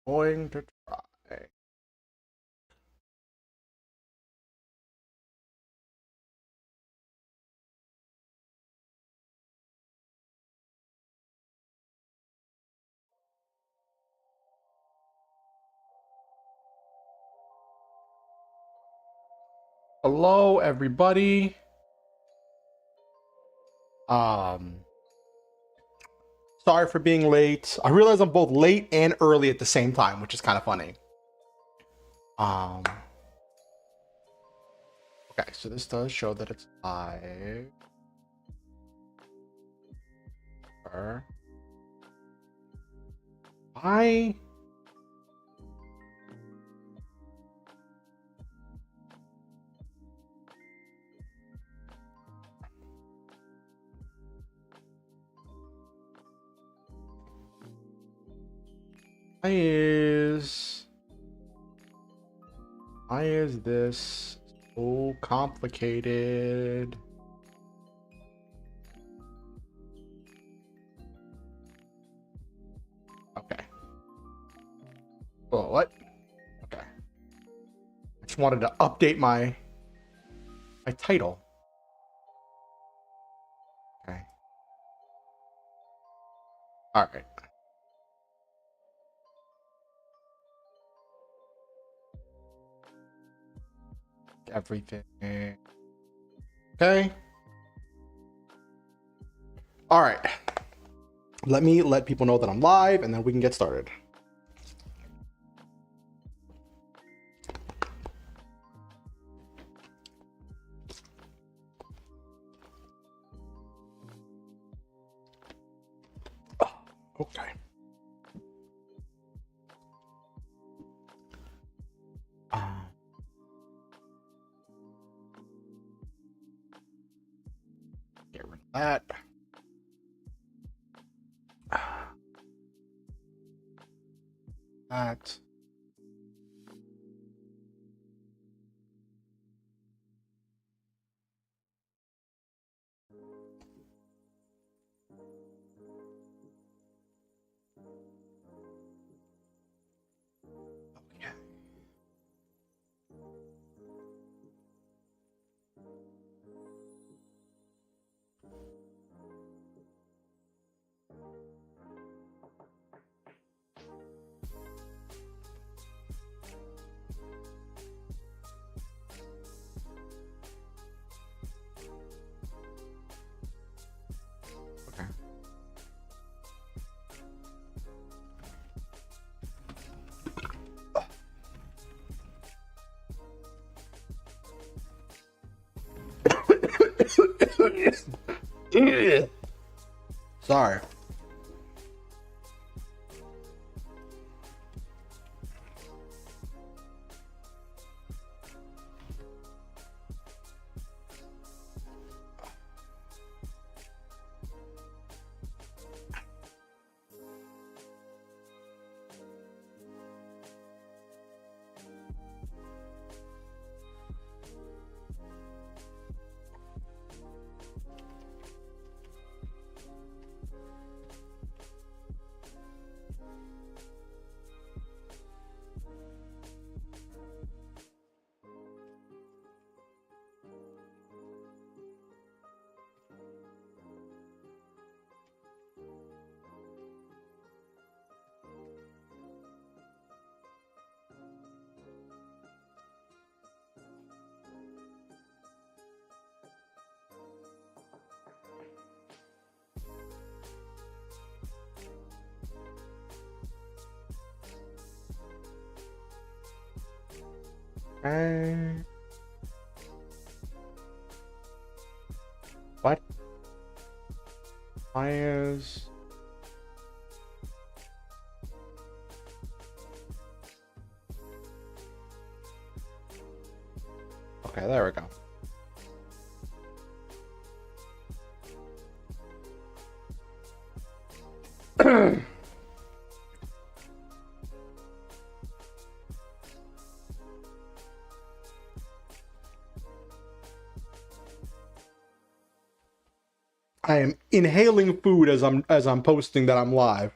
Going to try. Hello, everybody. Sorry for being late. I realize I'm both late and early at the same time, which is kind of funny. Okay, so this does show that it's live. Why? Why is this so complicated? Okay. Oh, what? Okay. I just wanted to update my title. Okay. All right. Everything. Okay. All right. Let me let people know that I'm live, and then we can get started. Okay. Get rid of that. That. Okay. Okay. Sorry. Okay. What? Why is... Okay, there we go. I am inhaling food as I'm posting that I'm live.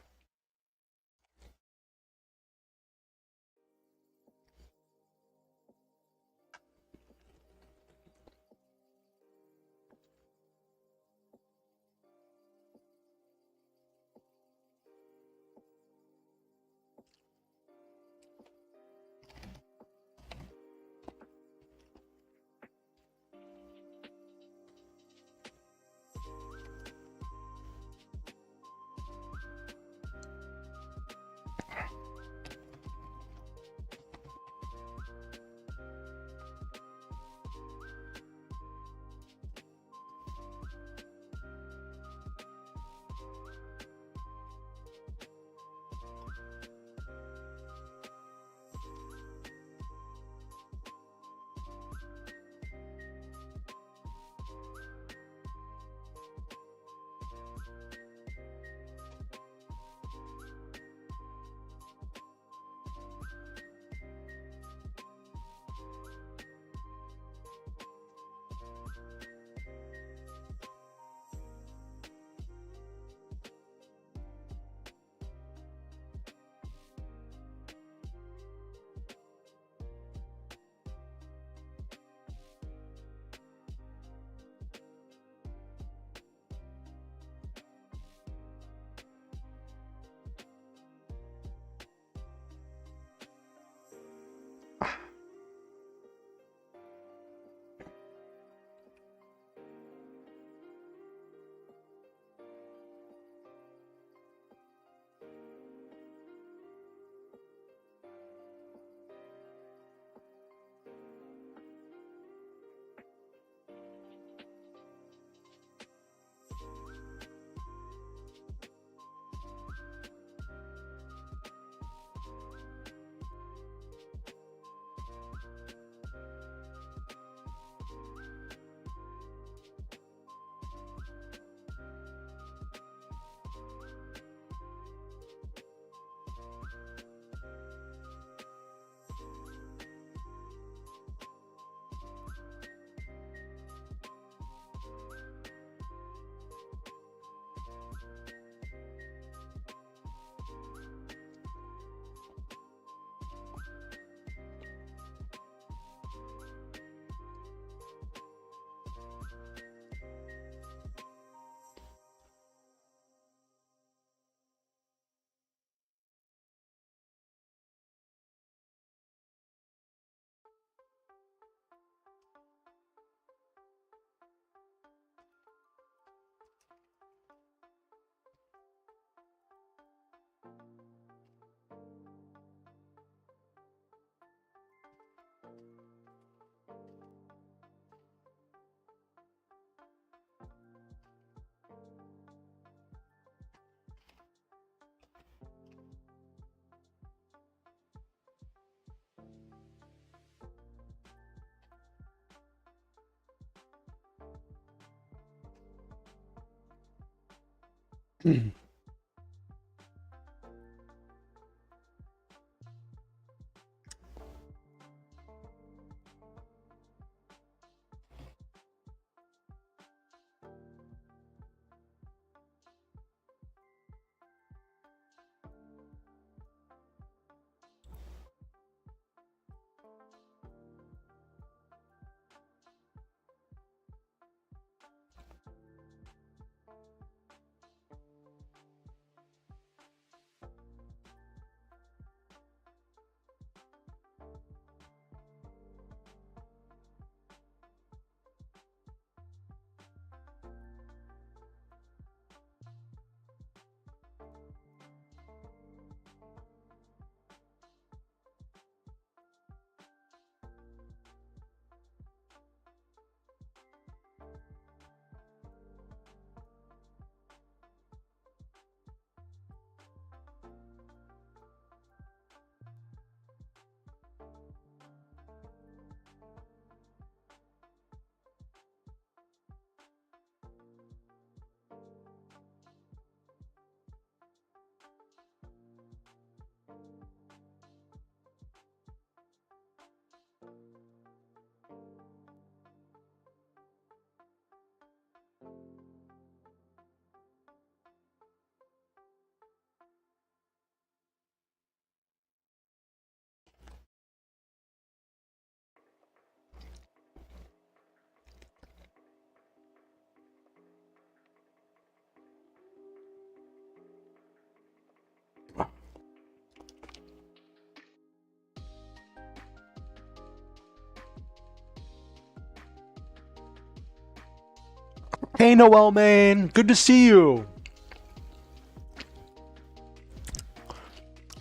Hey, Noel, man. Good to see you.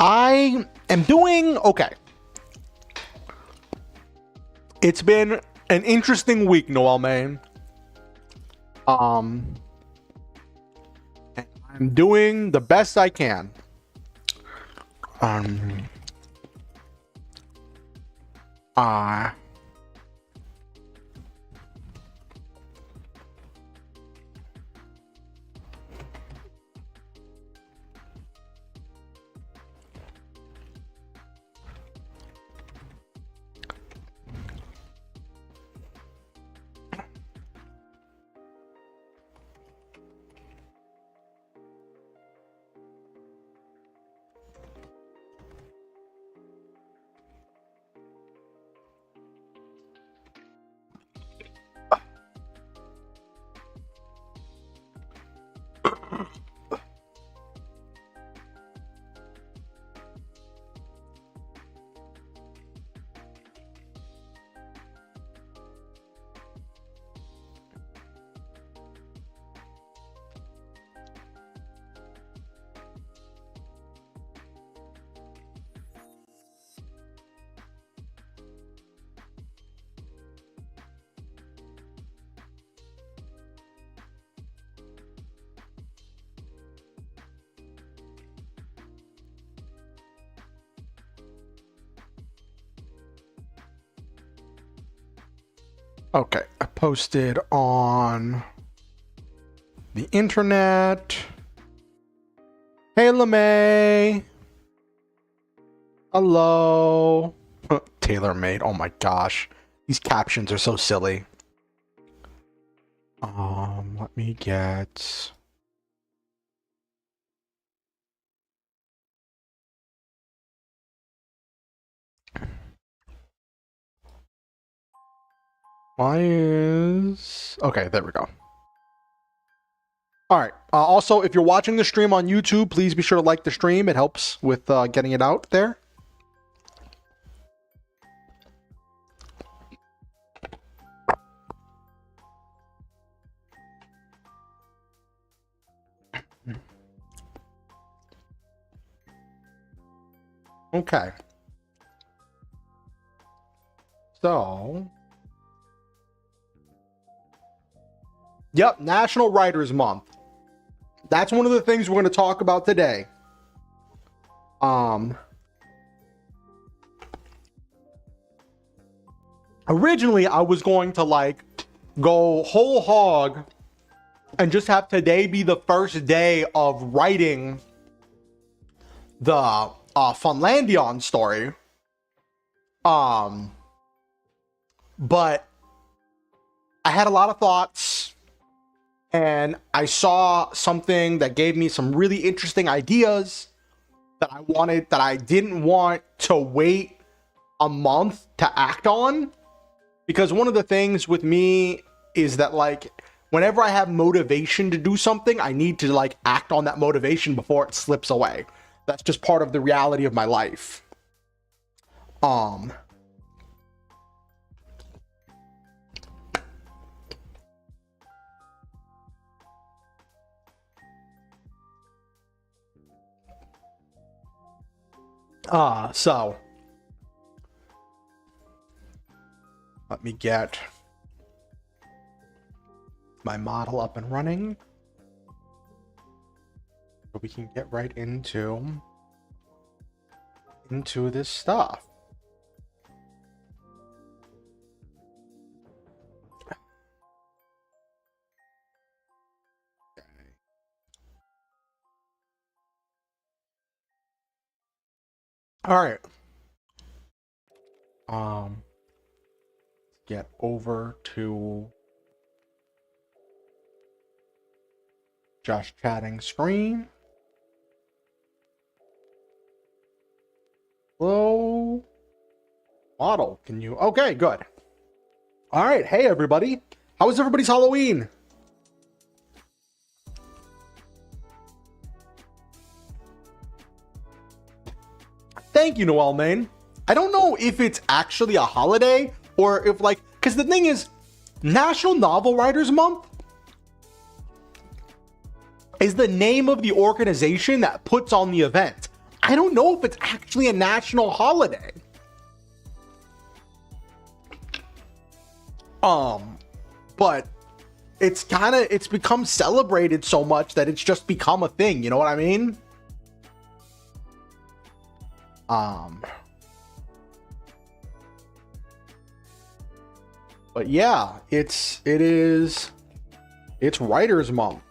I am doing okay. It's been an interesting week, Noel, man. I'm doing the best I can. Uh, okay, I posted on the internet. Hey, LeMay. Hello. Tailor-made. Oh my gosh. These captions are so silly. Let me get... Why is... Okay, there we go. All right. Also, if you're watching the stream on YouTube, please be sure to like the stream. It helps with getting it out there. Okay. So... Yep, National Writers Month. That's one of the things we're going to talk about today. Originally, I was going to like go whole hog and just have today be the first day of writing the Funlandion story. But I had a lot of thoughts, and I saw something that gave me some really interesting ideas that I didn't want to wait a month to act on. Because one of the things with me is that, like, whenever I have motivation to do something, I need to, like, act on that motivation before it slips away. That's just part of the reality of my life. So let me get my model up and running so we can get right into this stuff. All right. Get over to just chatting screen. Hello, model. Can you? Okay, good. All right. Hey, everybody. How was everybody's Halloween? Thank you, Noel Main. I don't know if it's actually a holiday or if, like, because the thing is, National Novel Writers Month is the name of the organization that puts on the event. I don't know if it's actually a national holiday. But it's become celebrated so much that it's just become a thing. You know what I mean? But yeah, it's Writers Month.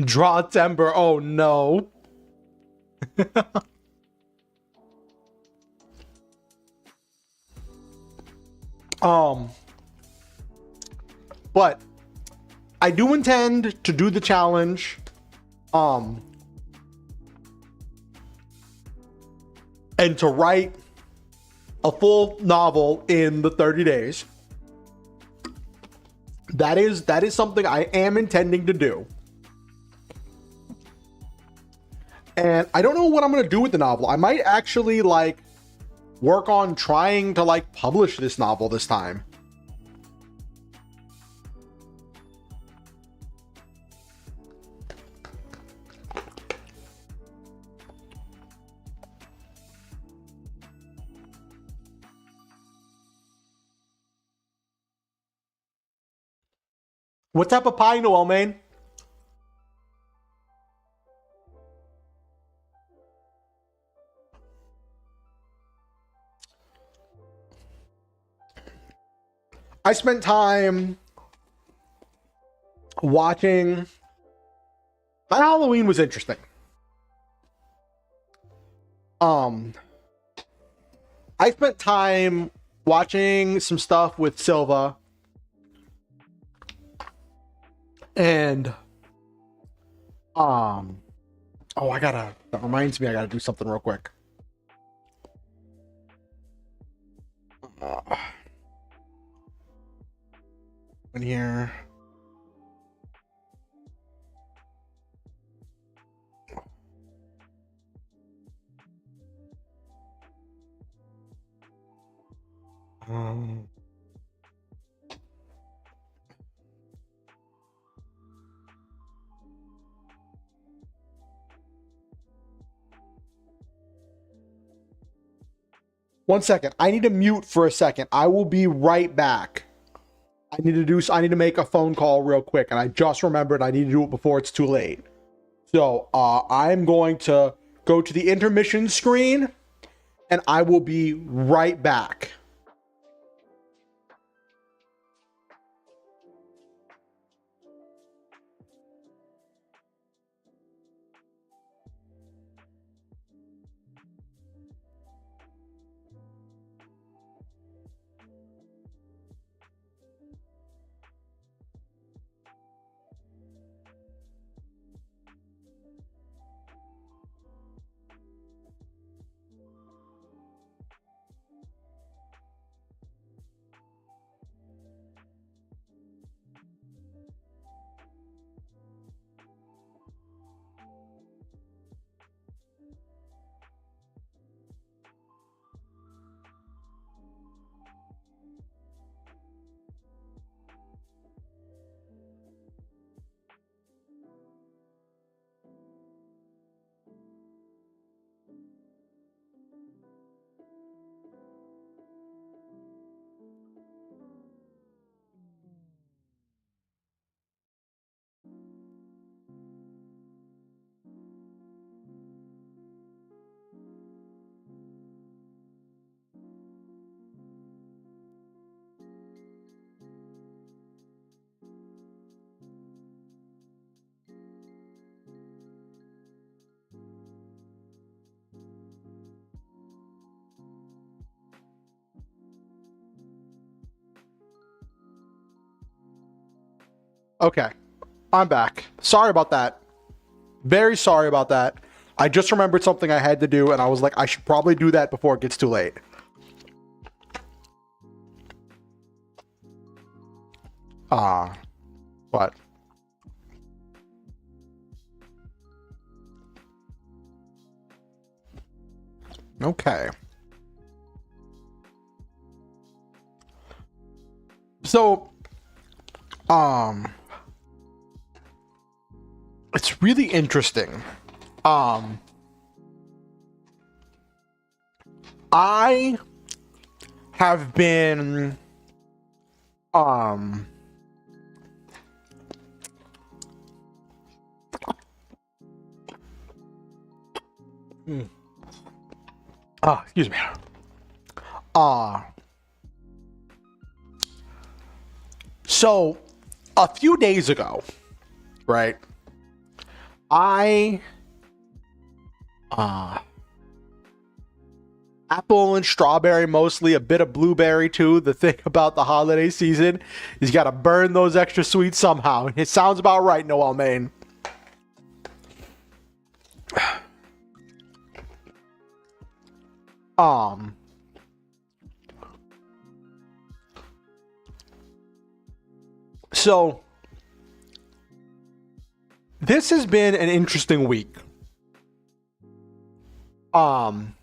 Draw timber. Oh no. But I do intend to do the challenge. And to write a full novel in the 30 days. That is something I am intending to do. And I don't know what I'm going to do with the novel. I might actually, like, work on trying to, like, publish this novel this time. What type of pie, Noel, man? I spent time watching. My Halloween was interesting. I spent time watching some stuff with Silva. And oh, that reminds me, I gotta do something real quick. In here. One second. I need to mute for a second. I will be right back. I need to make a phone call real quick, and I just remembered I need to do it before it's too late. So I'm going to go to the intermission screen, and I will be right back. Okay, I'm back. Sorry about that. Very sorry about that. I just remembered something I had to do, and I was like, I should probably do that before it gets too late. What? Okay. So, it's really interesting. I have been, excuse me. So a few days ago, right? Apple and strawberry mostly, a bit of blueberry too. The thing about the holiday season is you got to burn those extra sweets somehow. It sounds about right, Noel Main. So this has been an interesting week. I'm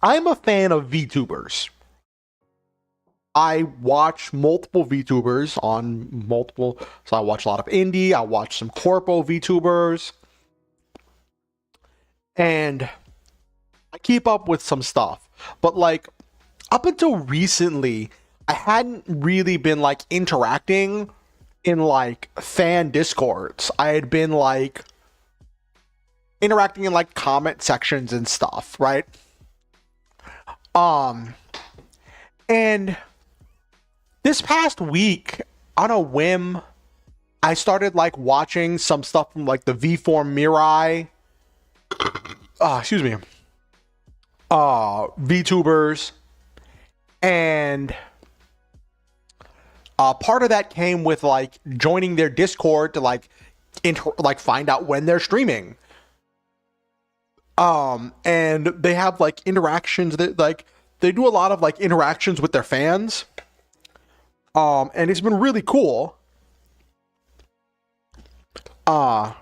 a fan of VTubers. I watch multiple VTubers on multiple, so I watch a lot of indie, I watch some corpo VTubers, and I keep up with some stuff. But like, up until recently, I hadn't really been like interacting in like fan discords. I had been like interacting in like comment sections and stuff, right? And this past week, on a whim, I started like watching some stuff from like the V-Form Mirai, VTubers, and part of that came with like joining their Discord to like find out when they're streaming. And they have like interactions that like they do a lot of like interactions with their fans. And it's been really cool. I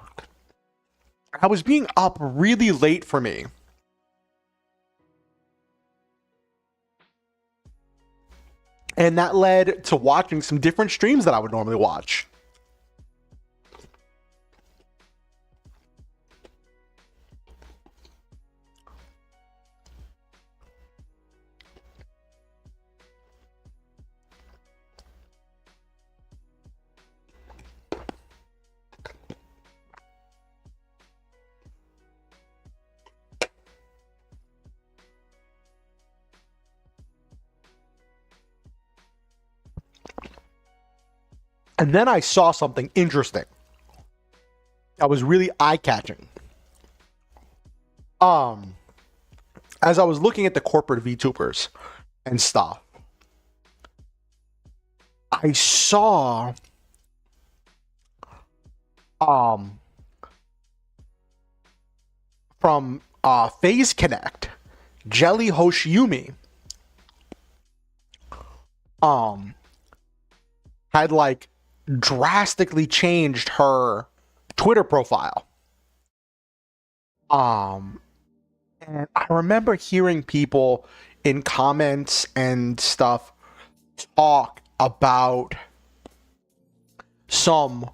was being up really late for me. And that led to watching some different streams that I would normally watch. And then I saw something interesting that was really eye-catching. As I was looking at the corporate VTubers and stuff, I saw from Phase Connect, Jelly Hoshiumi had like drastically changed her Twitter profile. And I remember hearing people in comments and stuff talk about some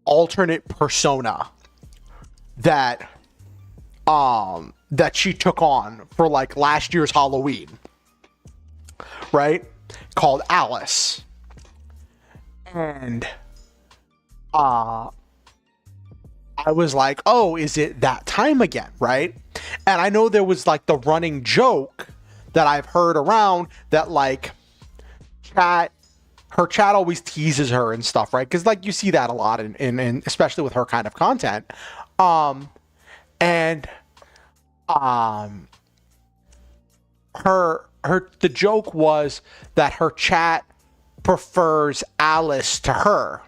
alternate persona that that she took on for like last year's Halloween, right? Called Alice. And I was like, oh, is it that time again, right? And I know there was like the running joke that I've heard around that like her chat always teases her and stuff, right? Because like you see that a lot in especially with her kind of content. The joke was that her chat prefers Alice to her.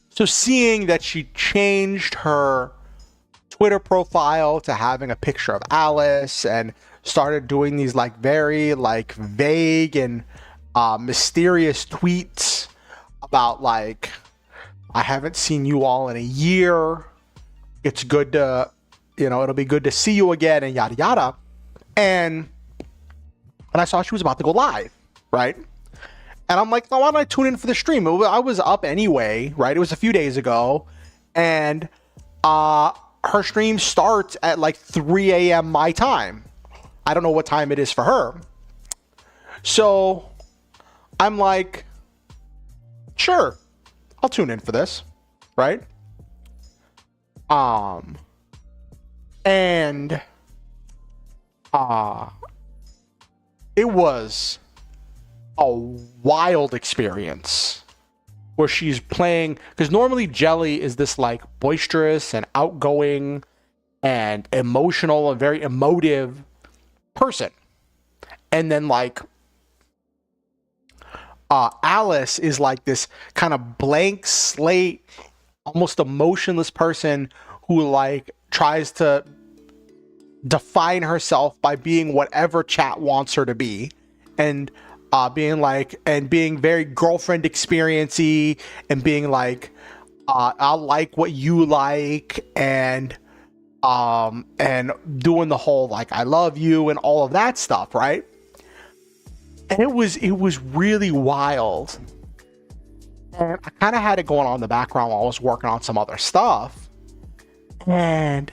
So seeing that she changed her Twitter profile to having a picture of Alice and started doing these like very like vague and mysterious tweets about like, I haven't seen you all in a year. It's good to, it'll be good to see you again and yada yada. And I saw she was about to go live, right? And I'm like, oh, why don't I tune in for the stream? I was up anyway, right? It was a few days ago. And her stream starts at like 3 a.m. my time. I don't know what time it is for her. So I'm like, sure, I'll tune in for this, right? It was a wild experience where she's playing, because normally Jelly is this like boisterous and outgoing and emotional and very emotive person. And then like Alice is like this kind of blank slate, almost emotionless person who like tries to define herself by being whatever chat wants her to be, and being very girlfriend experiency, and being like, I'll like what you like, and doing the whole like I love you and all of that stuff, right? And it was really wild. And I kind of had it going on in the background while I was working on some other stuff. And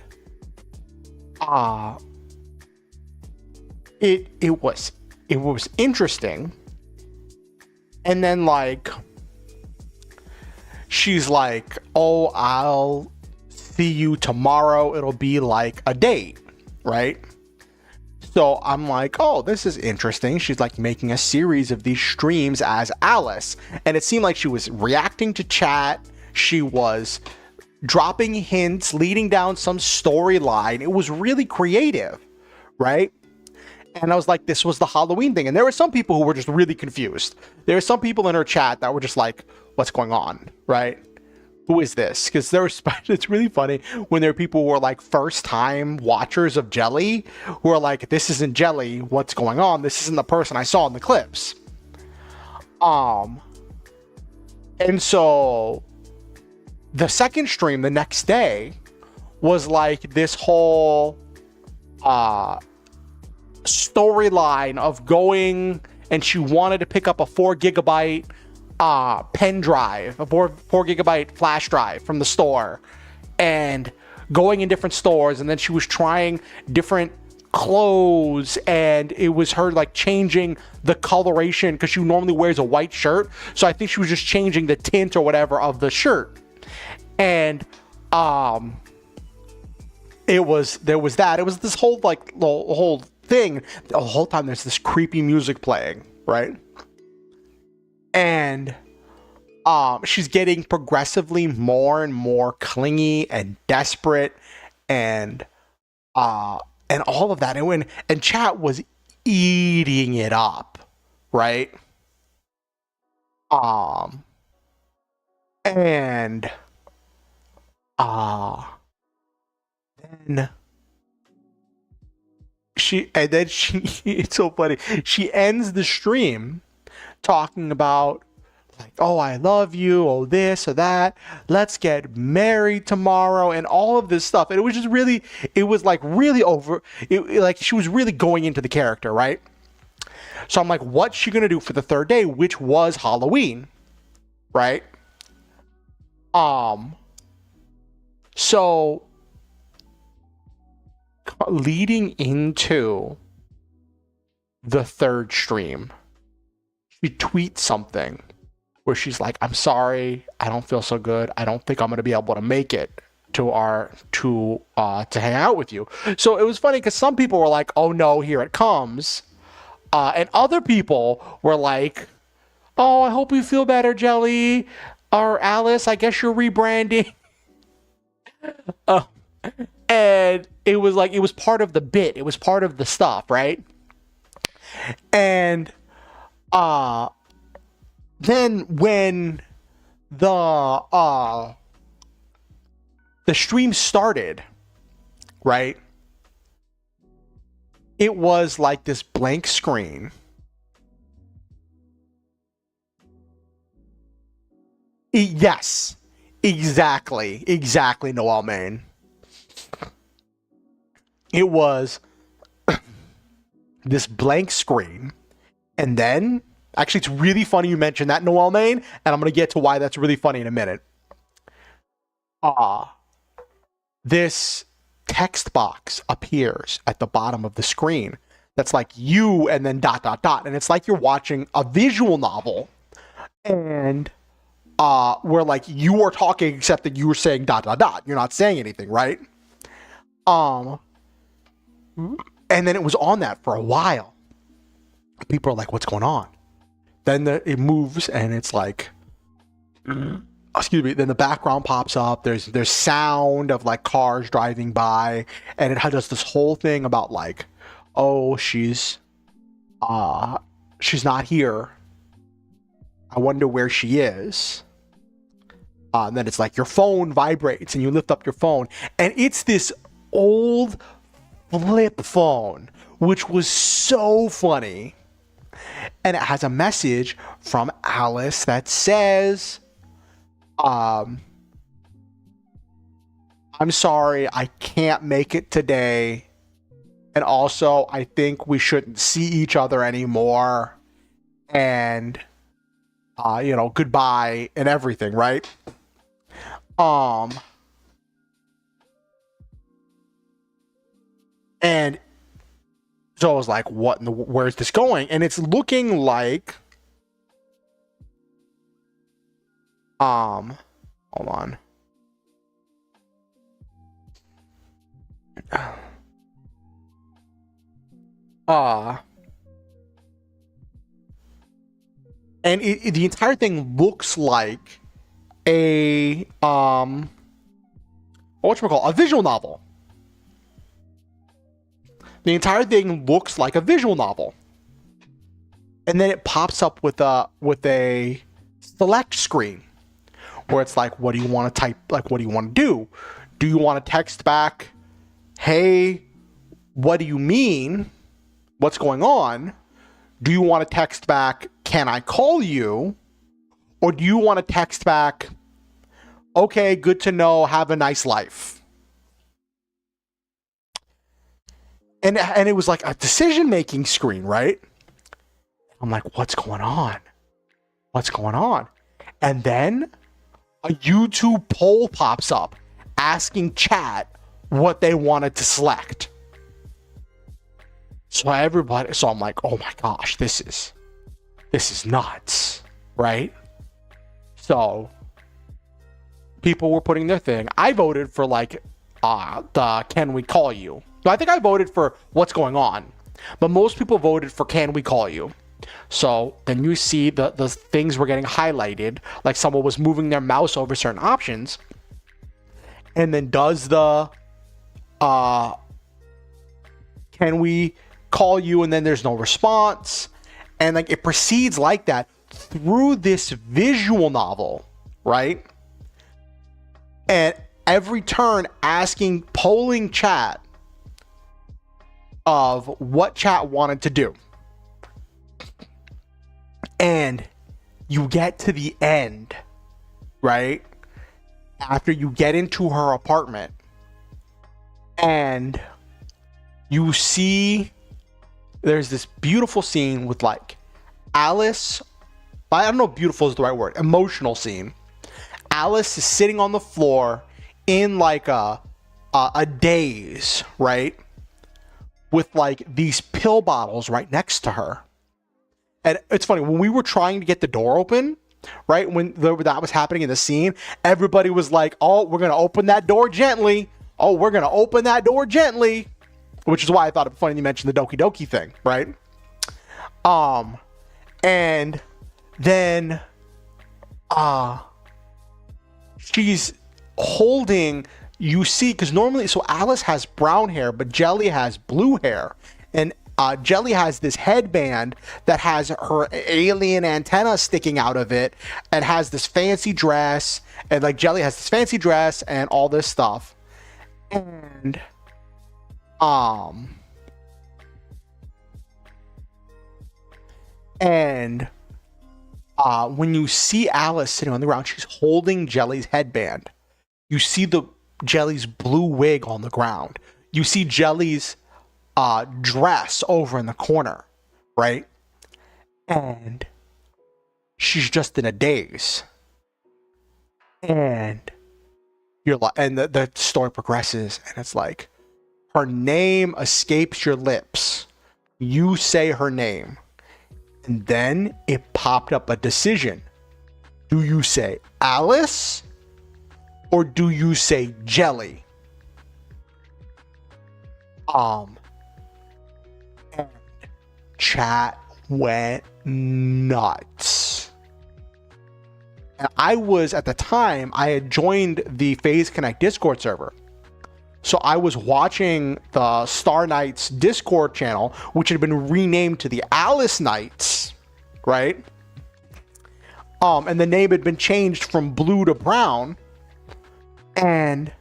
it was interesting. And then like she's like, oh, I'll see you tomorrow. It'll be like a date, right? So I'm like, oh, this is interesting. She's like making a series of these streams as Alice. And it seemed like she was reacting to chat. She was dropping hints, leading down some storyline. It was really creative, right? And I was like, this was the Halloween thing. And there were some people who were just really confused. There were some people in her chat that were just like, what's going on, right? Who is this? Because there was, it's really funny when there are people who are like first time watchers of Jelly who are like, this isn't Jelly, what's going on? This isn't the person I saw in the clips. And so the second stream the next day was like this whole storyline of going, and she wanted to pick up a 4 gigabyte pen drive, a 4 gigabyte flash drive from the store, and going in different stores, and then she was trying different clothes, and it was her like changing the coloration because she normally wears a white shirt, so I think she was just changing the tint or whatever of the shirt. And there was this whole like whole thing, the whole time there's this creepy music playing, right? And she's getting progressively more and more clingy and desperate, and all of that. And chat was eating it up, right? And then she it's so funny. She ends the stream talking about like, oh, I love you, oh, this or that, let's get married tomorrow, and all of this stuff. And it was just really, it was like really over, like she was really going into the character, right? So I'm like, what's she gonna do for the third day, which was Halloween, right? So leading into the third stream, she tweets something where she's like, I'm sorry, I don't feel so good. I don't think I'm gonna be able to make it to hang out with you. So it was funny because some people were like, oh no, here it comes. And other people were like, oh, I hope you feel better, Jelly. Or Alice, I guess you're rebranding. And it was like, it was part of the bit. It was part of the stuff, right? And then when the stream started, right? It was like this blank screen. Yes, exactly, Noel Main. It was this blank screen, and then actually, it's really funny you mentioned that, Noel Main, and I'm gonna get to why that's really funny in a minute. This text box appears at the bottom of the screen that's like you and then ... and it's like you're watching a visual novel, and where like you are talking except that you were saying ... you're not saying anything, right? And then it was on that for a while. People are like, what's going on? Then it moves and it's like, excuse me, then the background pops up, there's sound of like cars driving by, and it does this whole thing about like, oh, she's not here, I wonder where she is. And then it's like your phone vibrates and you lift up your phone, and it's this old flip phone, which was so funny. And it has a message from Alice that says, I'm sorry, I can't make it today. And also, I think we shouldn't see each other anymore. And, goodbye and everything, right? And so I was like, where's this going? And it's looking like, hold on. And the entire thing looks like a, a visual novel. The entire thing looks like a visual novel. And then it pops up with a select screen where it's like, what do you want to type? Like, what do you want to do? Do you want to text back, hey, what do you mean? What's going on? Do you want to text back, can I call you? Or do you want to text back, okay, good to know, have a nice life? And it was like a decision-making screen, right? I'm like, what's going on? What's going on? And then a YouTube poll pops up asking chat what they wanted to select. So I'm like, oh my gosh, this is nuts, right? So people were putting their thing. I voted for like the can we call you? So I think I voted for what's going on. But most people voted for Can We Call You? So then you see the things were getting highlighted, like someone was moving their mouse over certain options, and then does the Can We Call You, and then there's no response, and like it proceeds like that through this visual novel, right? And every turn asking, polling chat of what chat wanted to do. And you get to the end, right? After you get into her apartment and you see there's this beautiful scene with like Alice. I don't know if beautiful is the right word. Emotional scene. Alice is sitting on the floor in like a daze, right? With like these pill bottles right next to her. And it's funny, when we were trying to get the door open, right, when that was happening in the scene, everybody was like, oh, we're going to open that door gently. Oh, we're going to open that door gently. Which is why I thought it funny you mentioned the Doki Doki thing, right? And then she's holding, you see, because normally, so Alice has brown hair, but Jelly has blue hair. And Jelly has this headband that has her alien antenna sticking out of it and has this fancy dress. And like Jelly has this fancy dress and all this stuff. And when you see Alice sitting on the ground, she's holding Jelly's headband. You see the Jelly's blue wig on the ground. You see Jelly's dress over in the corner, right? And she's just in a daze. And you're like, and the story progresses, and it's like, her name escapes your lips. You say her name. And then it popped up a decision. Do you say Alice or do you say Jelly? And chat went nuts. And I was, at the time, I had joined the Phase Connect Discord server. So I was watching the Star Knights Discord channel, which had been renamed to the Alice Knights, right? And the name had been changed from blue to brown. And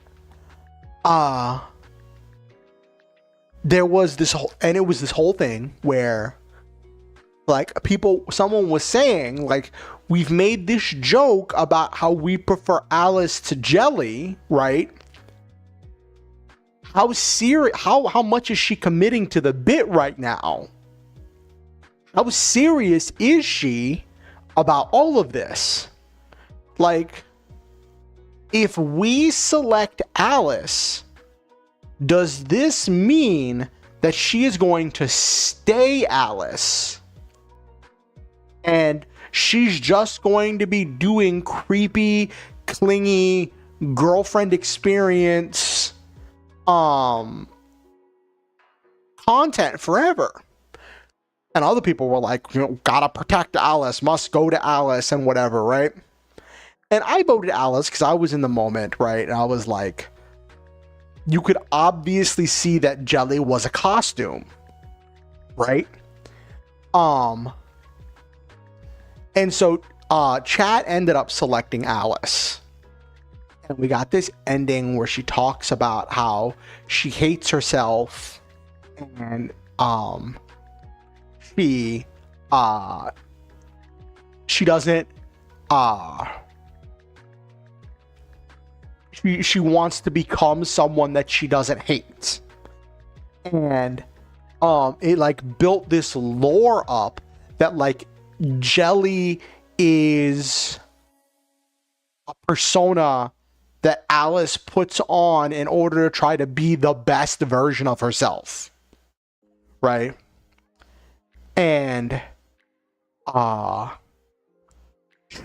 there was this whole, and it was this whole thing where like someone was saying like, we've made this joke about how we prefer Alice to Jelly, right? How serious, how much is she committing to the bit right now? How serious is she about all of this? Like, if we select Alice, does this mean that she is going to stay Alice? And she's just going to be doing creepy, clingy girlfriend experience content forever? And other people were like, you know, gotta protect Alice, must go to Alice and whatever, right? And I voted Alice because I was in the moment, right? And I was like, you could obviously see that Jelly was a costume, right? And so chat ended up selecting Alice. And we got this ending where she talks about how she hates herself and she doesn't she wants to become someone that she doesn't hate. And it like built this lore up that like Jelly is a persona that Alice puts on in order to try to be the best version of herself, right? And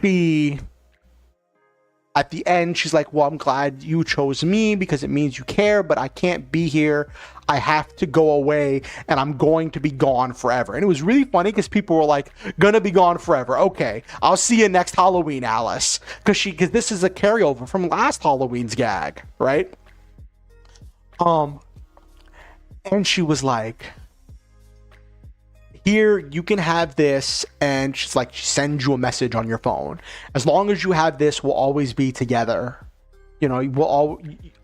she at the end, she's like, well, I'm glad you chose me because it means you care, but I can't be here. I have to go away and I'm going to be gone forever. And it was really funny because people were like, gonna be gone forever. Okay, I'll see you next Halloween, Alice. Because this is a carryover from last Halloween's gag, right? And she was like, here, you can have this. And she's like, she sends you a message on your phone. As long as you have this, we'll always be together. You know,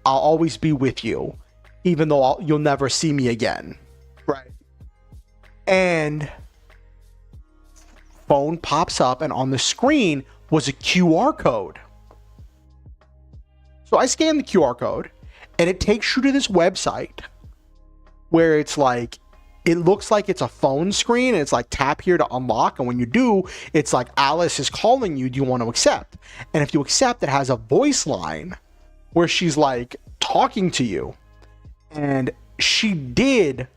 I'll always be with you, even though you'll never see me again. Right. And phone pops up, and on the screen was a QR code. So I scan the QR code, and it takes you to this website where it's like, it looks like it's a phone screen, and it's like, tap here to unlock. And when you do, it's like, Alice is calling you. Do you want to accept? And if you accept, it has a voice line where she's like talking to you. And she did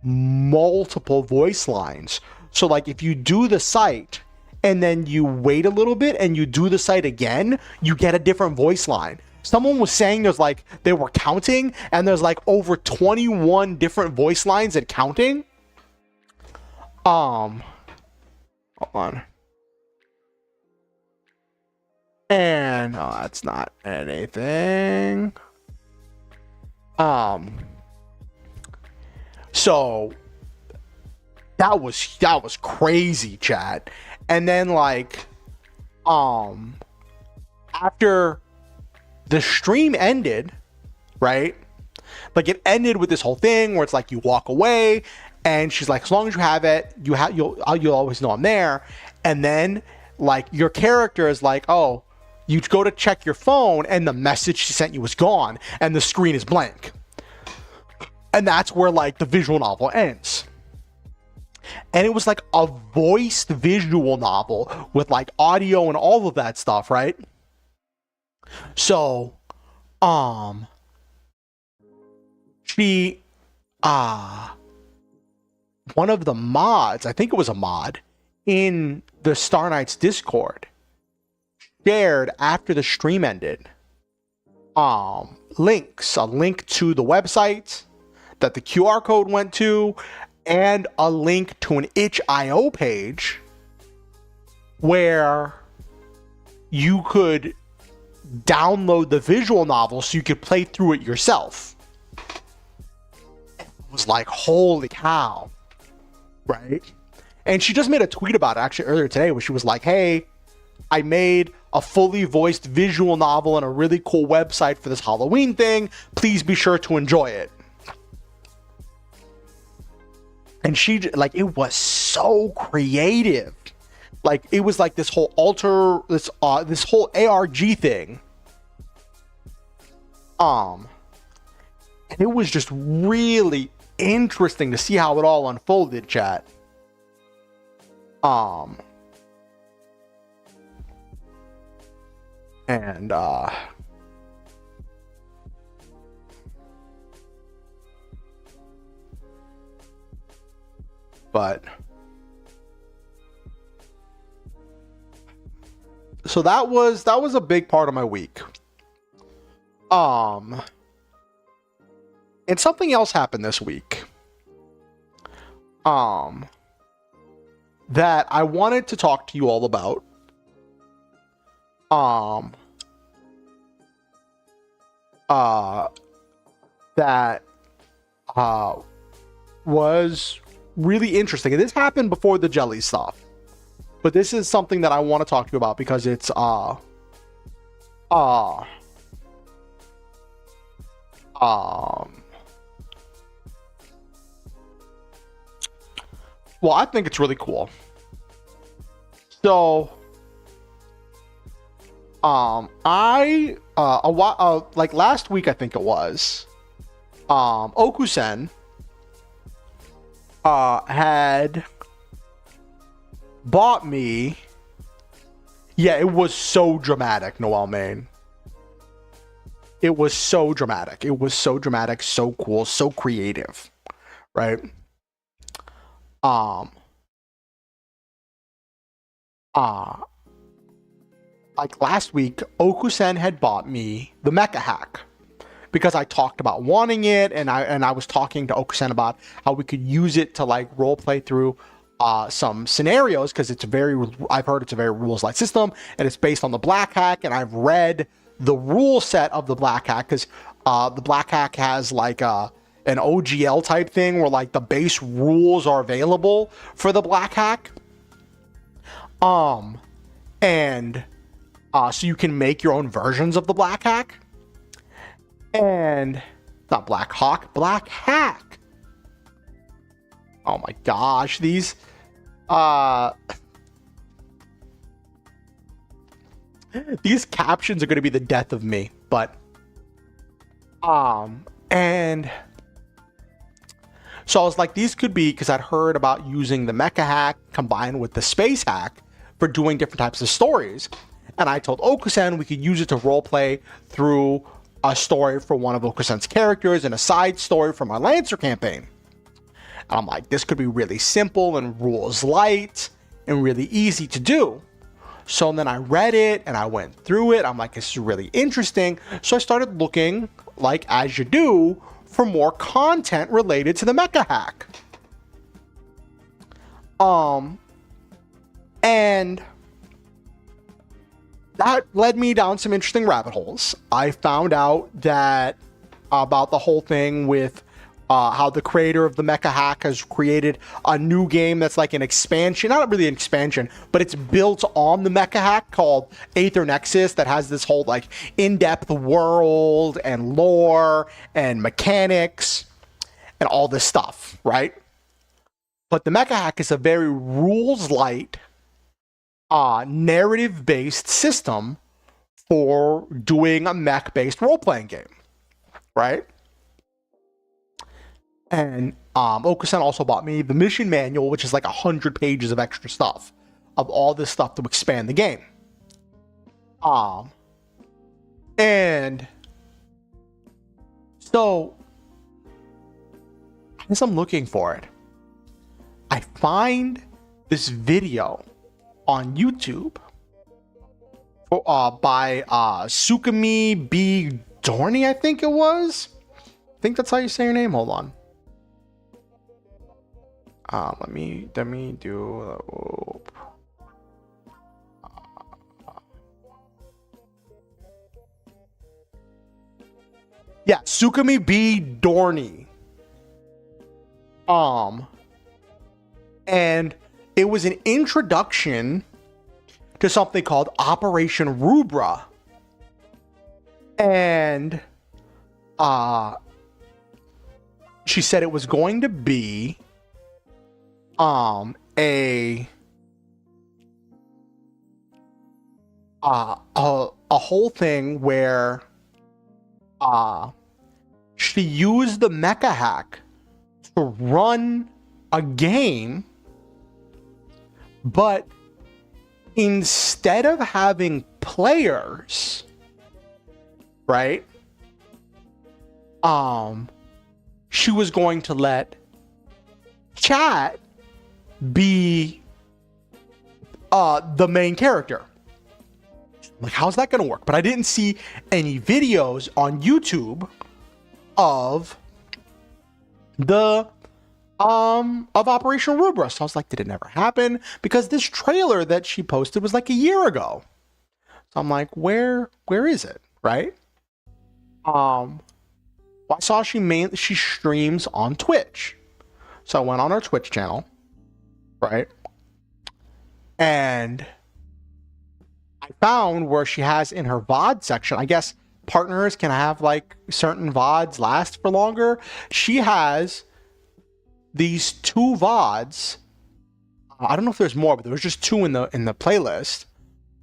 multiple voice lines. So like, if you do the site and then you wait a little bit and you do the site again, you get a different voice line. Someone was saying there's like, they were counting and there's like over 21 different voice lines and counting. Hold on. And that's not anything. So that was crazy, chat. And then like, after the stream ended, right? Like, it ended with this whole thing where it's like, you walk away and she's like, as long as you have it, you'll always know I'm there. And then like, your character is like, oh, you go to check your phone and the message she sent you was gone and the screen is blank. And that's where like the visual novel ends. And it was like a voiced visual novel with like audio and all of that stuff, right? So, she, one of the mods, I think it was a mod in the Star Knights Discord, shared after the stream ended, a link to the website that the QR code went to, and a link to an itch.io page where you could download the visual novel so you could play through it yourself. It was like, holy cow, right? And she just made a tweet about it actually earlier today where she was like, hey, I made a fully voiced visual novel and a really cool website for this Halloween thing. Please be sure to enjoy it. And she, like, it was so creative. Like, it was like this whole this whole ARG thing. And it was just really interesting to see how it all unfolded, chat. And but so that was a big part of my week. And something else happened this week. That I wanted to talk to you all about. That was really interesting. And this happened before the jelly stuff. But this is something that I want to talk to you about because it's well, I think it's really cool. So like last week, I think it was, Okusen had bought me. Yeah, it was so dramatic, Noel Main. It was so dramatic. It was so dramatic, so cool, so creative, right? like last week, Okusen had bought me the mecha hack because I talked about wanting it, and I was talking to Okusen about how we could use it to like role play through some scenarios, because I've heard it's a very rules light system, and it's based on the black hack, and I've read the rule set of the black hack, because the black hack has like an OGL type thing where like the base rules are available for the black hack. And so you can make your own versions of the black hack. And not Black Hawk, Black Hack. Oh my gosh, these captions are going to be the death of me. But and so I was like, these could be, because I'd heard about using the mecha hack combined with the space hack for doing different types of stories. And I told Okusen we could use it to roleplay through a story for one of Okusen's characters and a side story from our Lancer campaign. And I'm like, this could be really simple and rules light and really easy to do. So then I read it and I went through it. I'm like, this is really interesting. So I started looking, like as you do, for more content related to the mecha hack. And that led me down some interesting rabbit holes. I found out that about the whole thing with how the creator of the mecha hack has created a new game that's like an expansion, not really an expansion, but it's built on the mecha hack called Aether Nexus, that has this whole like in-depth world and lore and mechanics and all this stuff, right? But the mecha hack is a very rules light, narrative-based system for doing a mech-based role-playing game, right? And Okusen also bought me the mission manual, which is like 100 pages of extra stuff, of all this stuff to expand the game. And so as I'm looking for it, I find this video on YouTube by Sukami B. Dorney, I think it was. I think that's how you say your name. Hold on. Let me do. Yeah, Sukami B. Dorney. And it was an introduction to something called Operation Rubra. And she said it was going to be a whole thing where she used the mecha hack to run a game, but instead of having players, right, she was going to let chat be the main character. Like, how's that gonna work? But I didn't see any videos on YouTube of the of Operation Rubra. So I was like, did it never happen? Because this trailer that she posted was like a year ago. So I'm like, where is it? Right? Well, I saw she streams on Twitch. So I went on her Twitch channel, right? And I found where she has in her VOD section, I guess partners can have like certain VODs last for longer. She has these 2 VODs. I don't know if there's more, but there was just 2 in the playlist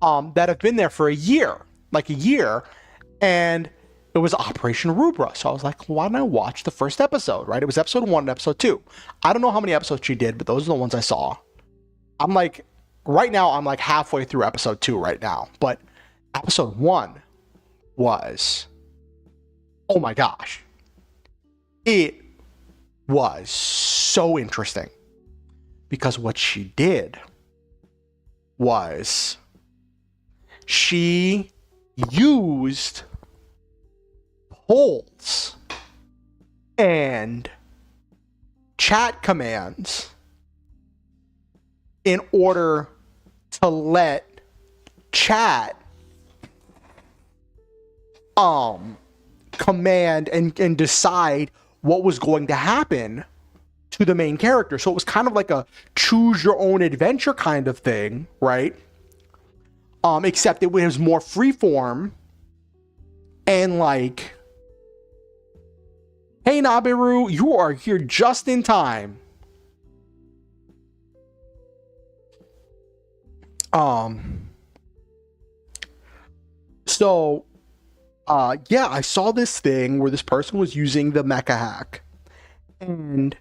that have been there for a year, and it was Operation Rubra. So I was like, why don't I watch the first episode, right? It was episode 1 and episode 2. I don't know how many episodes she did, but those are the ones I saw. I'm like, right now, I'm like halfway through episode 2 right now. But episode 1 was, oh my gosh. It was so interesting. Because what she did was she used polls and chat commands in order to let chat command and decide what was going to happen to the main character. So it was kind of like a choose your own adventure kind of thing, right? Except it was more freeform and like, hey Nabiru, you are here just in time. So yeah, I saw this thing where this person was using the mecha hack, and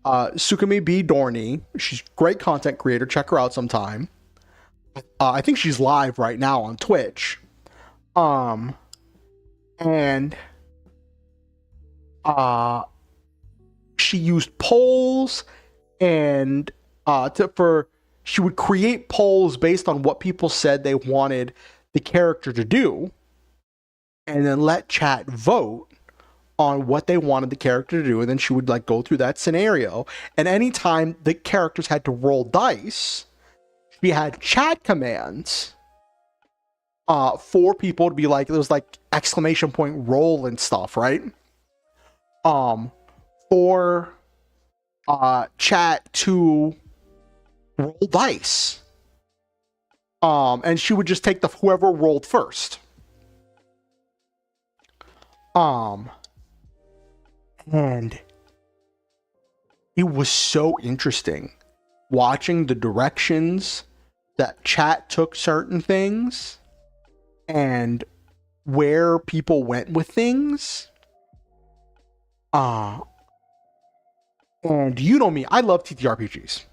Sukumi B. Dorney, she's a great content creator, check her out sometime. I think she's live right now on Twitch. And she used polls and she would create polls based on what people said they wanted the character to do, and then let chat vote on what they wanted the character to do, and then she would like go through that scenario. And anytime the characters had to roll dice, she had chat commands for people to be like, there was like exclamation point roll and stuff, right? For chat to roll dice. And she would just take whoever rolled first. And it was so interesting watching the directions that chat took certain things and where people went with things. And you know me, I love TTRPGs.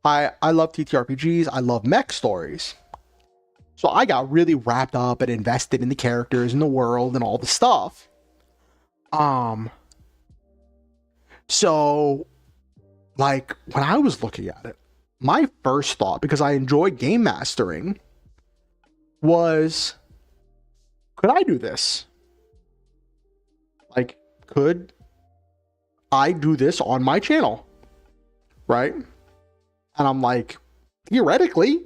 I love TTRPGs. I love mech stories. So I got really wrapped up and invested in the characters and the world and all the stuff. So like when I was looking at it, my first thought, because I enjoy game mastering, was, could I do this? Like, could I do this on my channel? Right? And I'm like, theoretically.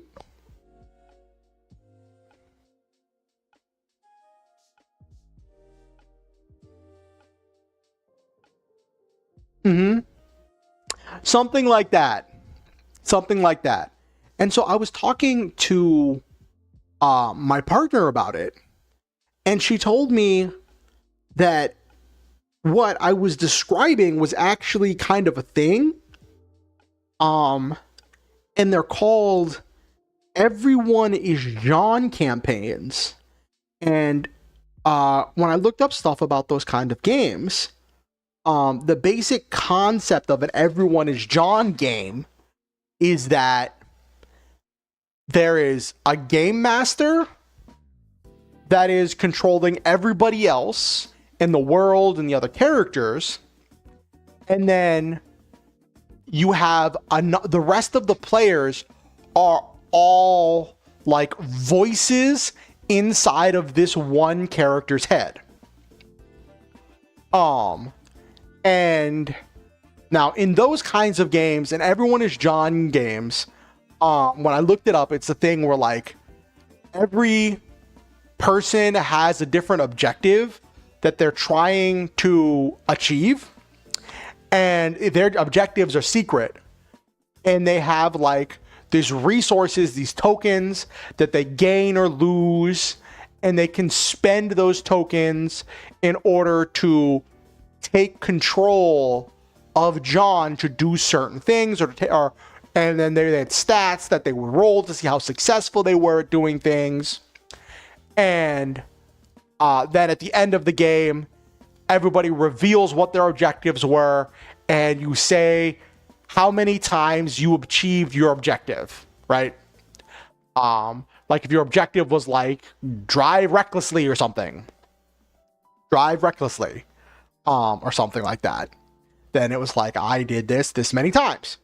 Something like that. Something like that. And so I was talking to my partner about it, and she told me that what I was describing was actually kind of a thing. And they're called Everyone is John campaigns. And when I looked up stuff about those kind of games, the basic concept of an Everyone is John game is that there is a game master that is controlling everybody else in the world and the other characters, and then you have the rest of the players are all like voices inside of this one character's head. And now in those kinds of games, and Everyone is John games, when I looked it up, it's a thing where like every person has a different objective that they're trying to achieve, and their objectives are secret, and they have like these resources, these tokens that they gain or lose, and they can spend those tokens in order to take control of John to do certain things, and then they had stats that they would roll to see how successful they were at doing things. And then at the end of the game, everybody reveals what their objectives were, and you say how many times you achieved your objective, right? Like if your objective was like drive recklessly or something, or something like that, then it was like, I did this many times.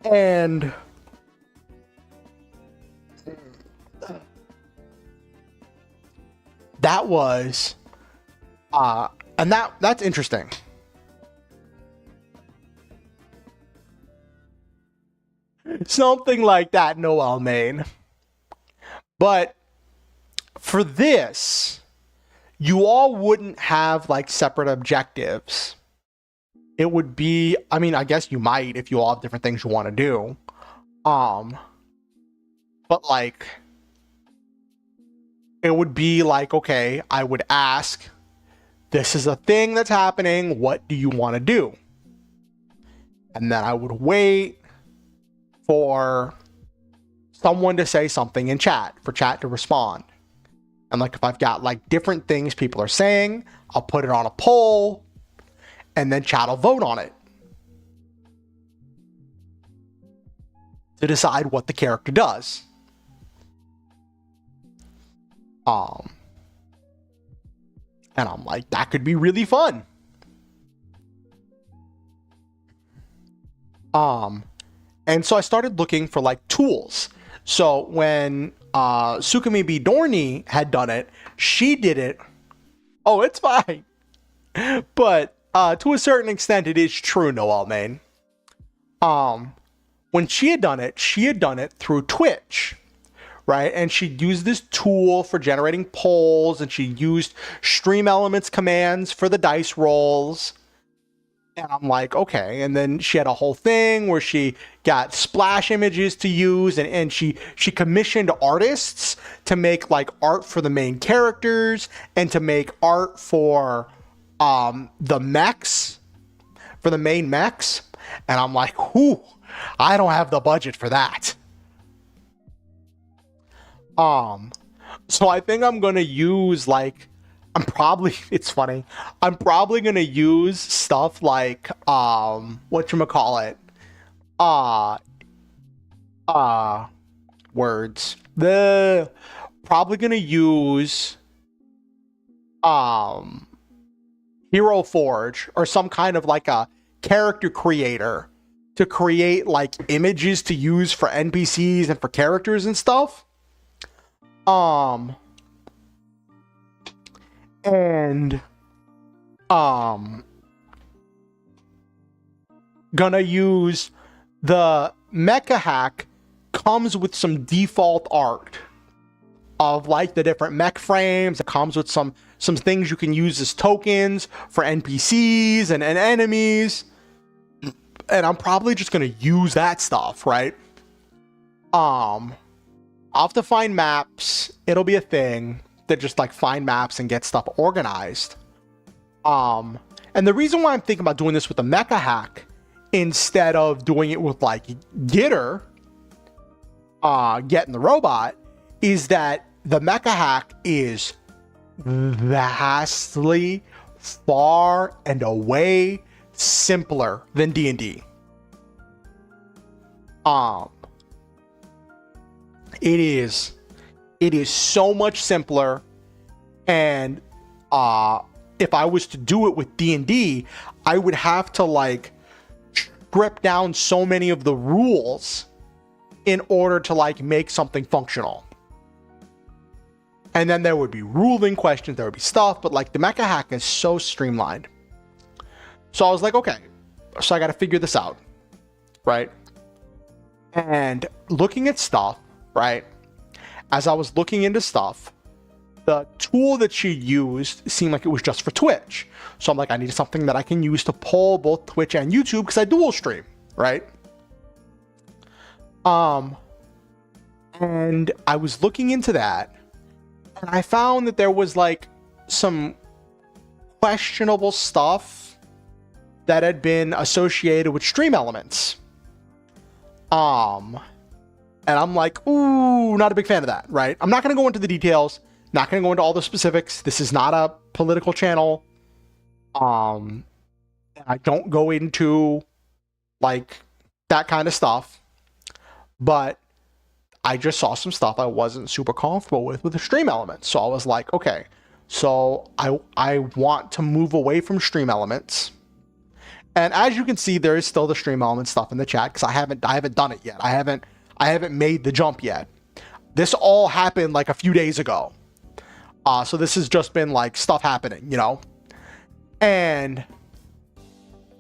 And that was and that's interesting. Something like that, Noel Main. But for this, you all wouldn't have like separate objectives. It would be, I mean, I guess you might if you all have different things you want to do. But like, it would be like, okay, I would ask, this is a thing that's happening, what do you want to do? And then I would wait for someone to say something in chat, for chat to respond. And like, if I've got like different things people are saying, I'll put it on a poll, and then chat will vote on it to decide what the character does. And I'm like, that could be really fun. And so I started looking for like tools. So when Sukumi B. Dorney had done it, she did it. Oh, it's fine. But to a certain extent, it is true, Noel Main. When she had done it through Twitch, right? And she used this tool for generating polls, and she used Stream Elements commands for the dice rolls. And I'm like, okay. And then she had a whole thing where she got splash images to use, and she commissioned artists to make like art for the main characters and to make art for the mechs, for the main mechs. And I'm like, whew, I don't have the budget for that. So I think I'm gonna use like, it's funny, I'm probably gonna use stuff like whatchamacallit, words, probably gonna use Hero Forge or some kind of like a character creator to create like images to use for NPCs and for characters and stuff. Gonna use the mecha hack comes with some default art of like the different mech frames. It comes with some things you can use as tokens for NPCs and enemies. And I'm probably just gonna use that stuff, right? I'll have to find maps. It'll be a thing that just like find maps and get stuff organized. And the reason why I'm thinking about doing this with the mecha hack instead of doing it with like Gitter, getting the robot, is that the mecha hack is vastly far and away simpler than D&D. It is so much simpler, and if I was to do it with D&D, I would have to like strip down so many of the rules in order to like make something functional. And then there would be ruling questions, there would be stuff, but like the mecha hack is so streamlined. So I was like, okay, so I got to figure this out, right? And looking at stuff, right? As I was looking into stuff, the tool that she used seemed like it was just for Twitch. So I'm like, I need something that I can use to poll both Twitch and YouTube because I dual stream, right? And I was looking into that, and I found that there was like some questionable stuff that had been associated with Stream Elements. And I'm like, ooh, not a big fan of that, right? I'm not going to go into the details, not going to go into all the specifics. This is not a political channel. I don't go into like that kind of stuff, but I just saw some stuff I wasn't super comfortable with the Stream Elements. So I was like, okay, so I want to move away from Stream Elements, And as you can see, there is still the stream element stuff in the chat because I haven't done it yet. I haven't made the jump yet. This all happened like a few days ago. So this has just been like stuff happening, you know? And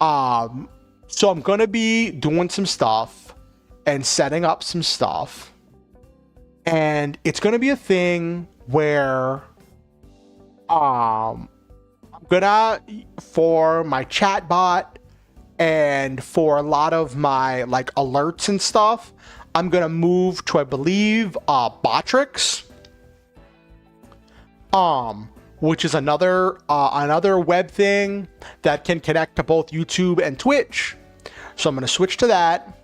so I'm gonna be doing some stuff and setting up some stuff. And it's gonna be a thing where I'm gonna, for my chat bot and for a lot of my like alerts and stuff, I'm gonna move to, I believe, Botrix, which is another web thing that can connect to both YouTube and Twitch. So I'm gonna switch to that,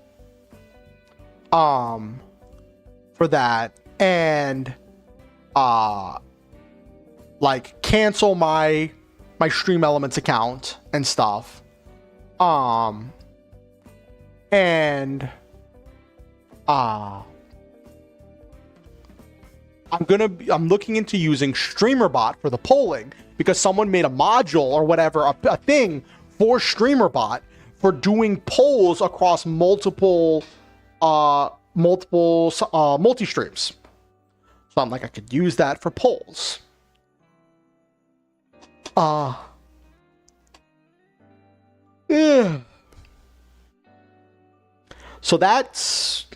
for that, and like cancel my Stream Elements account and stuff. And I'm looking into using StreamerBot for the polling because someone made a module or whatever, a thing for StreamerBot for doing polls across multiple multi-streams. So I'm like, I could use that for polls. Yeah. So that's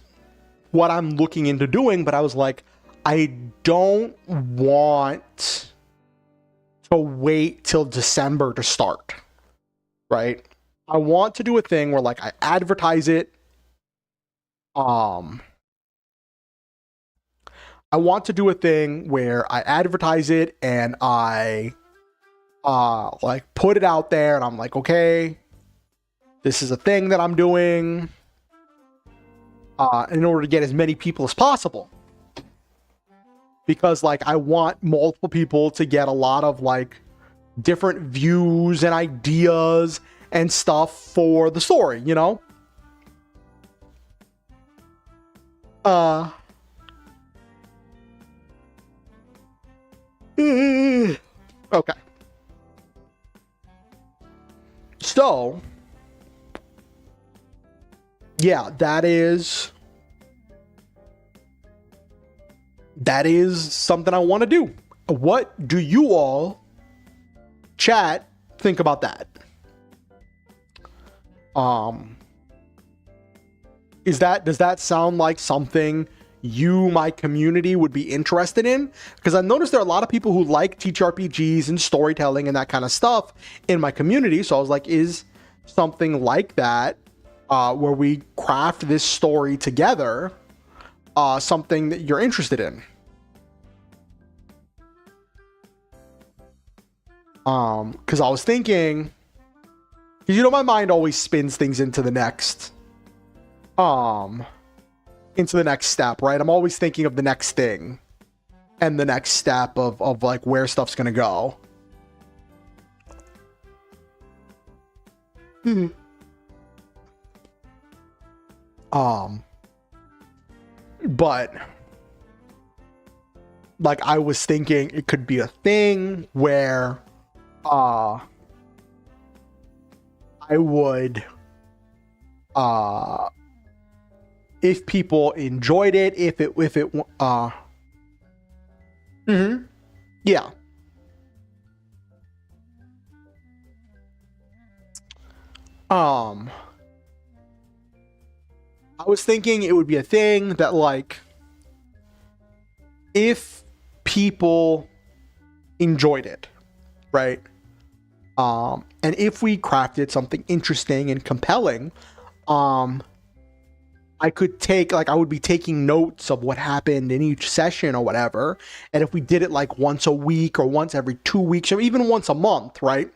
what I'm looking into doing, but I was like, I don't want to wait till December to start, right? I want to do a thing where like I advertise it. I want to do a thing where I advertise it and I like put it out there and I'm like, okay, this is a thing that I'm doing in order to get as many people as possible. Because like I want multiple people to get a lot of like different views and ideas and stuff for the story, you know? Okay. So, yeah, that is something I want to do. What do you all, chat, think about that? Does that sound like something you, my community, would be interested in? Because I've noticed there are a lot of people who like TTRPGs and storytelling and that kind of stuff in my community. So I was like, is something like that, where we craft this story together, something that you're interested in? Because I was thinking, because you know my mind always spins things into the next step, right? I'm always thinking of the next thing and the next step of like where stuff's gonna go. But like I was thinking it could be a thing where I would if people enjoyed it, yeah. I was thinking it would be a thing that like if people enjoyed it, right? And if we crafted something interesting and compelling, I could take, like, I would be taking notes of what happened in each session or whatever. And if we did it like once a week or once every 2 weeks or even once a month, right?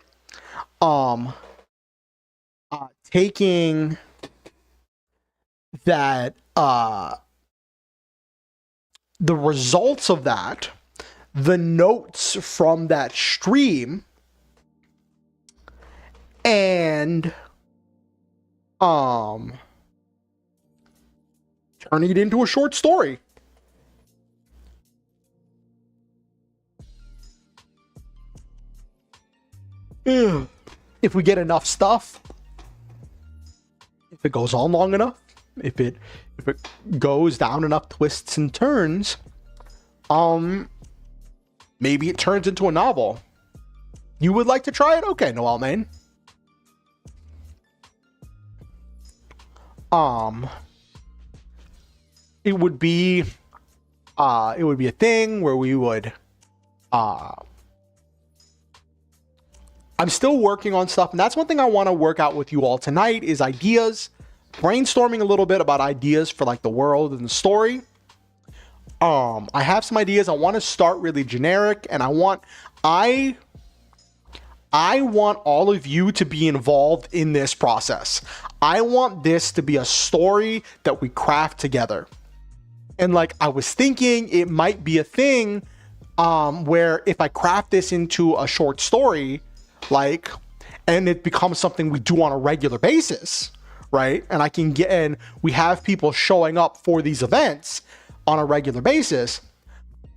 Taking that, the results of that, the notes from that stream, and turning it into a short story. If we get enough stuff, if it goes on long enough, if it goes down enough twists and turns, maybe it turns into a novel. You would like to try it? Okay, Noel Main. It would be a thing where we would I'm still working on stuff, and that's one thing I want to work out with you all tonight is ideas, brainstorming a little bit about ideas for like the world and the story. I have some ideas. I want to start really generic, and I want all of you to be involved in this process. I want this to be a story that we craft together. And like I was thinking, it might be a thing where if I craft this into a short story, like, and it becomes something we do on a regular basis, right? And I can get, and we have people showing up for these events on a regular basis.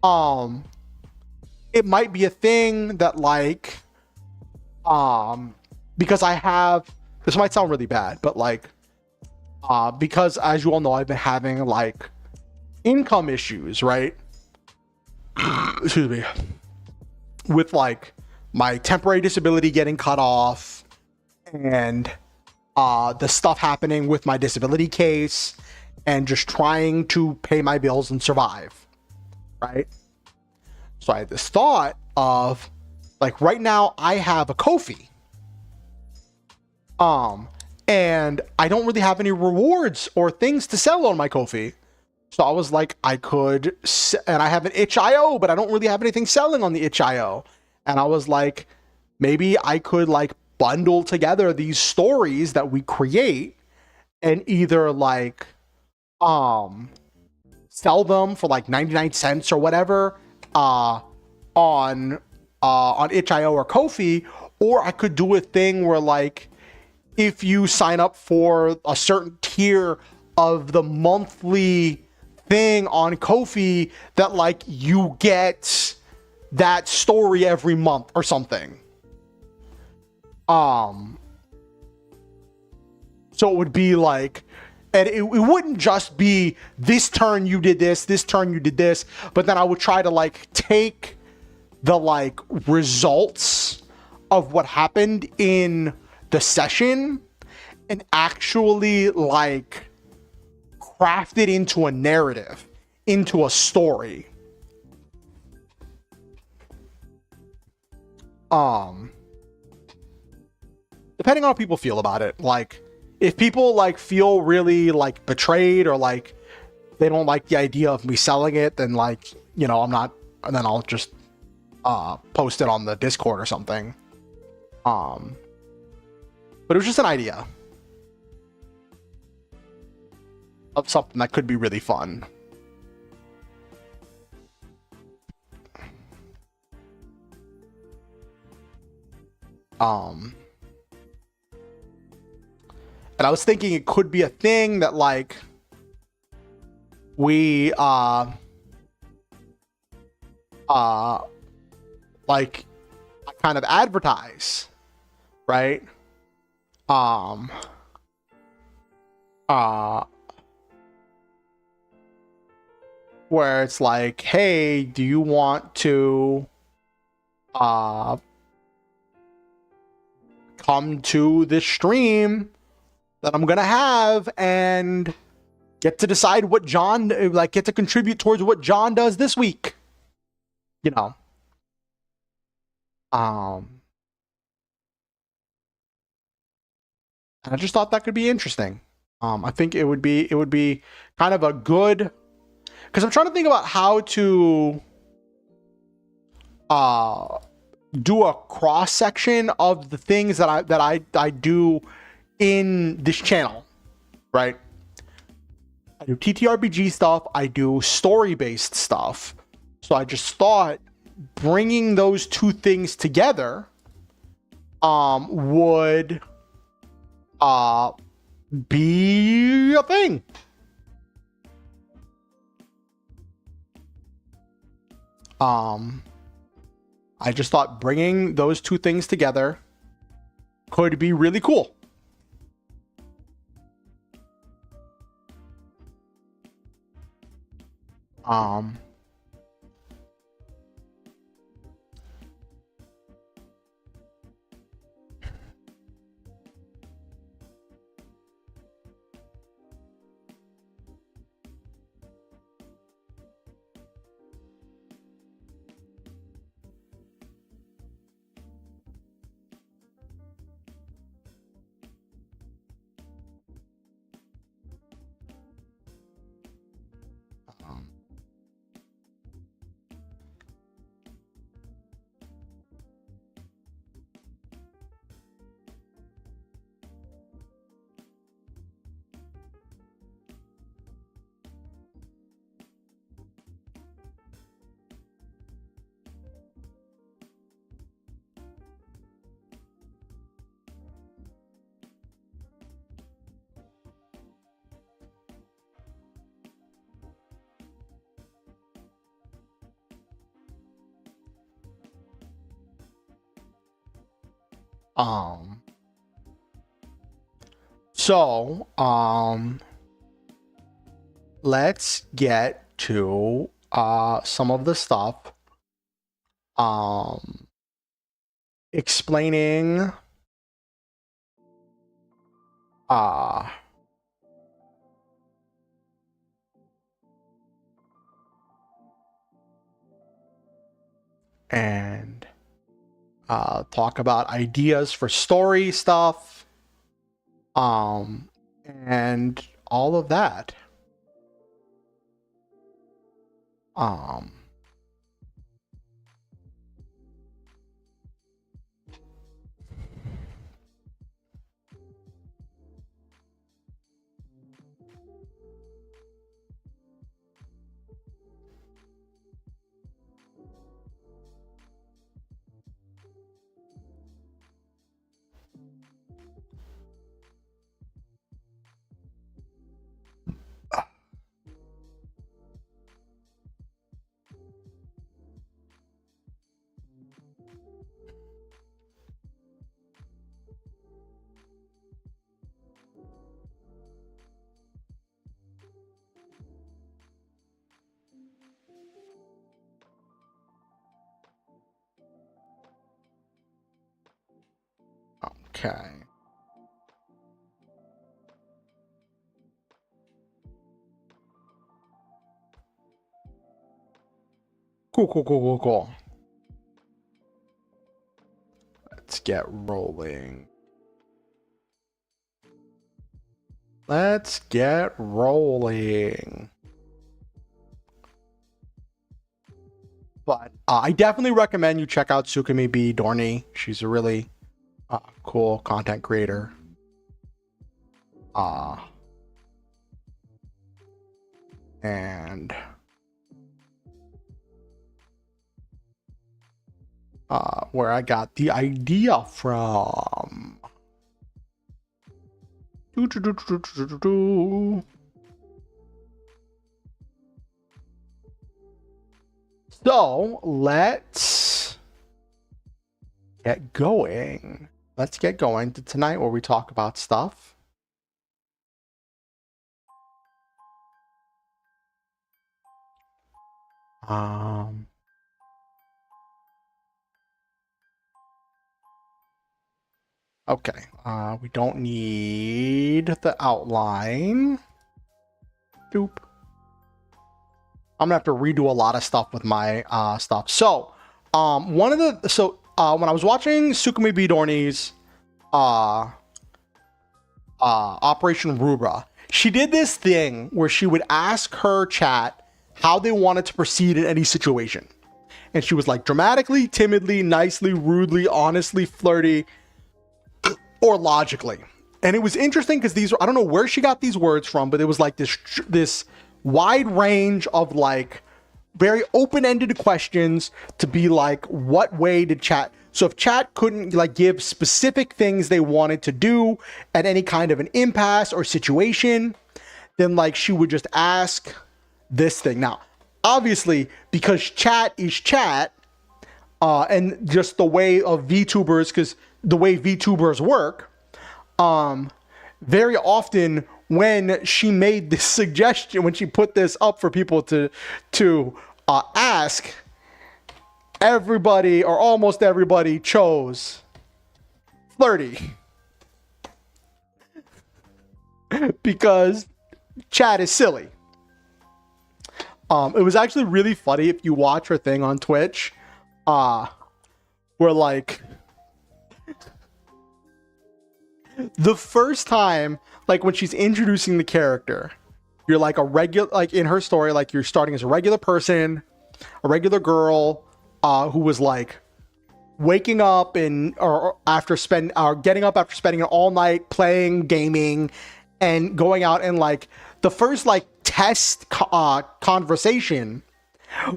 It might be a thing that like, because I have, this might sound really bad, but like, because as you all know, I've been having like income issues, right? Excuse me. With like my temporary disability getting cut off and the stuff happening with my disability case and just trying to pay my bills and survive, right? So I had this thought of like right now I have a Ko-fi. And I don't really have any rewards or things to sell on my Ko-fi. So I was like, I could, and I have an itch.io, but I don't really have anything selling on the itch.io. And I was like, maybe I could like bundle together these stories that we create and either like, sell them for like 99 cents or whatever, on itch.io or Ko-fi, or I could do a thing where like, if you sign up for a certain tier of the monthly thing on Ko-fi, that like you get that story every month or something. So it would be like, and it wouldn't just be this turn you did this turn you did this, but then I would try to like take the like results of what happened in the session and actually like craft it into a narrative, into a story. Depending on how people feel about it, like if people like feel really like betrayed or like they don't like the idea of me selling it, then like, you know, I'm not, and then I'll just post it on the Discord or something. But it was just an idea of something that could be really fun. And I was thinking it could be a thing that like we like kind of advertise, right? Where it's like, hey, do you want to come to this stream that I'm gonna have and get to decide what John, like get to contribute towards what John does this week, you know? And I just thought that could be interesting. I think it would be kind of a good, because I'm trying to think about how to do a cross section of the things that I do in this channel, right? I do TTRPG stuff, I do story-based stuff. So I just thought bringing those two things together would be a thing. I just thought bringing those two things together could be really cool. Um, um, um, so, let's get to, some of the stuff, explaining, uh, and, talk about ideas for story stuff, and all of that. Okay. Cool. Let's get rolling. Let's get rolling. But I definitely recommend you check out Tsukumi B. Dorney. She's a really cool content creator. And where I got the idea from. So let's get going. Let's get going to tonight where we talk about stuff. Okay, we don't need the outline. Doop. I'm gonna have to redo a lot of stuff with my stuff. So, when I was watching Tsukumi B. Dorney's Operation Rubra, she did this thing where she would ask her chat how they wanted to proceed in any situation. And she was like dramatically, timidly, nicely, rudely, honestly, flirty, or logically. And it was interesting because these were, I don't know where she got these words from, but it was like this wide range of like very open-ended questions to be like, what way did chat? So if chat couldn't like give specific things they wanted to do at any kind of an impasse or situation, then like she would just ask this thing. Now, obviously, because chat is chat, and just the way of VTubers, because the way VTubers work, very often when she made this suggestion, when she put this up for people to ask, everybody or almost everybody chose flirty. Because chat is silly. It was actually really funny if you watch her thing on Twitch, where like the first time, like when she's introducing the character, you're like a regular, like in her story, like you're starting as a regular person, a regular girl, who was like waking up and or getting up after spending it all night playing, gaming, and going out, and like the first like test conversation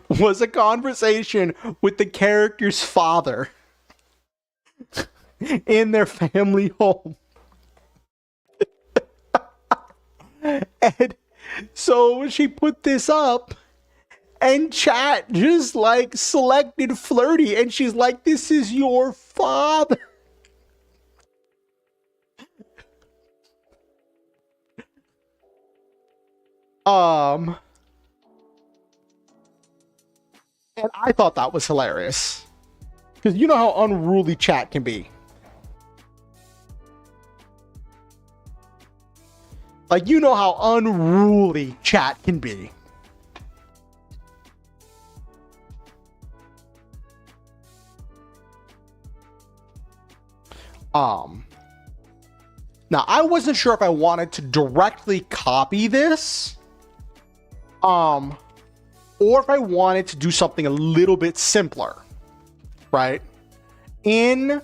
was a conversation with the character's father in their family home. And so she put this up, and chat just like selected flirty, and she's like, this is your father. And I thought that was hilarious, because you know how unruly chat can be. Like, you know how unruly chat can be. Now, I wasn't sure if I wanted to directly copy this, or if I wanted to do something a little bit simpler, right? In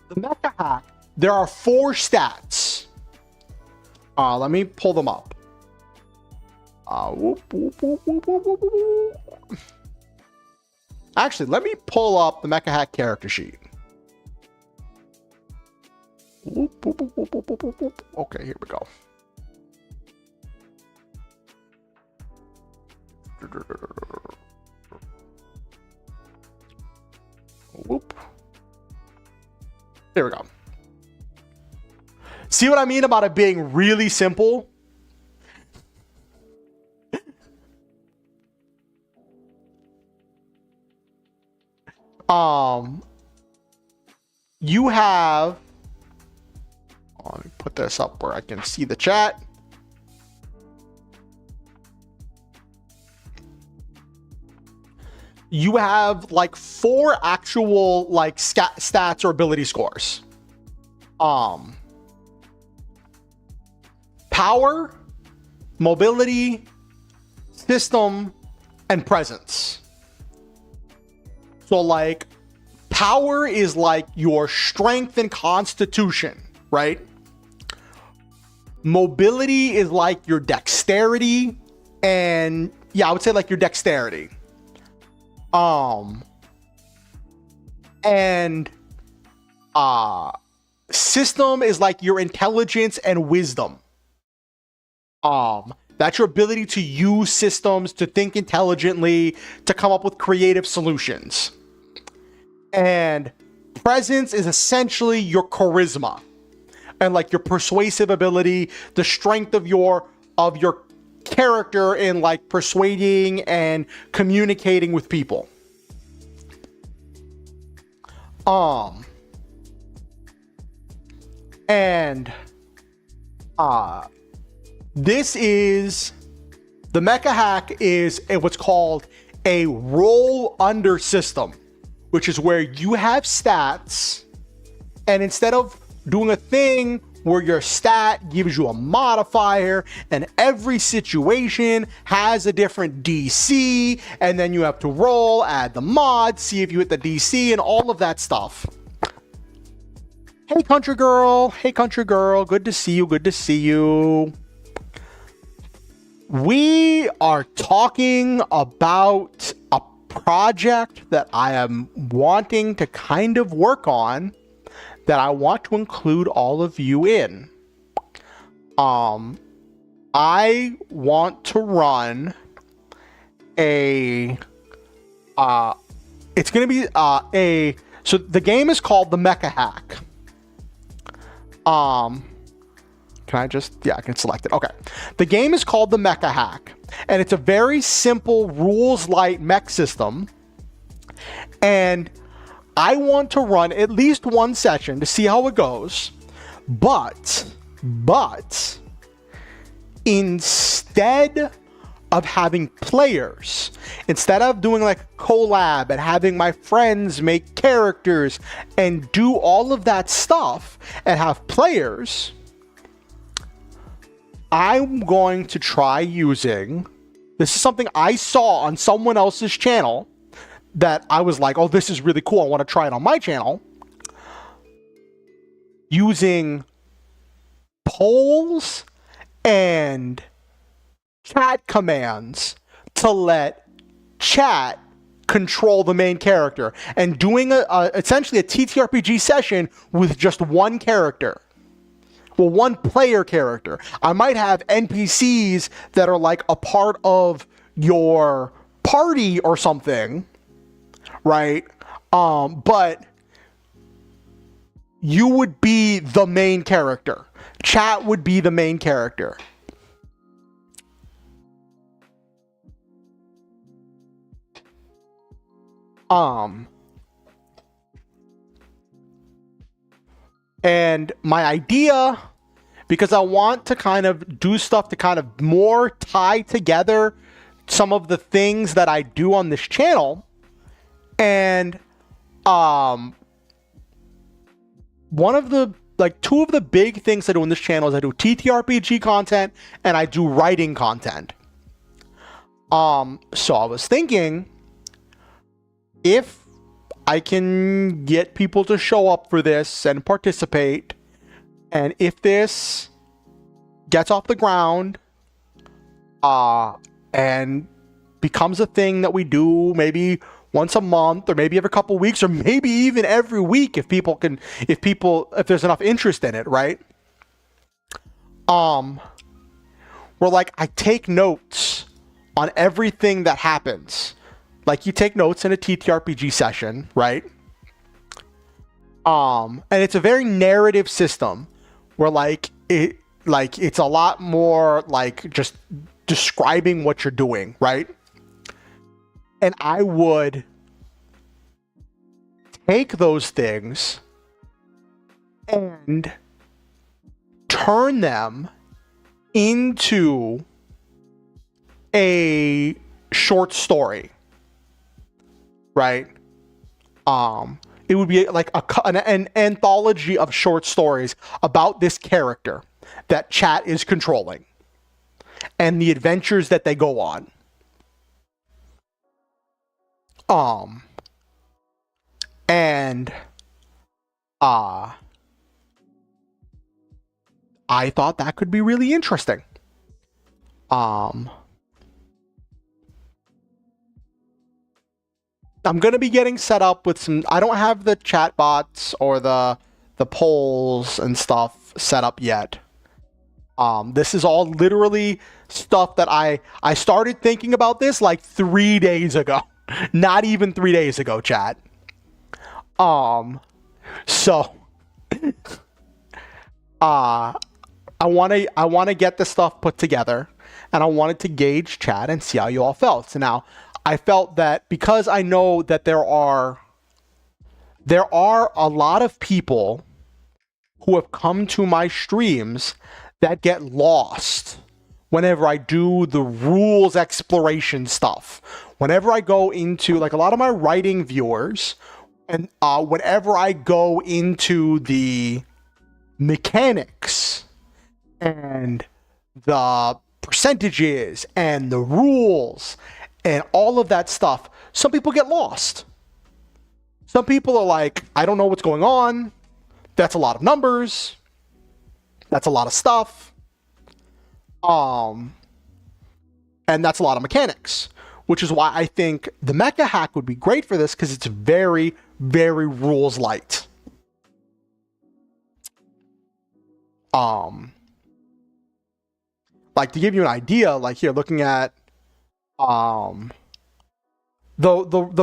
the Mecha Hack, there are 4 stats. Let me pull them up. Actually, let me pull up the Mecha Hack character sheet. Okay, here we go. Here we go. See what I mean about it being really simple? You have, let me put this up where I can see the chat. You have like 4 actual like stats or ability scores. Power, mobility, system, and presence. So like power is like your strength and constitution, right? Mobility is like your dexterity, and yeah, I would say like your dexterity. System is like your intelligence and wisdom. That's your ability to use systems, to think intelligently, to come up with creative solutions. And presence is essentially your charisma and like your persuasive ability, the strength of your character in like persuading and communicating with people. This is the Mecha Hack is what's called a roll under system, which is where you have stats, and instead of doing a thing where your stat gives you a modifier and every situation has a different DC, and then you have to roll, add the mod, see if you hit the DC and all of that stuff. Hey country girl, good to see you. We are talking about a project that I am wanting to kind of work on, that I want to include all of you in. I want to run a it's going to be so the game is called the Mecha Hack. Can Can I just, yeah, I can select it. Okay. The game is called the Mecha Hack, and it's a very simple rules light mech system. And I want to run at least one session to see how it goes. But instead of having players, instead of doing like a collab and having my friends make characters and do all of that stuff and have players, I'm going to try using, this is something I saw on someone else's channel that I was like, oh, this is really cool, I want to try it on my channel, using polls and chat commands to let chat control the main character, and doing essentially a TTRPG session with just one character. Well, one player character. I might have NPCs that are like a part of your party or something, right? But you would be the main character. Chat would be the main character. And my idea, because I want to kind of do stuff to kind of more tie together some of the things that I do on this channel, and one of the, like, two of the big things I do on this channel is I do TTRPG content and I do writing content. So I was thinking, if I can get people to show up for this and participate, and if this gets off the ground and becomes a thing that we do maybe once a month, or maybe every couple weeks, or maybe even every week, if there's enough interest in it, right? Where like I take notes on everything that happens. Like you take notes in a TTRPG session, right? And it's a very narrative system where it's a lot more like just describing what you're doing, right? And I would take those things and turn them into a short story. Right? It would be like an anthology of short stories about this character that chat is controlling and the adventures that they go on. And I thought that could be really interesting. I'm going to be getting set up with some, I don't have the chat bots or the polls and stuff set up yet. This is all literally stuff that I started thinking about this like 3 days ago. Not even 3 days ago, chat. So I want to get this stuff put together, and I wanted to gauge chat and see how you all felt. So now I felt that because I know that there are a lot of people who have come to my streams that get lost whenever I do the rules exploration stuff. Whenever I go into, like, a lot of my writing viewers, and whenever I go into the mechanics and the percentages and the rules and all of that stuff, some people get lost. Some people are like, I don't know what's going on. That's a lot of numbers. That's a lot of stuff. And that's a lot of mechanics, which is why I think the Mecha Hack would be great for this, because it's very, very rules light. Like, to give you an idea, like here, looking at the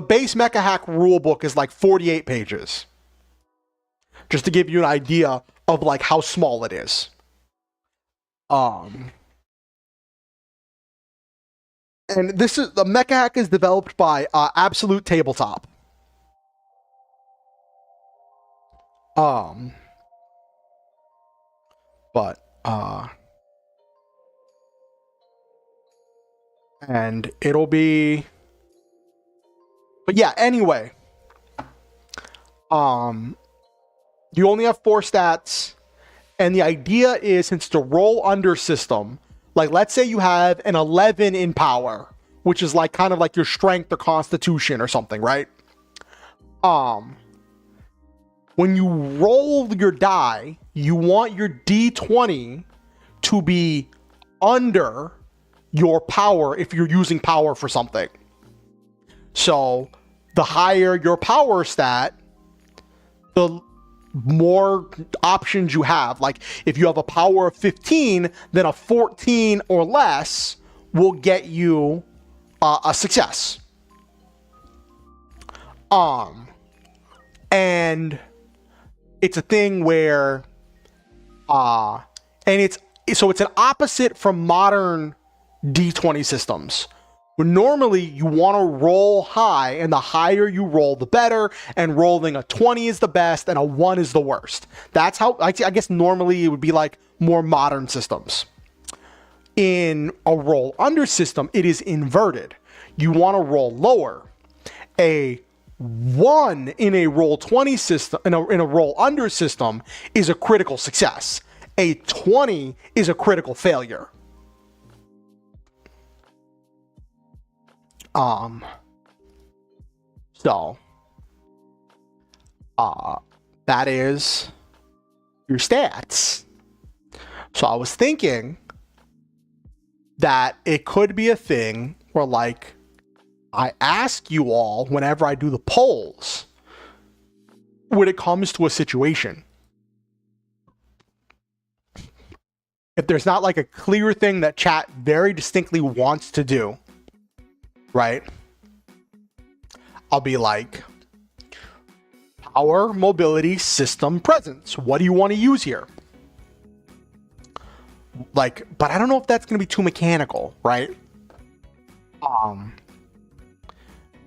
base Mecha Hack rulebook is like 48 pages. Just to give you an idea of like how small it is. Um, and this is the Mecha Hack is developed by Absolute Tabletop. Um, but and it'll be, but yeah. Anyway, you only have 4 stats, and the idea is since it's a roll under system, like let's say you have an 11 in power, which is like kind of like your strength or constitution or something, right? When you roll your die, you want your d20 to be under your power if you're using power for something. So the higher your power stat, the more options you have. Like if you have a power of 15, then a 14 or less will get you a success. And it's a thing where and it's an opposite from modern d20 systems, where normally you want to roll high, and the higher you roll the better, and rolling a 20 is the best and a 1 is the worst. That's how I guess normally it would be like more modern systems. In a roll under system, it is inverted. You want to roll lower. A 1 in a roll 20 system, in a roll under system, is a critical success. A 20 is a critical failure. So that is your stats. So I was thinking that it could be a thing where like I ask you all whenever I do the polls when it comes to a situation. If there's not like a clear thing that chat very distinctly wants to do, right? I'll be like, power, mobility, system, presence. What do you want to use here? Like, but I don't know if that's going to be too mechanical, right?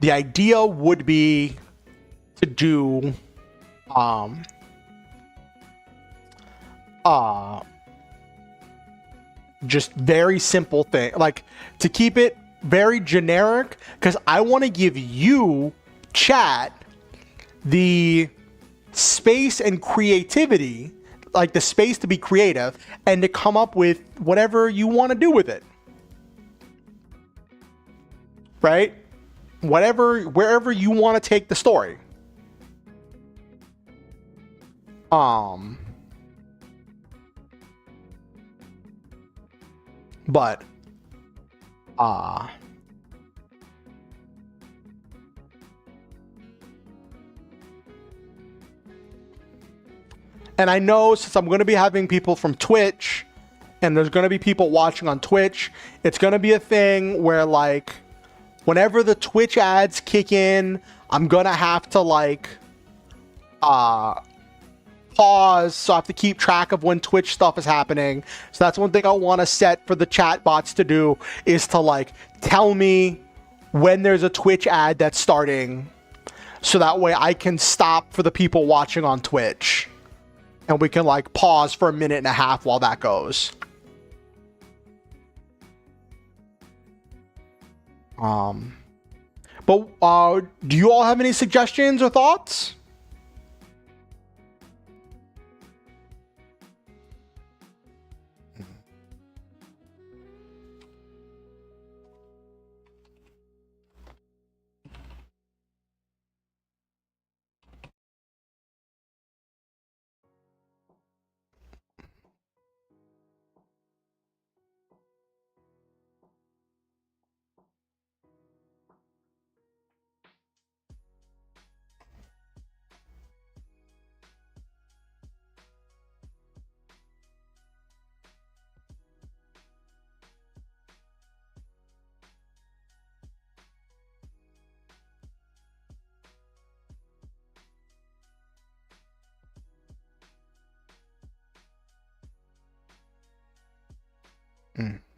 The idea would be to do just very simple thing, like to keep it very generic, because I want to give you, chat, the space and creativity, like the space to be creative and to come up with whatever you want to do with it, right? Wherever you want to take the story. But and I know since I'm going to be having people from Twitch, and there's going to be people watching on Twitch, it's going to be a thing where like whenever the Twitch ads kick in, I'm going to have to like pause, so I have to keep track of when Twitch stuff is happening. So that's one thing I want to set for the chat bots to do, is to like tell me when there's a Twitch ad that's starting, so that way I can stop for the people watching on Twitch, and we can like pause for a minute and a half while that goes. But do you all have any suggestions or thoughts?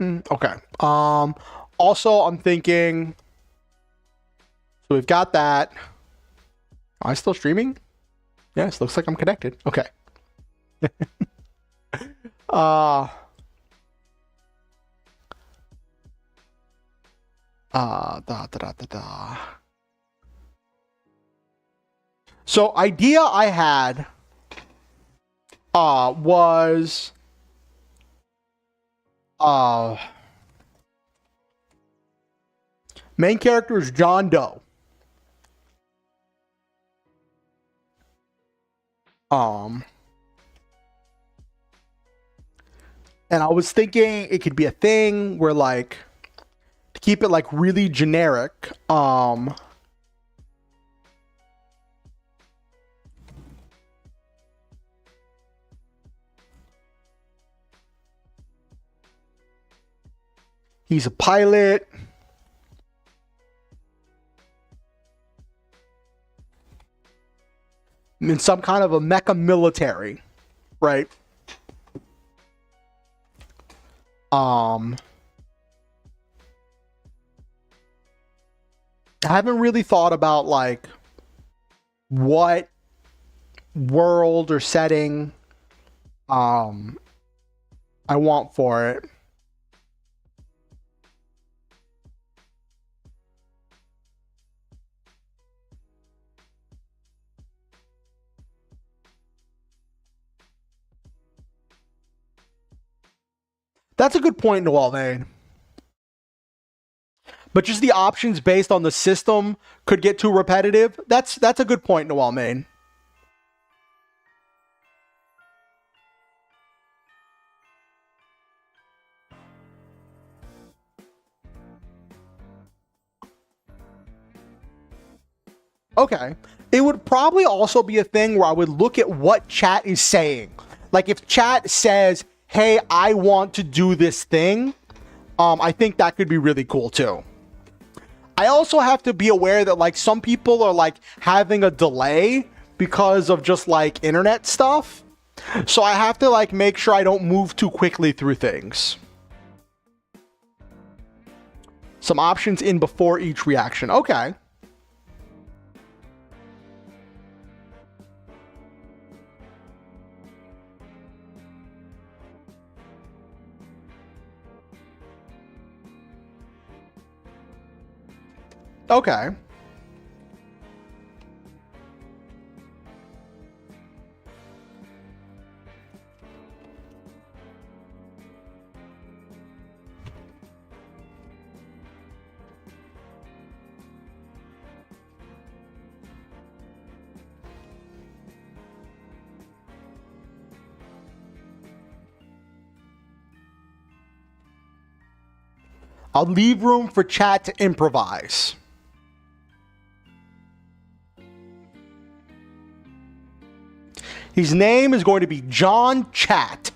Okay. Also, I'm thinking. So we've got that. Am I still streaming? Yes, looks like I'm connected. Okay. Da. So idea I had was main character is John Doe. And I was thinking it could be a thing where, like, to keep it like really generic, he's a pilot. In some kind of a mecha military, right? I haven't really thought about like what world or setting I want for it. That's a good point, Noel Vane. But just the options based on the system could get too repetitive. That's a good point, Noel Main. Okay. It would probably also be a thing where I would look at what chat is saying. Like if chat says, hey, I want to do this thing, I think that could be really cool too. I also have to be aware that like some people are like having a delay because of just like internet stuff. So I have to like make sure I don't move too quickly through things. Some options in before each reaction. Okay. Okay. I'll leave room for chat to improvise. His name is going to be John Chat.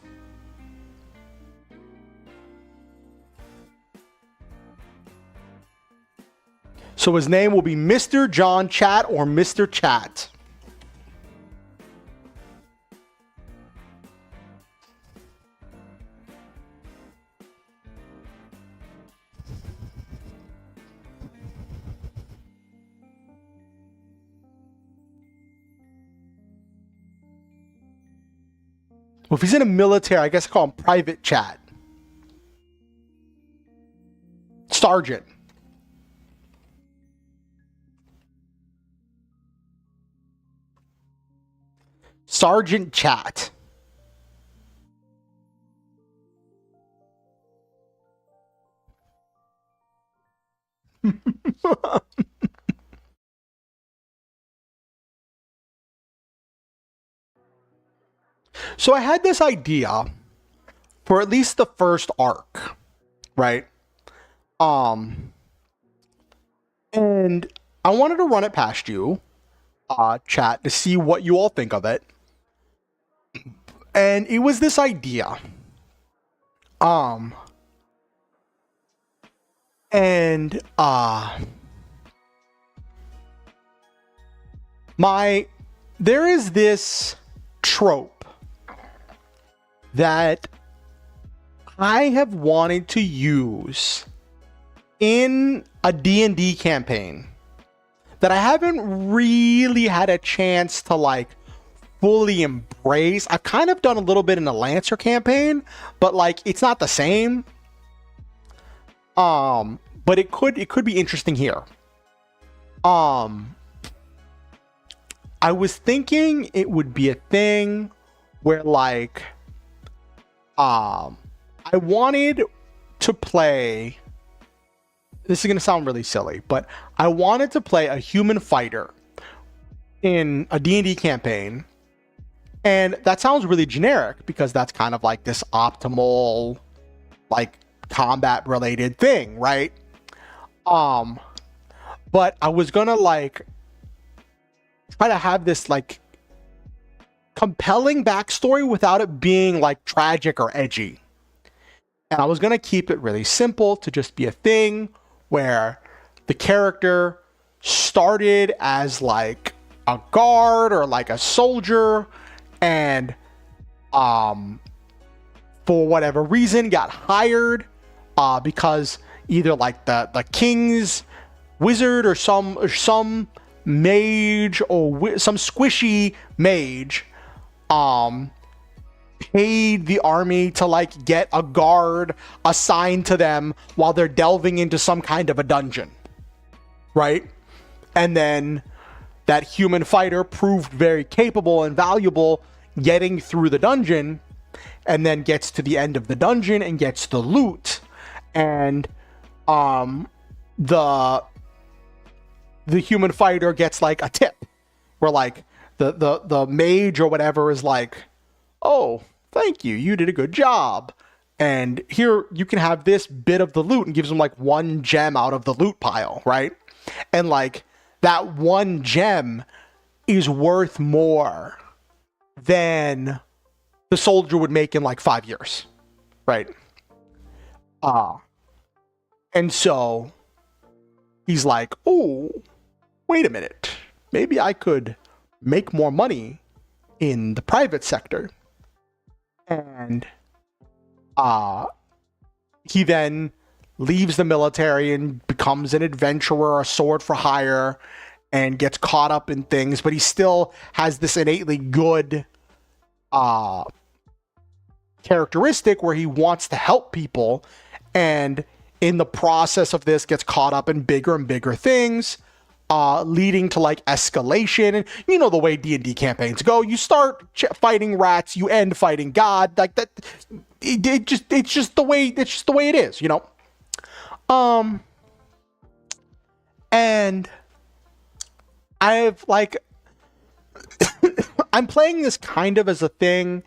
So his name will be Mr. John Chat or Mr. Chat. Well, if he's in a military, I guess I call him Private Chat. Sergeant. Sergeant Chat. So I had this idea for at least the first arc, right? And I wanted to run it past you, chat, to see what you all think of it. And it was this idea. There is this trope that I have wanted to use in a D&D campaign that I haven't really had a chance to like fully embrace. I've kind of done a little bit in the Lancer campaign, but like it's not the same. But it could be interesting here. I was thinking it would be a thing where like I wanted to play, this is going to sound really silly, but I wanted to play a human fighter in a D&D campaign. And that sounds really generic because that's kind of like this optimal, like combat related thing, right? But I was gonna like try to have this like compelling backstory without it being like tragic or edgy. And I was gonna keep it really simple to just be a thing where the character started as like a guard or like a soldier, and for whatever reason got hired because either like the king's wizard or some mage or some squishy mage paid the army to like get a guard assigned to them while they're delving into some kind of a dungeon, right? And then that human fighter proved very capable and valuable getting through the dungeon, and then gets to the end of the dungeon and gets the loot, and the human fighter gets like a tip where like the mage or whatever is like, oh, thank you, you did a good job, and here you can have this bit of the loot, and gives them like 1 gem out of the loot pile, right? And like that 1 gem is worth more than the soldier would make in like 5 years, right? And so he's like, oh, wait a minute, maybe I could make more money in the private sector. And he then leaves the military and becomes an adventurer, a sword for hire, and gets caught up in things, but he still has this innately good characteristic where he wants to help people, and in the process of this gets caught up in bigger and bigger things, leading to like escalation. And you know the way D&D campaigns go, you start fighting rats, you end fighting God, like that. It's just the way it is, you know. And I've like I'm playing this kind of as a thing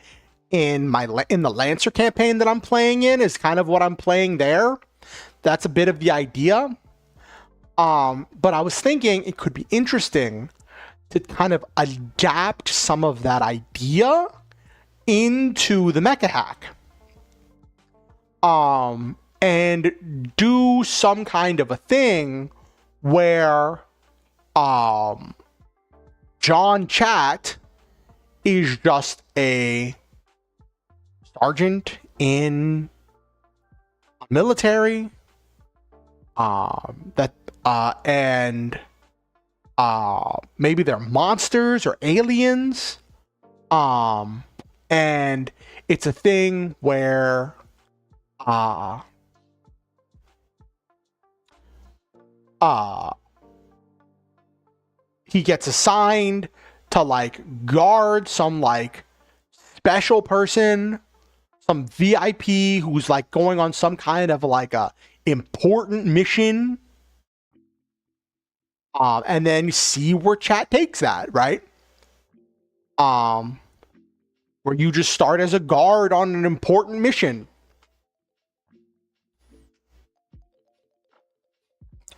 in the Lancer campaign that I'm playing in, is kind of what I'm playing there. That's a bit of the idea. But I was thinking it could be interesting to kind of adapt some of that idea into the mecha hack. And do some kind of a thing where John Chat is just a sergeant in military, and maybe they're monsters or aliens, and it's a thing where he gets assigned to like guard some like special person, some VIP who's like going on some kind of like a important mission, and then see where Chat takes that, right? Where you just start as a guard on an important mission,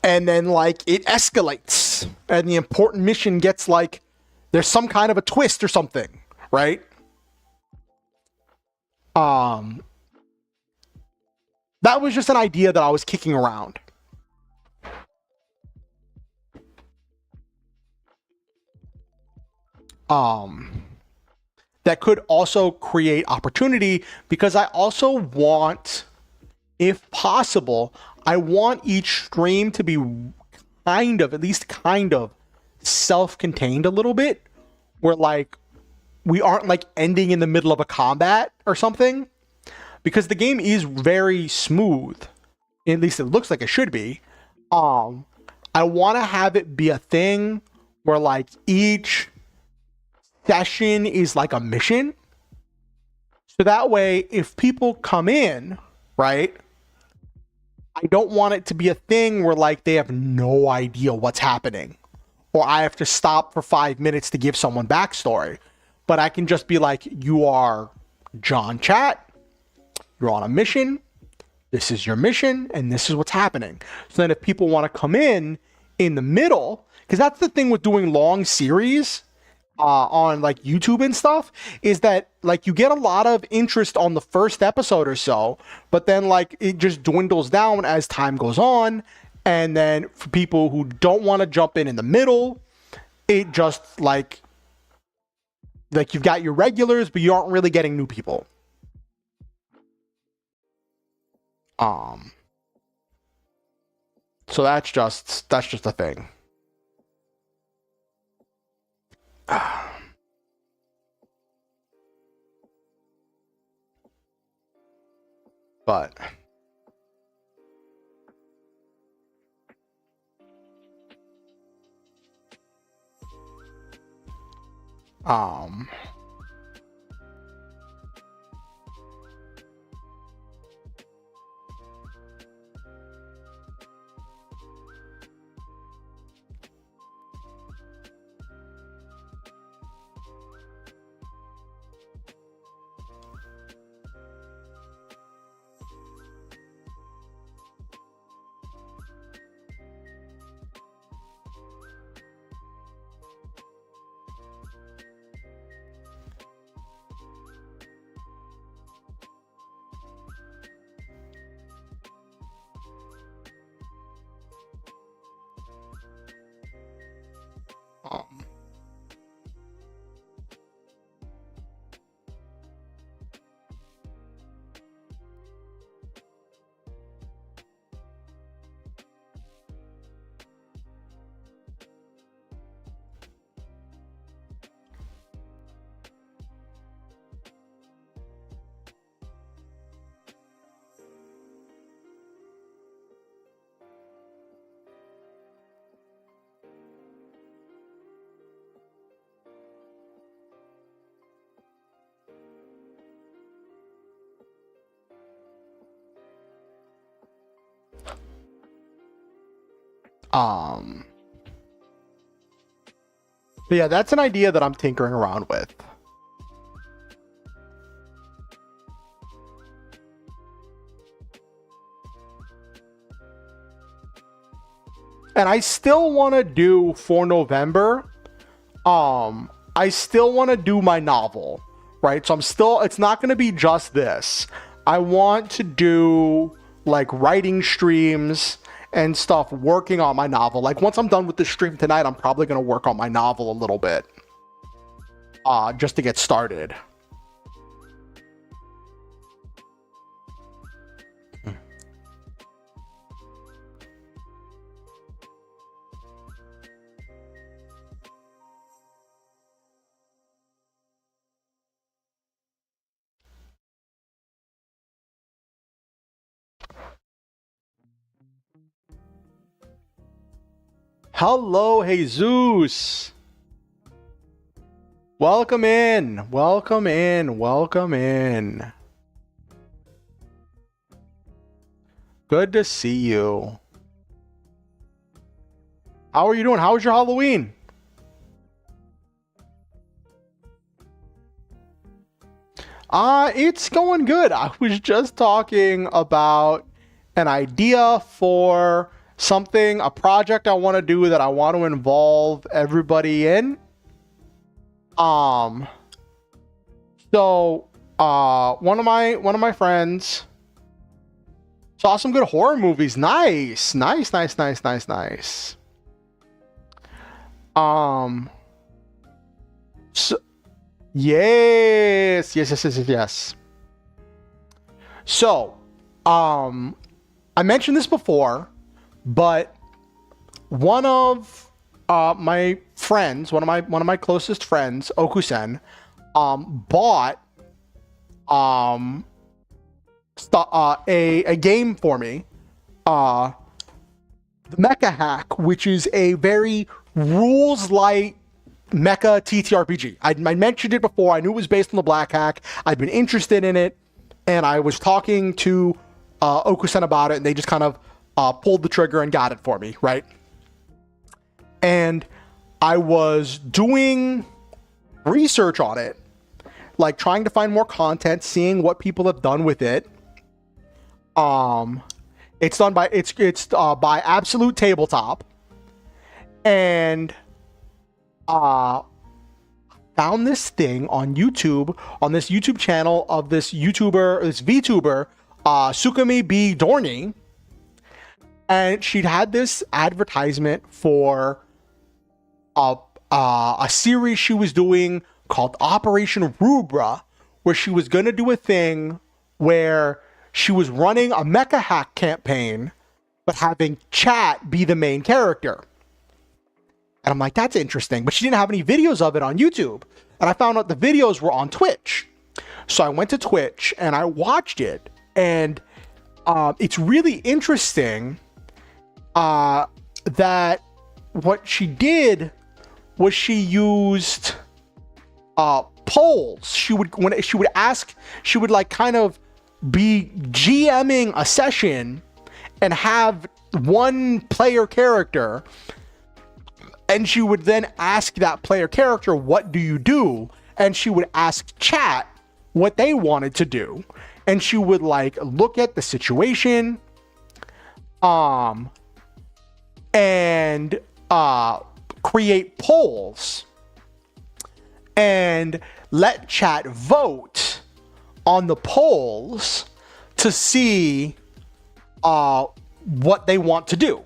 and then like it escalates, and the important mission gets like, there's some kind of a twist or something, right? That was just an idea that I was kicking around. that could also create opportunity, because I also want, if possible, I want each stream to be kind of, at least kind of, self-contained a little bit, where like we aren't like ending in the middle of a combat or something, because the game is very smooth. At least it looks like it should be. I want to have it be a thing where like each session is like a mission. So that way, if people come in, right, I don't want it to be a thing where like they have no idea what's happening, or I have to stop for 5 minutes to give someone backstory. But I can just be like, you are John Chat, you're on a mission, this is your mission, and this is what's happening. So then if people want to come in the middle, because that's the thing with doing long series on like YouTube and stuff, is that like you get a lot of interest on the first episode or so, but then like it just dwindles down as time goes on. And then for people who don't want to jump in the middle, it just like you've got your regulars, but you aren't really getting new people. So that's just a thing. But but yeah, that's an idea that I'm tinkering around with. And I still want to do for November, I still want to do my novel, right? So it's not going to be just this. I want to do like writing streams and stuff, working on my novel. Like once I'm done with the stream tonight, I'm probably going to work on my novel a little bit, just to get started. Hello, Jesus. Welcome in. Welcome in. Welcome in. Good to see you. How are you doing? How was your Halloween? It's going good. I was just talking about an idea for something, a project I want to do that I want to involve everybody in. So one of my friends saw some good horror movies. Nice. Yes, yes, yes, yes, yes, yes. So, I mentioned this before, but one of my friends, one of my closest friends, Okusen, bought a game for me, the Mecha Hack, which is a very rules light mecha TTRPG. I mentioned it before. I knew it was based on the Black Hack. I'd been interested in it, and I was talking to Okusen about it, and they just kind of pulled the trigger and got it for me, right? And I was doing research on it, like trying to find more content, seeing what people have done with it. It's done by it's by Absolute Tabletop, and found this thing on YouTube, on this YouTube channel of this VTuber, Sukami B. Dorney, and she'd had this advertisement for a series she was doing called Operation Rubra, where she was going to do a thing where she was running a mecha hack campaign, but having chat be the main character. And I'm like, that's interesting. But she didn't have any videos of it on YouTube. And I found out the videos were on Twitch. So I went to Twitch and I watched it. And it's really interesting that what she did was she used polls. She would like kind of be GMing a session and have one player character, and she would then ask that player character, what do you do? And she would ask chat what they wanted to do, and she would like look at the situation and create polls and let chat vote on the polls to see what they want to do.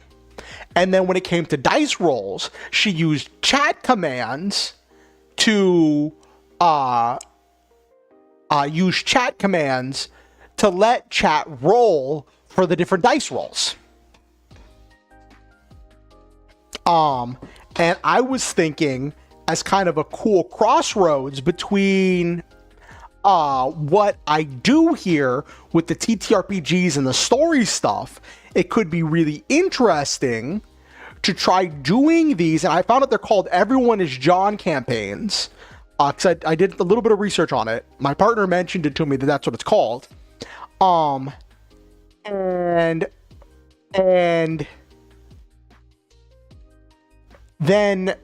And then when it came to dice rolls, she used chat commands to let chat roll for the different dice rolls. And I was thinking, as kind of a cool crossroads between what I do here with the TTRPGs and the story stuff, it could be really interesting to try doing these. And I found out they're called Everyone is John campaigns, because I did a little bit of research on it. My partner mentioned it to me that that's what it's called. And then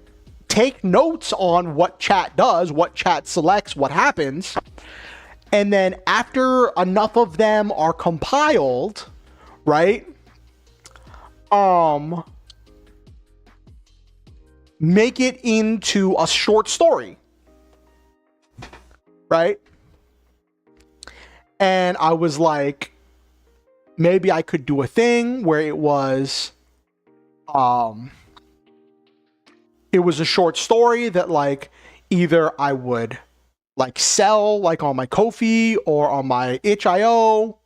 take notes on what chat does, what chat selects, what happens. And then after enough of them are compiled, right? Make it into a short story, right? And I was like, maybe I could do a thing where it was a short story that like either I would like sell like on my Ko-fi or on my itch.io,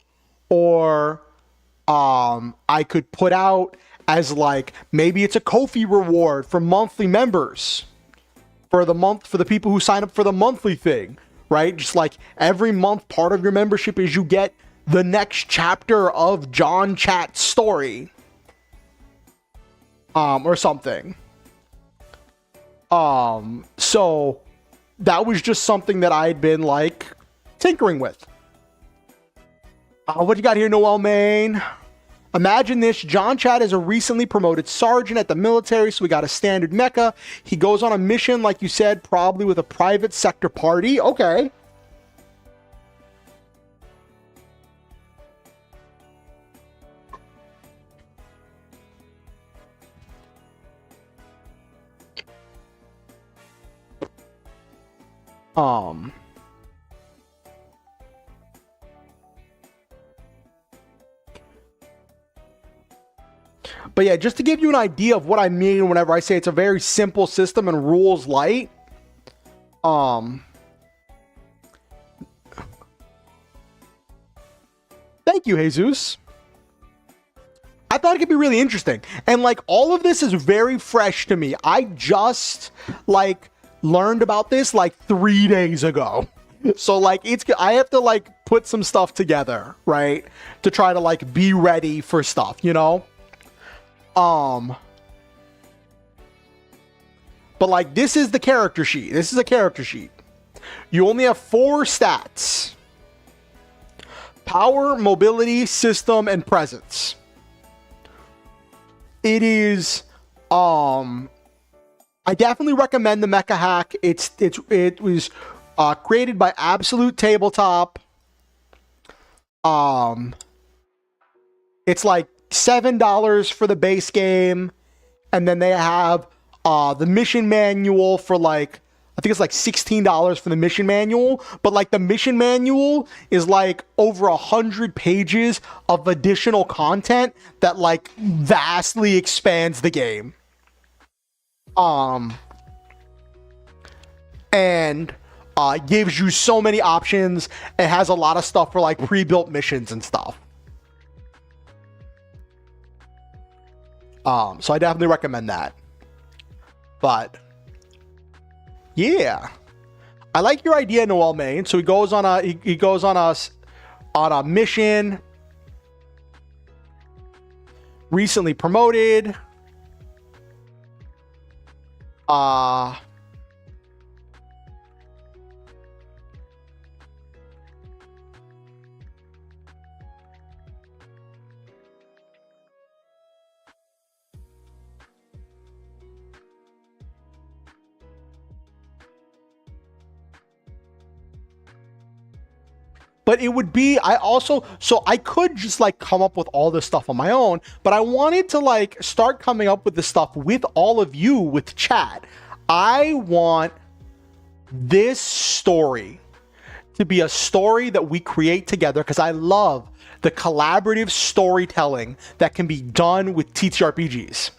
or I could put out as like, maybe it's a Ko-fi reward for monthly members for the month, for the people who sign up for the monthly thing, right? Just like every month, part of your membership is you get the next chapter of John Chat's story, or something. So that was just something that I'd been like tinkering with. What you got here, Noel Main? Imagine this. John Chat is a recently promoted sergeant at the military, so we got a standard mecha. He goes on a mission, like you said, probably with a private sector party. Okay. But yeah, just to give you an idea of what I mean whenever I say it's a very simple system and rules light. Thank you, Jesus. I thought it could be really interesting. And like all of this is very fresh to me. I just like learned about this like 3 days ago. So like I have to like put some stuff together, right? To try to like be ready for stuff, you know? But like this is the character sheet. This is a character sheet. You only have 4 stats. Power, mobility, system, and presence. It is I definitely recommend the Mecha Hack. It was created by Absolute Tabletop. It's like $7 for the base game, and then they have the mission manual for like, I think it's like $16 for the mission manual, but like the mission manual is like over 100 pages of additional content that like vastly expands the game. And gives you so many options. It has a lot of stuff for like pre-built missions and stuff. So I definitely recommend that. But yeah, I like your idea, Noel Main. So he goes on a mission. Recently promoted. But it would be, so I could just like come up with all this stuff on my own, but I wanted to like start coming up with this stuff with all of you with chat. I want this story to be a story that we create together because I love the collaborative storytelling that can be done with TTRPGs.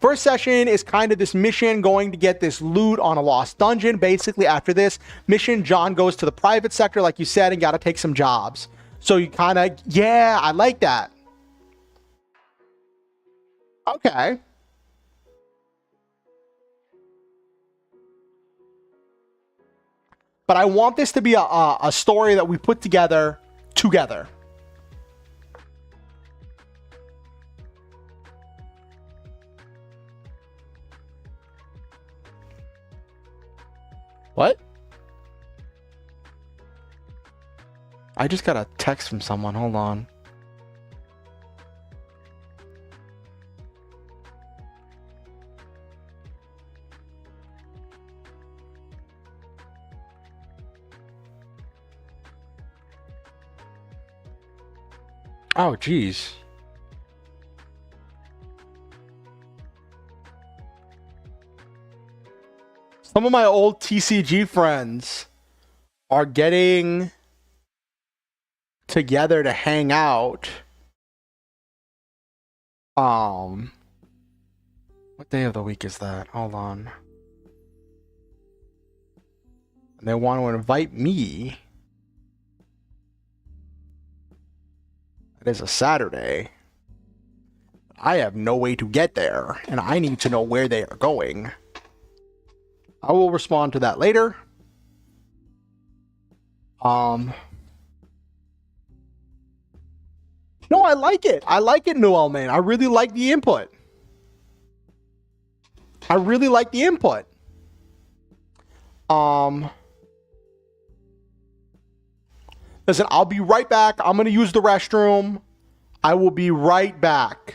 First session is kind of this mission going to get this loot on a lost dungeon. Basically, after this mission, John goes to the private sector, like you said, and got to take some jobs. So you kind of, yeah, I like that. Okay. But I want this to be a story that we put together. What? I just got a text from someone. Hold on. Oh, geez. Some of my old TCG friends are getting together to hang out. What day of the week is that? Hold on. And they want to invite me. It is a Saturday. I have no way to get there, and I need to know where they are going. I will respond to that later. No, I like it. I like it, Noel, man. I really like the input. Listen, I'll be right back. I'm going to use the restroom. I will be right back.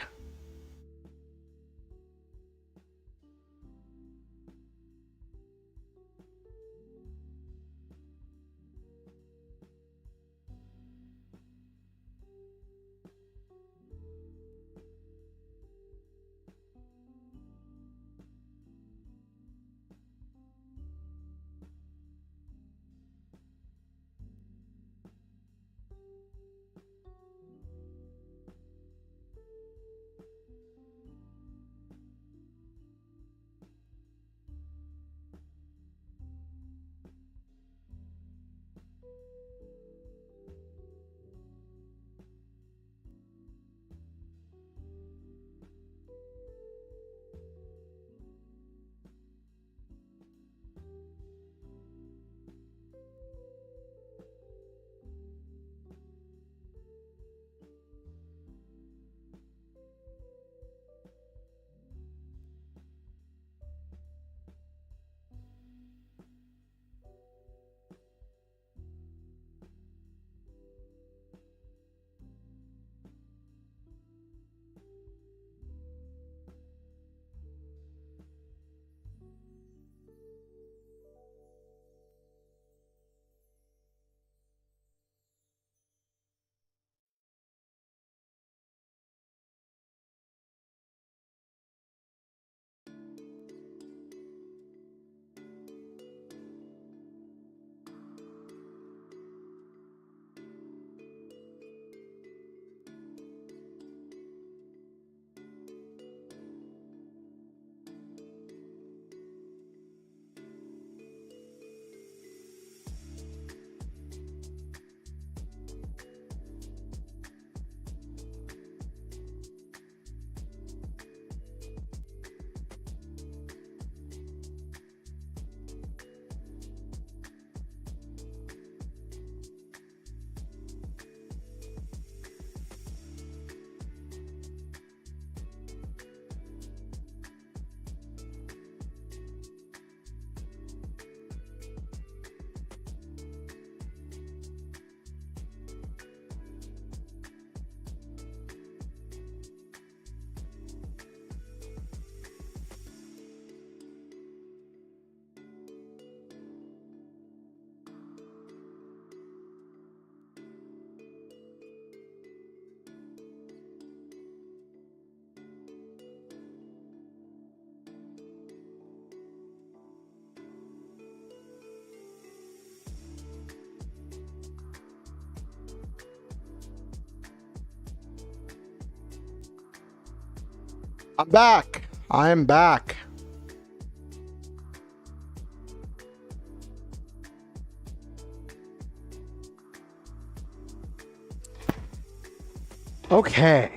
I'm back. I am back. Okay.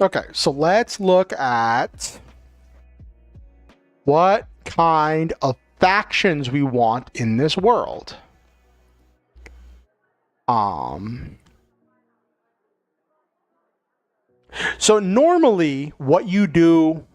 Okay, so let's look at what kind of factions we want in this world. So normally what you do,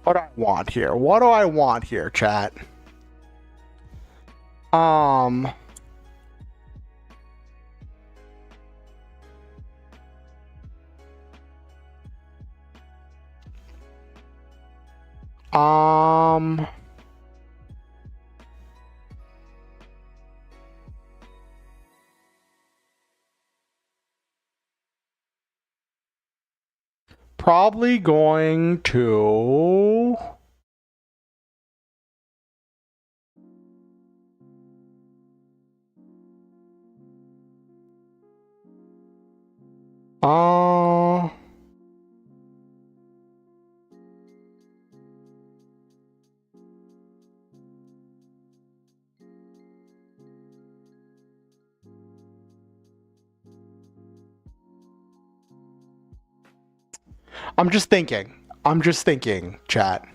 what do I want here? What do I want here, chat? Probably going to I'm just thinking, chat.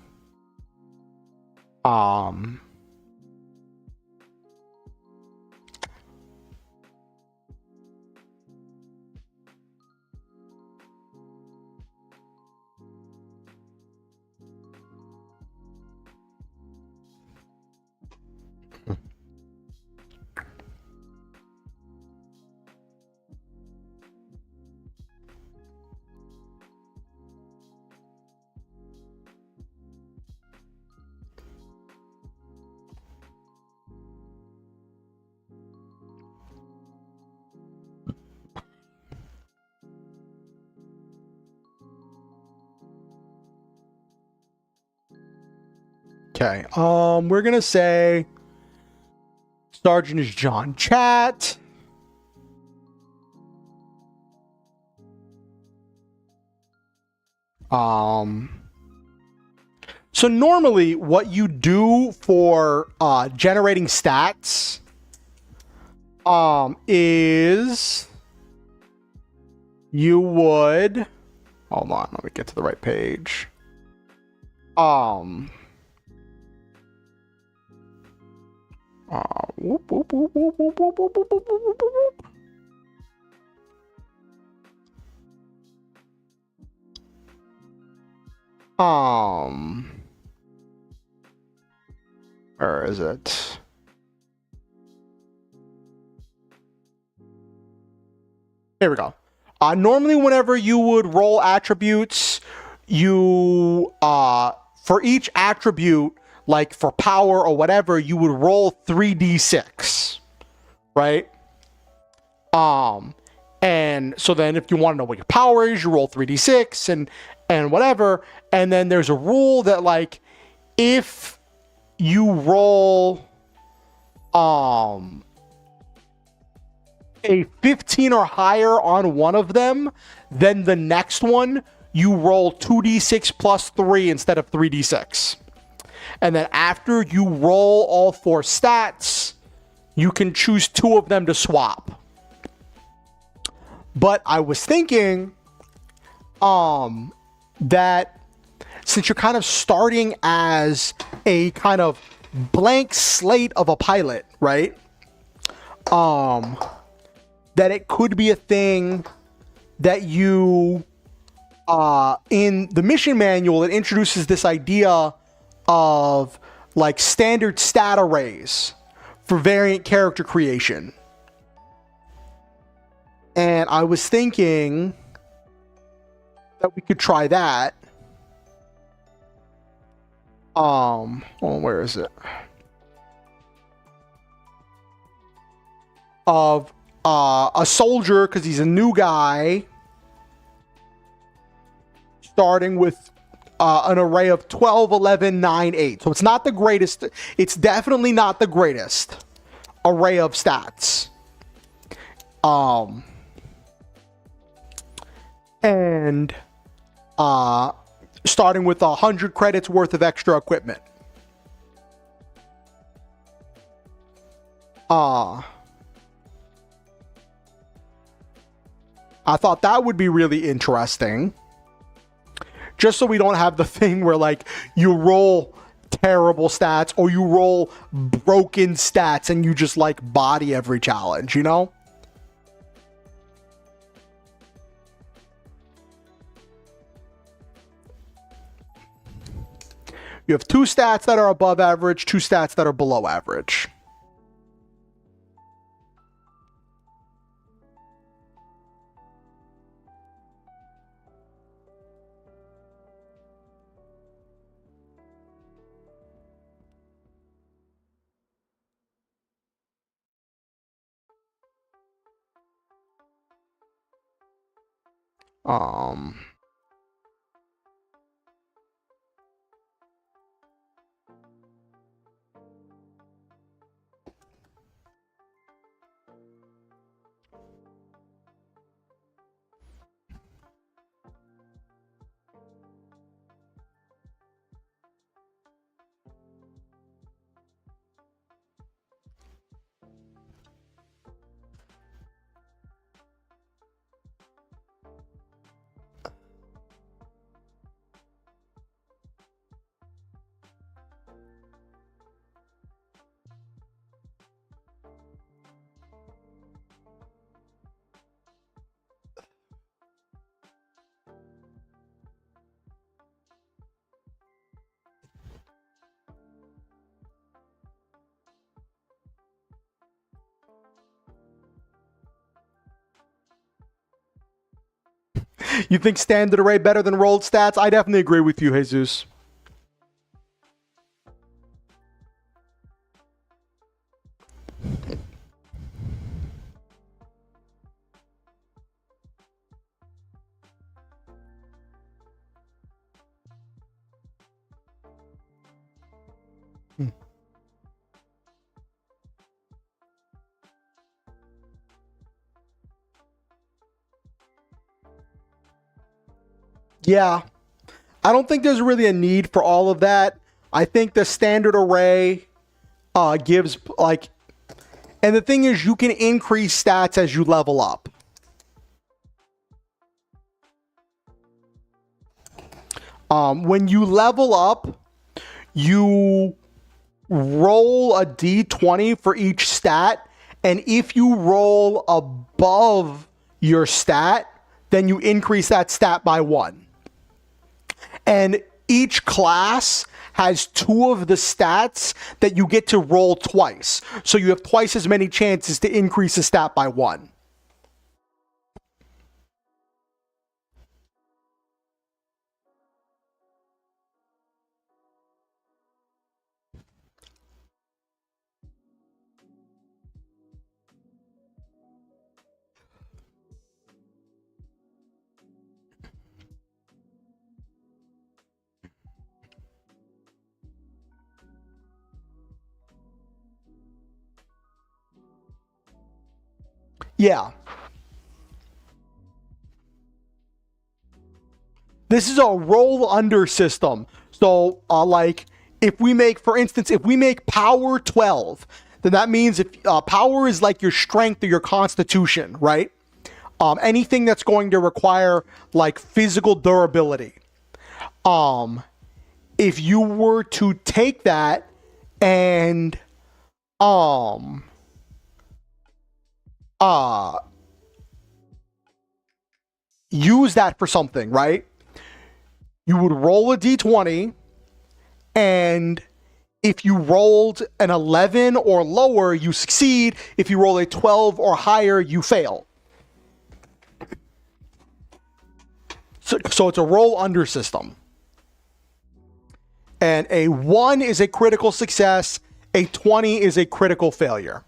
Okay, we're gonna say Sergeant is John Chat. So normally what you do for generating stats is you would, hold on, let me get to the right page. Whoop, whoop, whoop, whoop, whoop, whoop, whoop, whoop, whoop, whoop, whoop. Where is it? Here we go. Normally, whenever you would roll attributes, you, for each attribute, like for power or whatever, you would roll 3d6, right? And so then if you want to know what your power is, you roll 3d6 and whatever. And then there's a rule that, like, if you roll a 15 or higher on one of them, then the next one you roll 2d6 plus 3 instead of 3d6. And then after you roll all 4 stats, you can choose 2 of them to swap. But I was thinking that since you're kind of starting as a kind of blank slate of a pilot, right? That it could be a thing that you, in the mission manual, it introduces this idea of like standard stat arrays for variant character creation. And I was thinking that we could try that. Oh, where is it? Of a soldier, because he's a new guy, starting with an array of 12, 11, 9, 8. So it's not the greatest. It's definitely not the greatest array of stats. And starting with 100 credits worth of extra equipment. I thought that would be really interesting. Just so we don't have the thing where, like, you roll terrible stats or you roll broken stats and you just, like, body every challenge, you know? You have 2 stats that are above average, 2 stats that are below average. You think standard array better than rolled stats? I definitely agree with you, Jesus. Yeah, I don't think there's really a need for all of that. I think the standard array gives, like, And the thing is, you can increase stats as you level up. When you level up, you roll a d20 for each stat, and if you roll above your stat, then you increase that stat by 1. And each class has 2 of the stats that you get to roll twice. So you have twice as many chances to increase a stat by 1. Yeah. This is a roll under system. So, like, if we make, for instance, if we make power 12, then that means if power is like your strength or your constitution, right? Anything that's going to require like physical durability. If you were to take that and use that for something, right? You would roll a d20, and if you rolled an 11 or lower, you succeed. If you roll a 12 or higher, you fail. So it's a roll under system. And a 1 is a critical success, a 20 is a critical failure.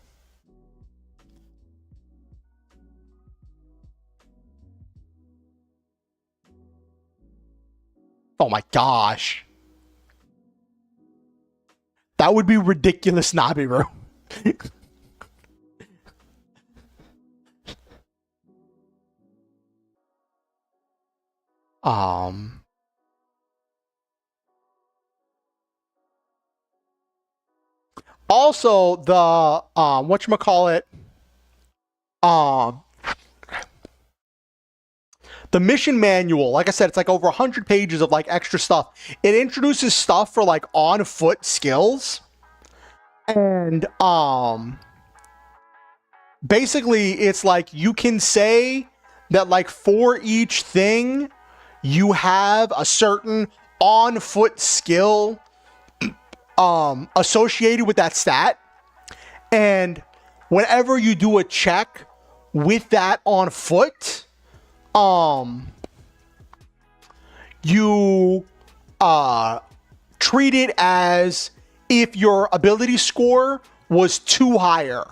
Oh my gosh. That would be ridiculous, Nabiru. Also, the whatchamacallit, the mission manual, like I said, it's like over 100 pages of like extra stuff. It introduces stuff for like on foot skills. And basically it's like you can say that like for each thing you have a certain on foot skill associated with that stat. And whenever you do a check with that on foot, you treat it as if your ability score was 2 higher.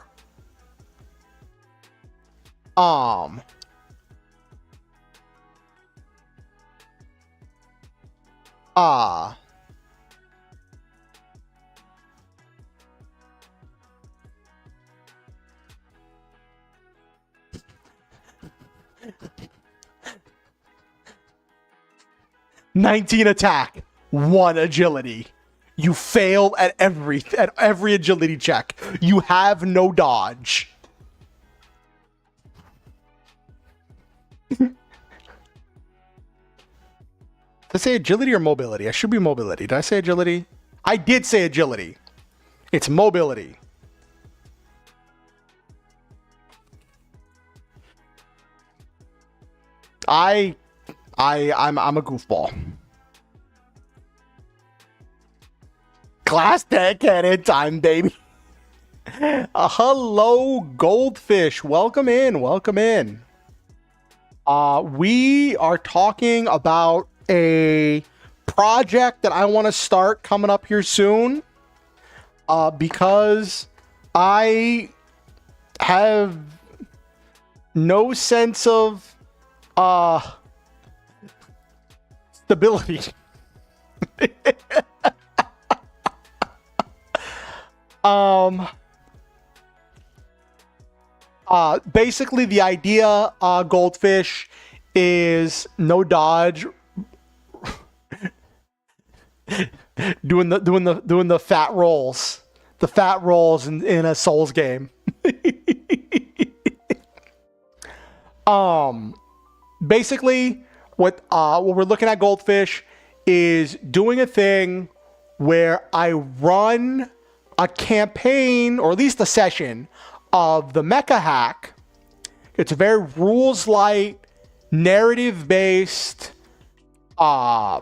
19 attack, 1 agility. You fail at every agility check. You have no dodge. Did I say agility or mobility? I should be mobility. Did I say agility? I did say agility. It's mobility. I'm a goofball. Class dedicated time, baby. Hello, Goldfish. Welcome in. Welcome in. We are talking about a project that I want to start coming up here soon. Because I have no sense of stability. Basically the idea, Goldfish, is no dodge, doing the fat rolls, in a Souls game. Basically, what we're looking at, Goldfish, is doing a thing where I run a campaign, or at least a session, of the Mecha Hack. It's a very rules-light, narrative-based,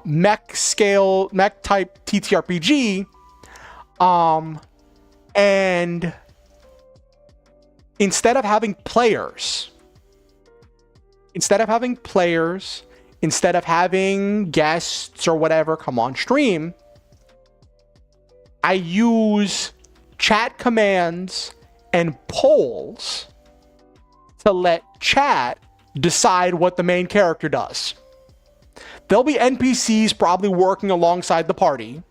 mech type TTRPG. And instead of having guests or whatever come on stream, I use chat commands and polls to let chat decide what the main character does. There'll be NPCs probably working alongside the party,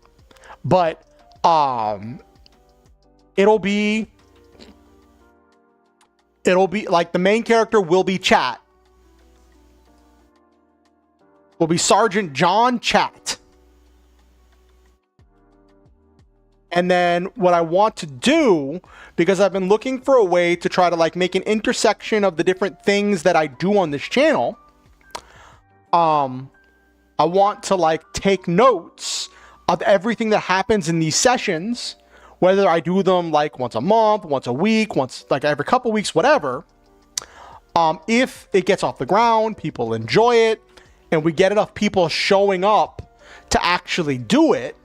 but it'll be like the main character will be chat. Will be Sergeant John Chat. And then what I want to do, because I've been looking for a way to try to like make an intersection of the different things that I do on this channel, I want to like take notes of everything that happens in these sessions, whether I do them like once a month, once a week, once like every couple weeks, whatever. If it gets off the ground, people enjoy it, and we get enough people showing up to actually do it,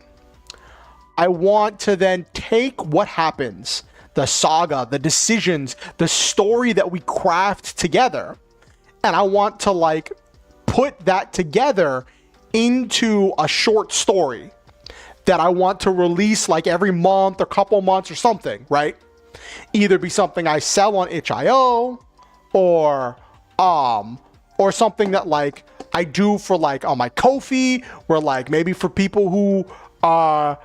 I want to then take what happens, the saga, the decisions, the story that we craft together, and I want to like put that together into a short story that I want to release like every month or couple months or something, right? Either be something I sell on itch.io or something that like I do for like on my Ko-fi, where like maybe for people who are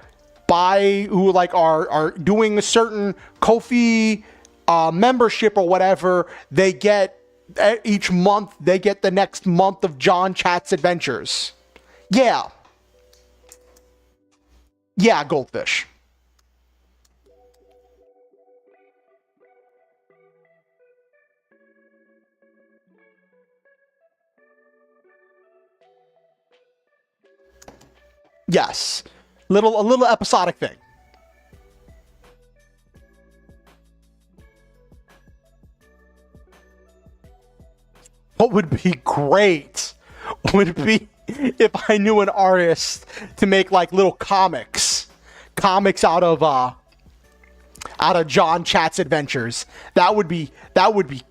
doing a certain Ko-fi membership or whatever, they get each month, they get the next month of John Chat's adventures. Yeah, Goldfish. Yes, a little episodic thing. What would be great would be if I knew an artist to make like little comics out of John Chat's adventures. That would be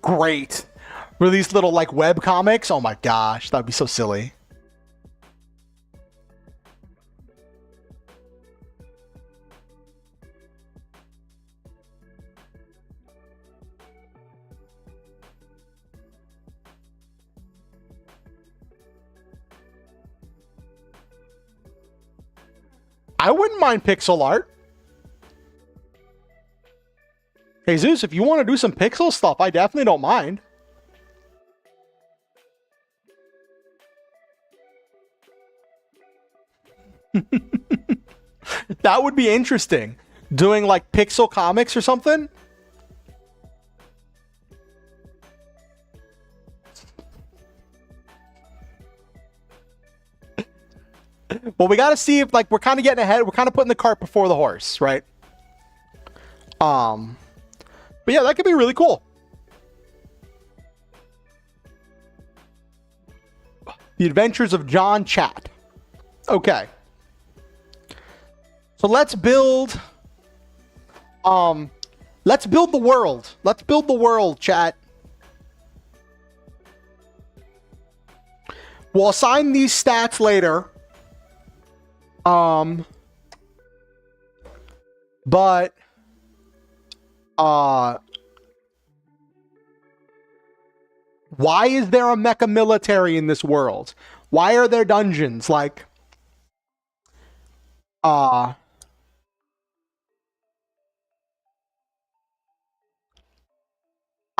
great. Release little like web comics. Oh my gosh, that'd be so silly. I wouldn't mind pixel art. Hey Zeus, if you want to do some pixel stuff, I definitely don't mind. That would be interesting. Doing like pixel comics or something. Well, we got to see if like we're kind of getting ahead. We're kind of putting the cart before the horse, right? But yeah, that could be really cool. The Adventures of John Chat. Okay. So let's build the world. Let's build the world, chat. We'll assign these stats later. But why is there a mecha military in this world? Why are there dungeons? Like, I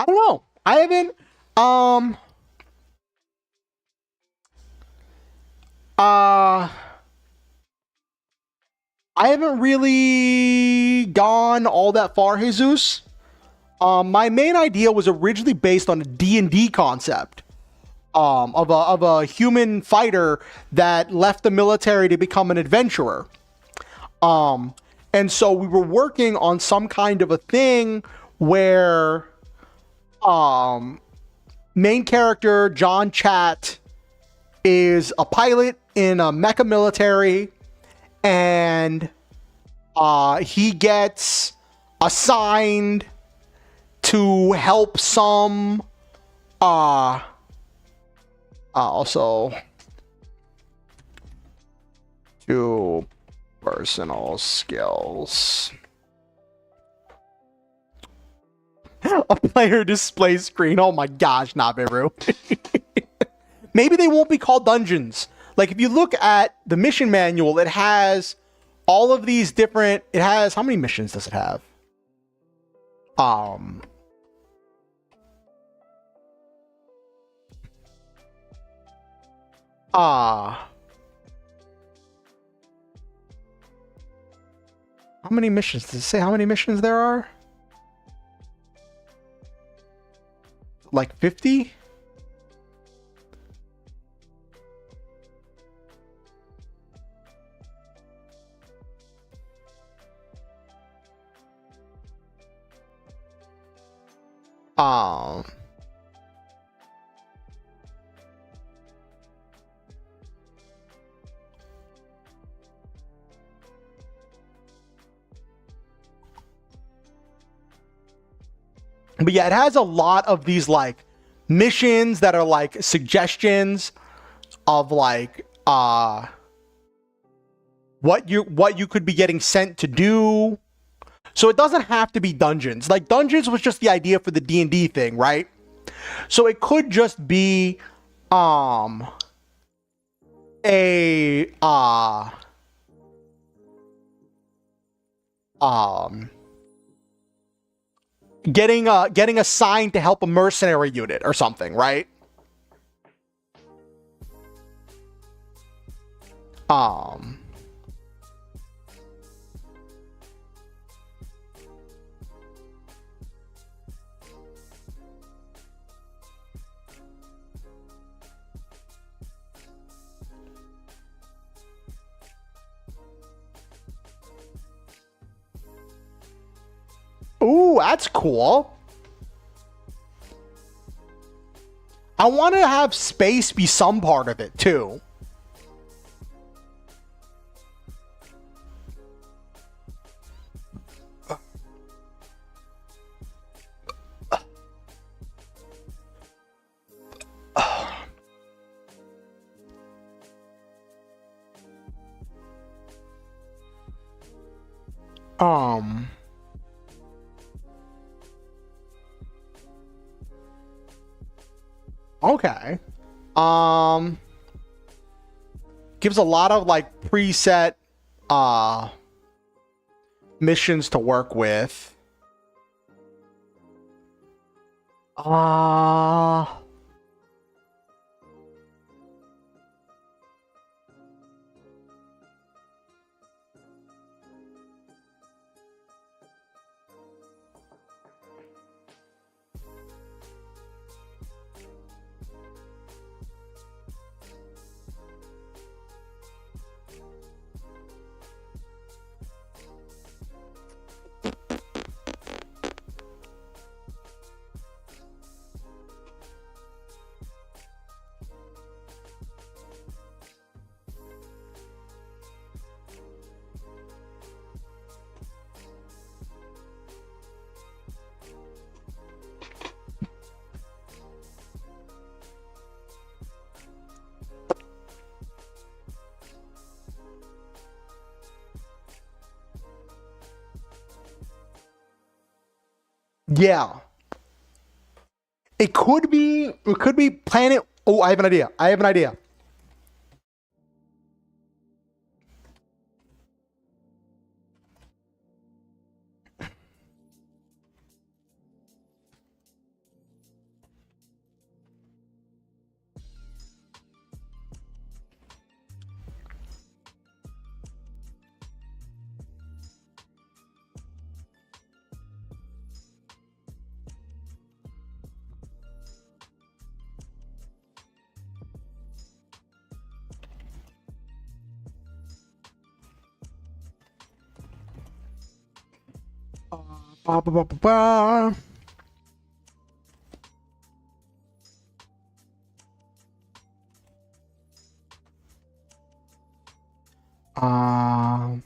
don't know. I haven't really gone all that far, Jesus. My main idea was originally based on a D&D concept of a human fighter that left the military to become an adventurer. And so we were working on some kind of a thing where main character John Chat is a pilot in a mecha military, and he gets assigned to help some also to personal skills. A player display screen. Oh my gosh, Naberu. Maybe they won't be called dungeons. Like, if you look at the mission manual, it has all of these different... It has... How many missions does it have? How many missions? Does it say how many missions there are? Like 50? But yeah, it has a lot of these like missions that are like suggestions of like what you could be getting sent to do. So it doesn't have to be dungeons. Like, dungeons was just the idea for the D&D thing, right? So it could just be getting assigned to help a mercenary unit or something, right? Ooh, that's cool. I want to have space be some part of it too. Okay. Gives a lot of like preset missions to work with. Yeah. It could be Planet... Oh, I have an idea. Ba, ba, ba, ba, ba. Um,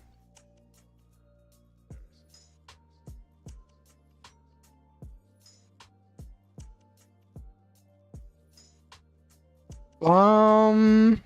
um,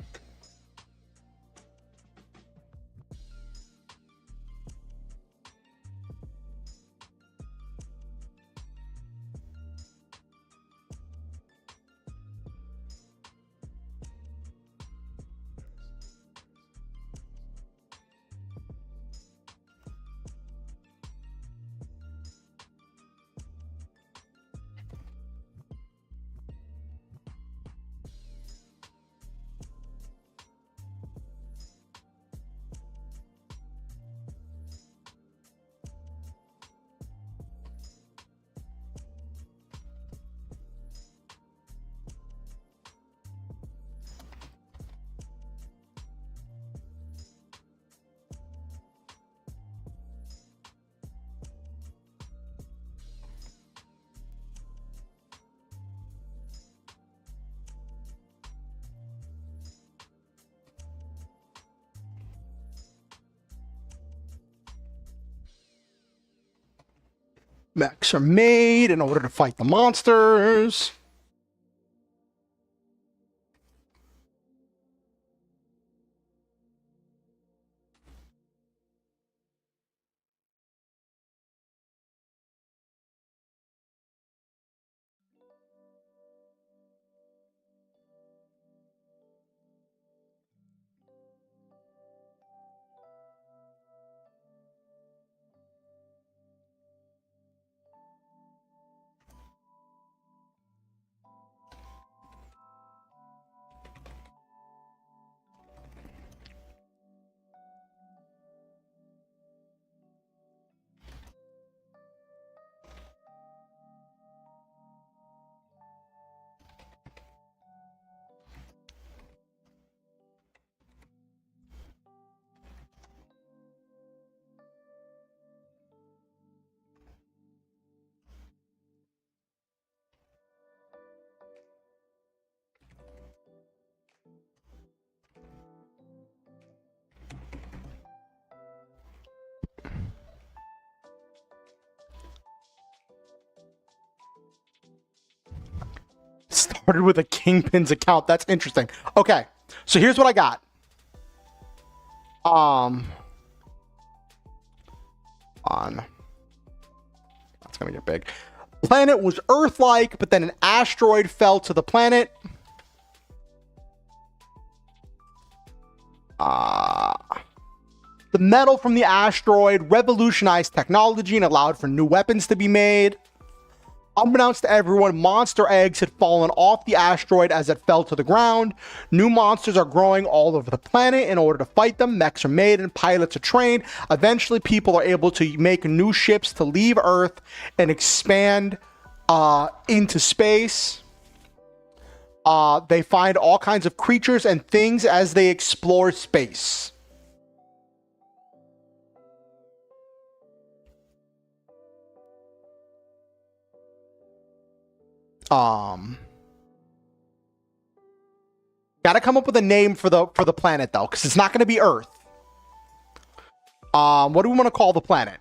mechs are made in order to fight the monsters. Started with a Kingpin's account. That's interesting. Okay, so here's what I got. On. That's gonna get big. Planet was Earth-like, but then an asteroid fell to the planet. The metal from the asteroid revolutionized technology and allowed for new weapons to be made. Unbeknownst to everyone, monster eggs had fallen off the asteroid as it fell to the ground. New monsters are growing all over the planet. In order to fight them, mechs are made and pilots are trained. Eventually, people are able to make new ships to leave Earth and expand into space. They find all kinds of creatures and things as they explore space. Gotta come up with a name for the planet though, because it's not gonna be Earth. What do we want to call the planet?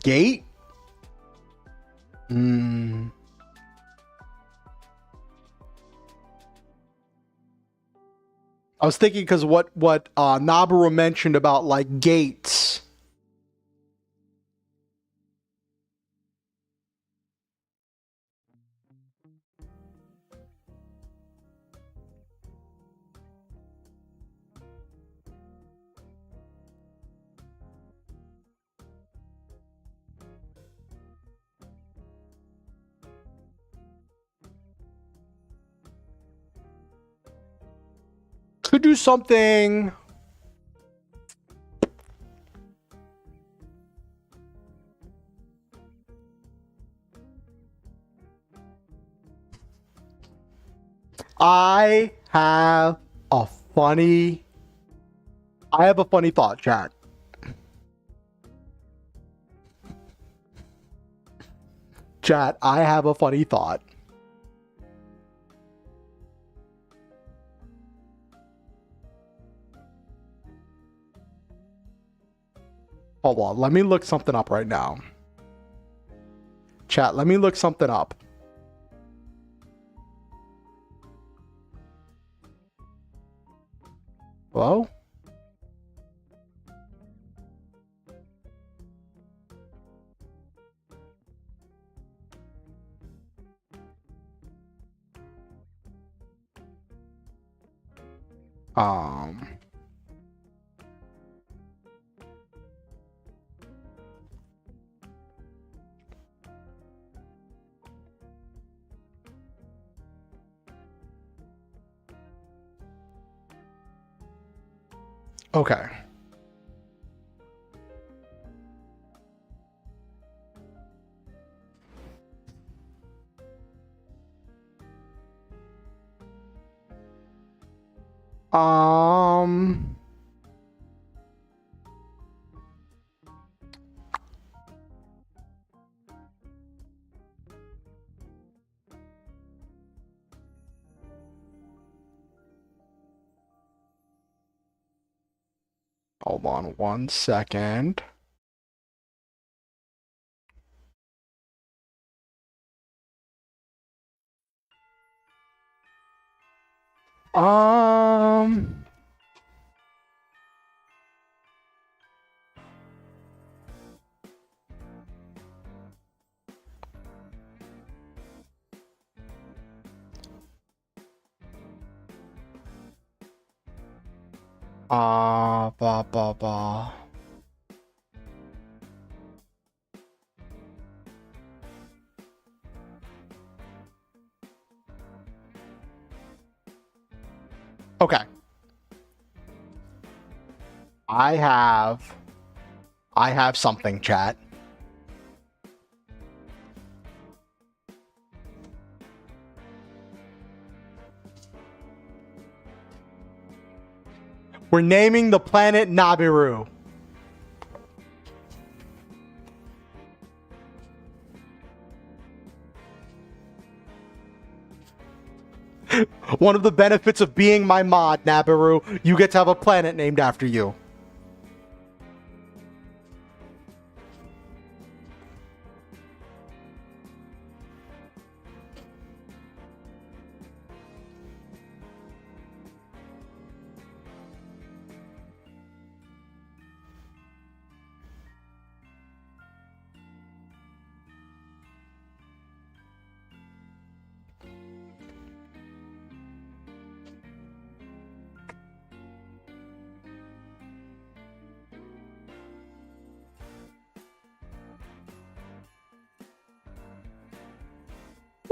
Gate? I was thinking because what Nabaru mentioned about like gates. could do something. I have a funny thought, chat. Chat, I have a funny thought. Hold on, let me look something up right now. Chat, let me look something up. Hello? Okay. Hold on 1 second. Blah. Okay. I have something, chat. We're naming the planet Nabiru. One of the benefits of being my mod, Nabiru, you get to have a planet named after you.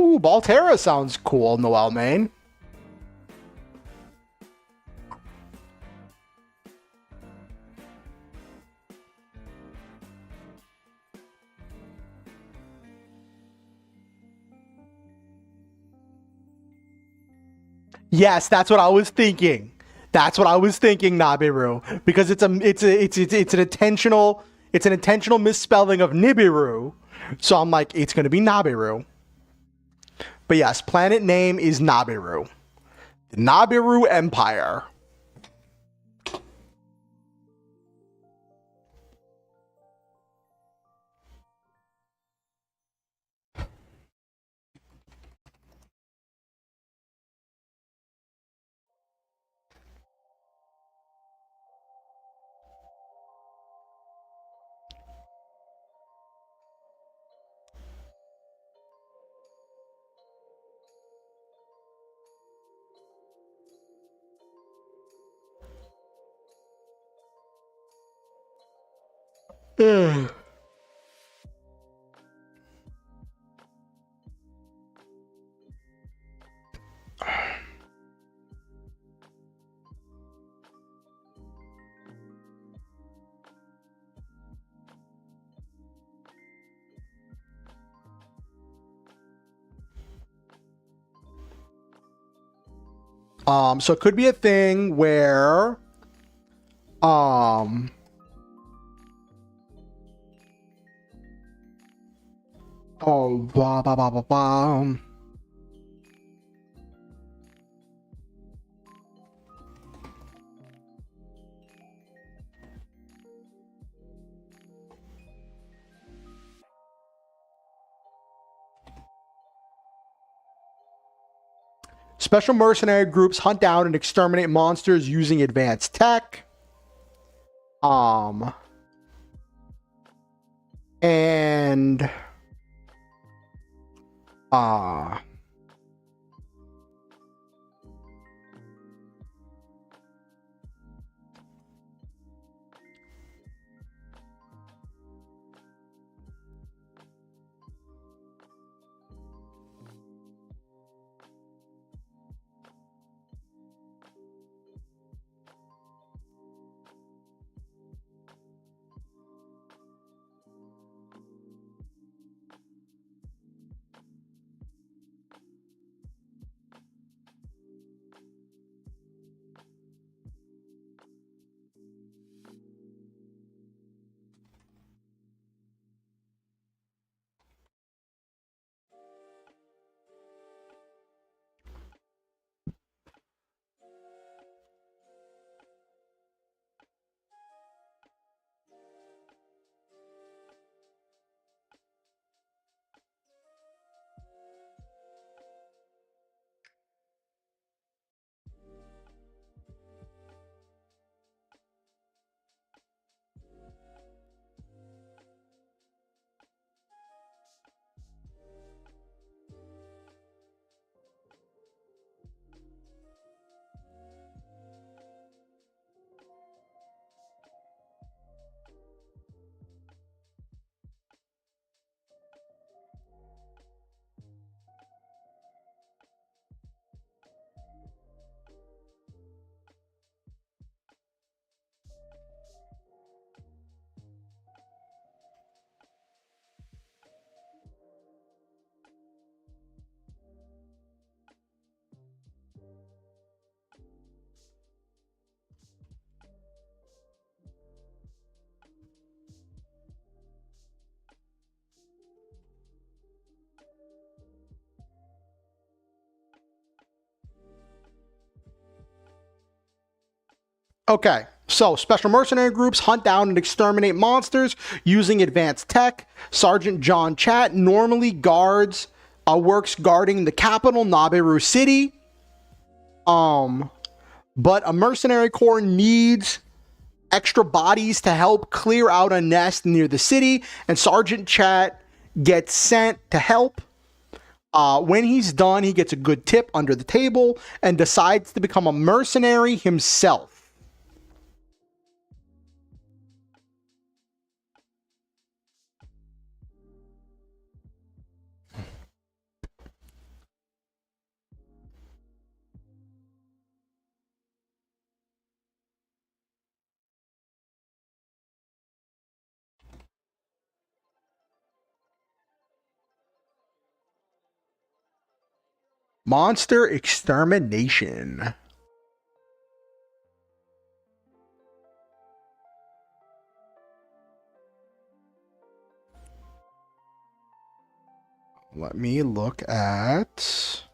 Ooh, Balterra sounds cool, Noel Main. Yes, that's what I was thinking. That's what I was thinking, Nabiru, because it's an intentional misspelling of Nibiru. So I'm like, it's gonna be Nabiru. But yes, planet name is Nabiru. The Nabiru Empire. Ugh. So it could be a thing where oh, blah, blah, blah, blah, blah. Special mercenary groups hunt down and exterminate monsters using advanced tech. And okay, so special mercenary groups hunt down and exterminate monsters using advanced tech. Sergeant John Chat normally works guarding the capital, Naberu City. But a mercenary corps needs extra bodies to help clear out a nest near the city, and Sergeant Chat gets sent to help. When he's done, he gets a good tip under the table and decides to become a mercenary himself. Monster extermination. Let me look at...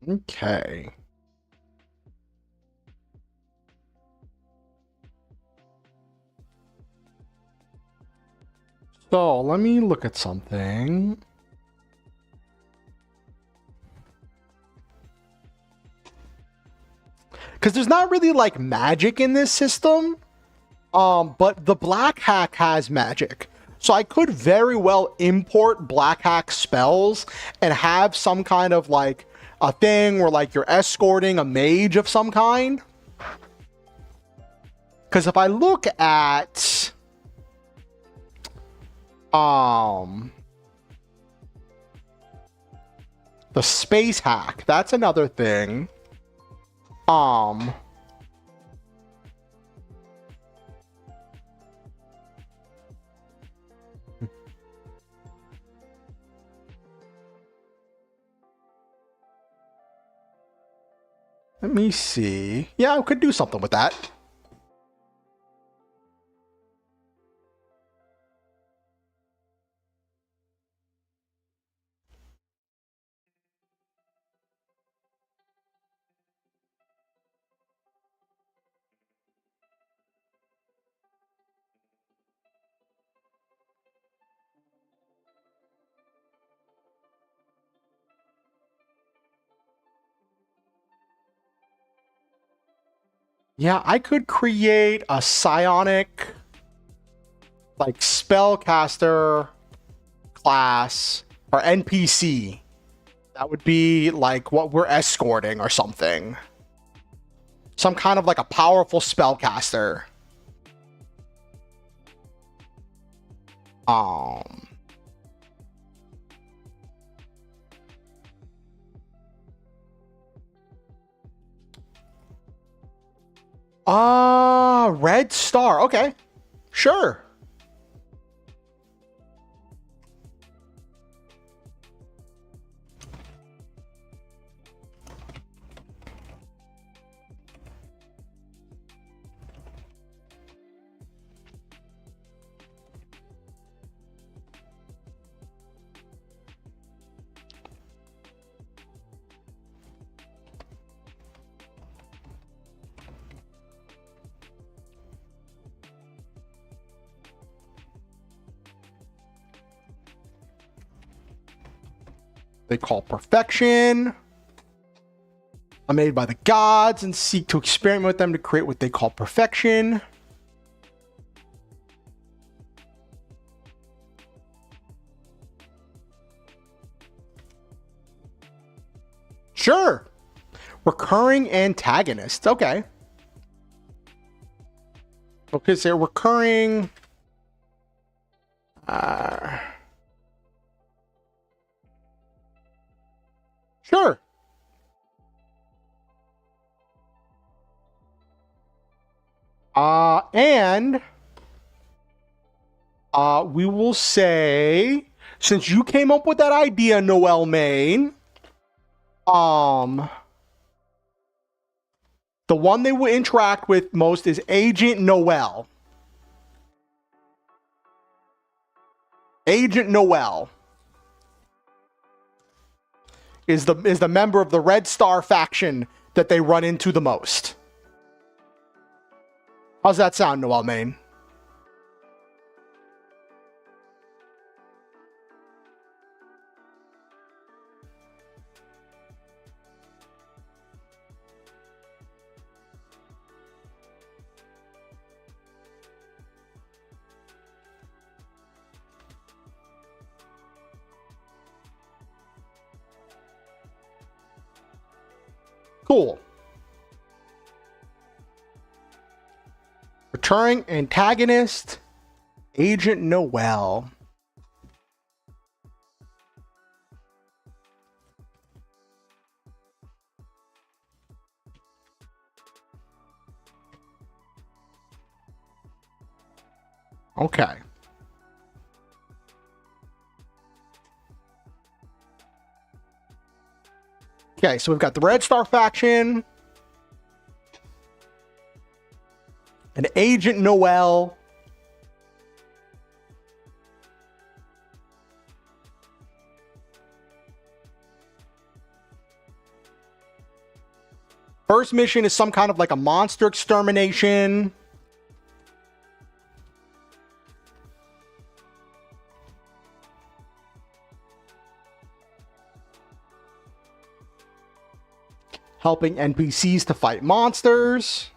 Okay. So let me look at something. Because there's not really like magic in this system. But the black hack has magic. So I could very well import black hack spells and have some kind of like a thing where like you're escorting a mage of some kind. Because if I look at the space hack, that's another thing. Let me see. Yeah, I could do something with that. Yeah, I could create a psionic, like, spellcaster class or NPC. That would be like what we're escorting or something. Some kind of like a powerful spellcaster. Red Star. Okay. Sure. They call perfection. Are made by the gods and seek to experiment with them to create what they call perfection. Sure. Recurring antagonist. Okay. Okay, so recurring. Sure. And we will say, since you came up with that idea, Noel Main, the one they will interact with most is Agent Noel. Agent Noel is the member of the Red Star faction that they run into the most. How's that sound, Noel Main? Cool. Returning antagonist, Agent Noel. Okay. Okay, so we've got the Red Star faction, an Agent Noel, first mission is some kind of like a monster extermination. helping NPCs to fight monsters.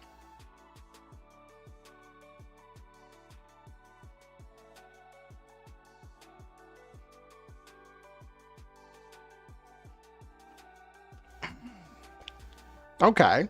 Okay.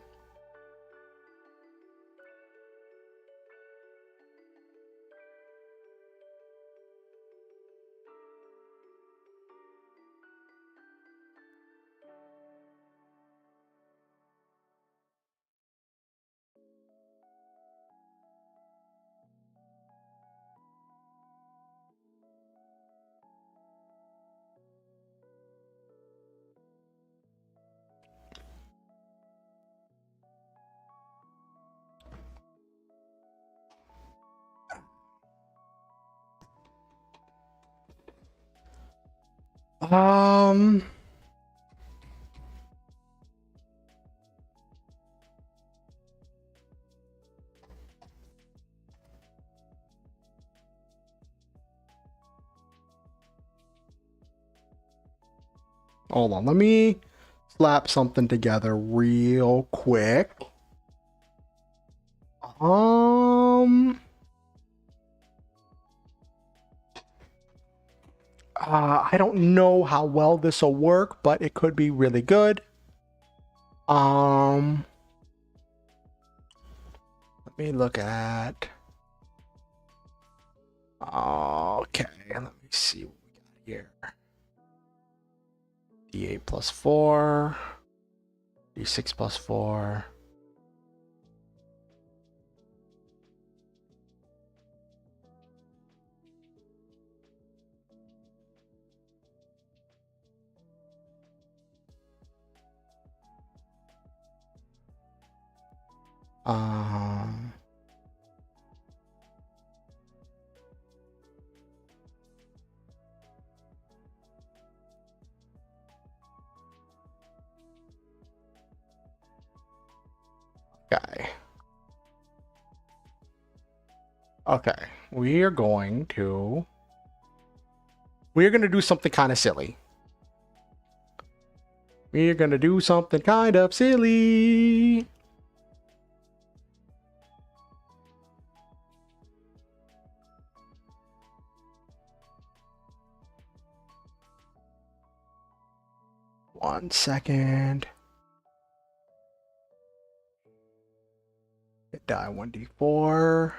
Hold on, let me slap something together real quick. I don't know how well this will work, but it could be really good. Let me look at. Okay, let me see what we got here. D8 plus 4, D6 plus 4. Okay. Okay, we're going to do something kind of silly. We're gonna do something kind of silly. One second. Hit die 1d4.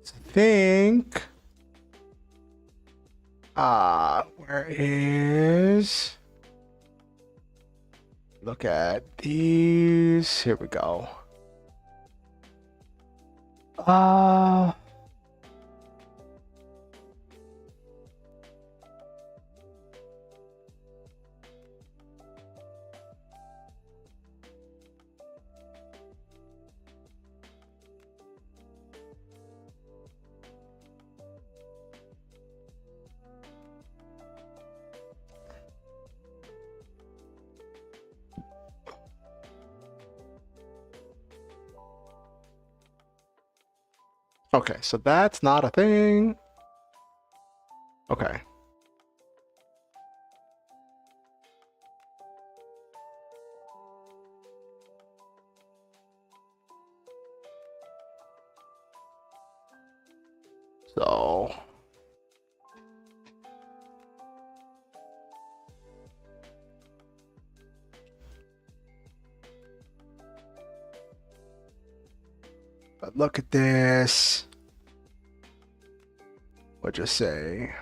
I think. Where is? Look at these. Here we go. Okay, so that's not a thing. Okay. So but look at this. What'd you say?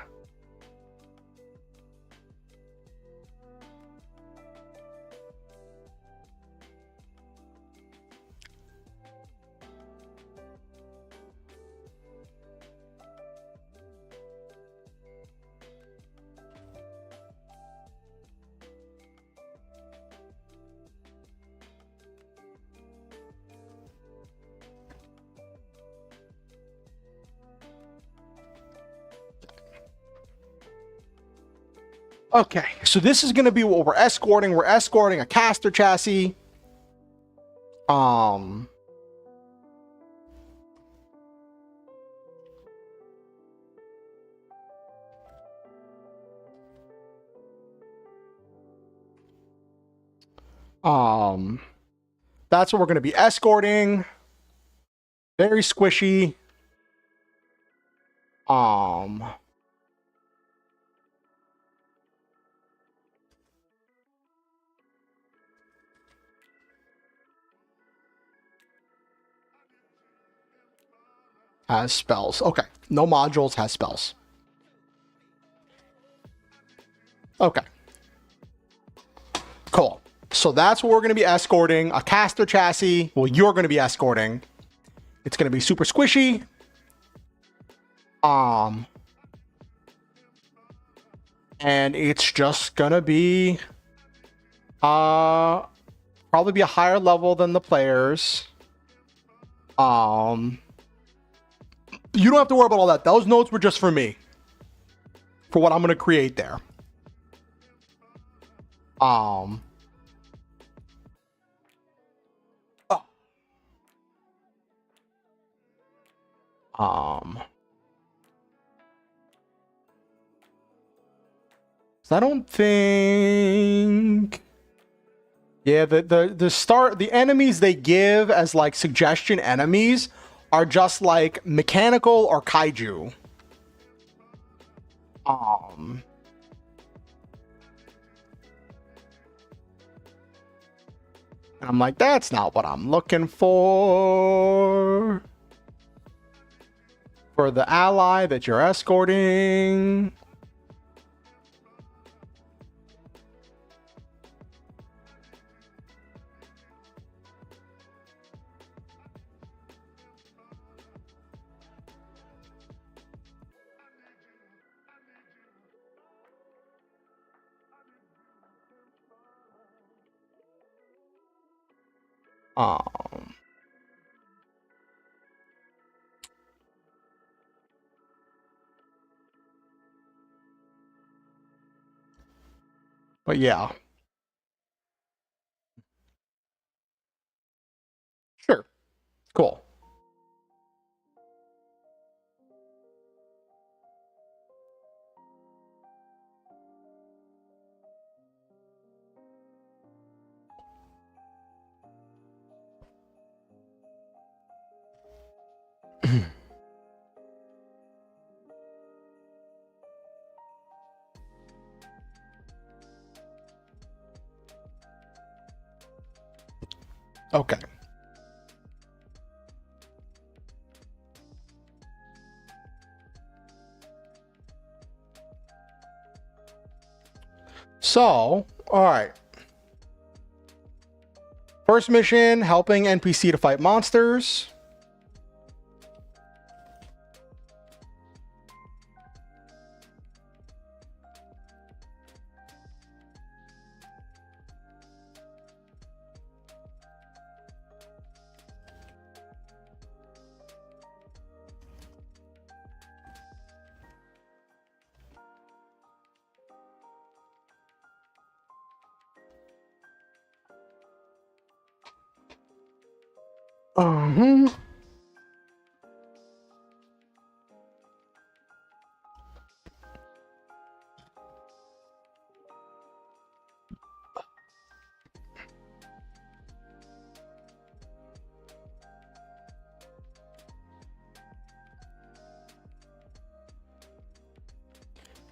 Okay, so this is going to be what we're escorting. We're escorting a caster chassis. That's what we're going to be escorting. Very squishy. Has spells. Okay. No modules, has spells. Okay. Cool. So that's what we're going to be escorting. A caster chassis. Well, you're going to be escorting. It's going to be super squishy. And it's just going to be probably be a higher level than the players. You don't have to worry about all that. Those notes were just for me. For what I'm going to create there. So I don't think... Yeah, the enemies they give as like suggestion enemies are just like mechanical or kaiju. And I'm like, that's not what I'm looking for. For the ally that you're escorting. But yeah. Sure. Cool. Okay. So, all right. First mission, helping NPC to fight monsters.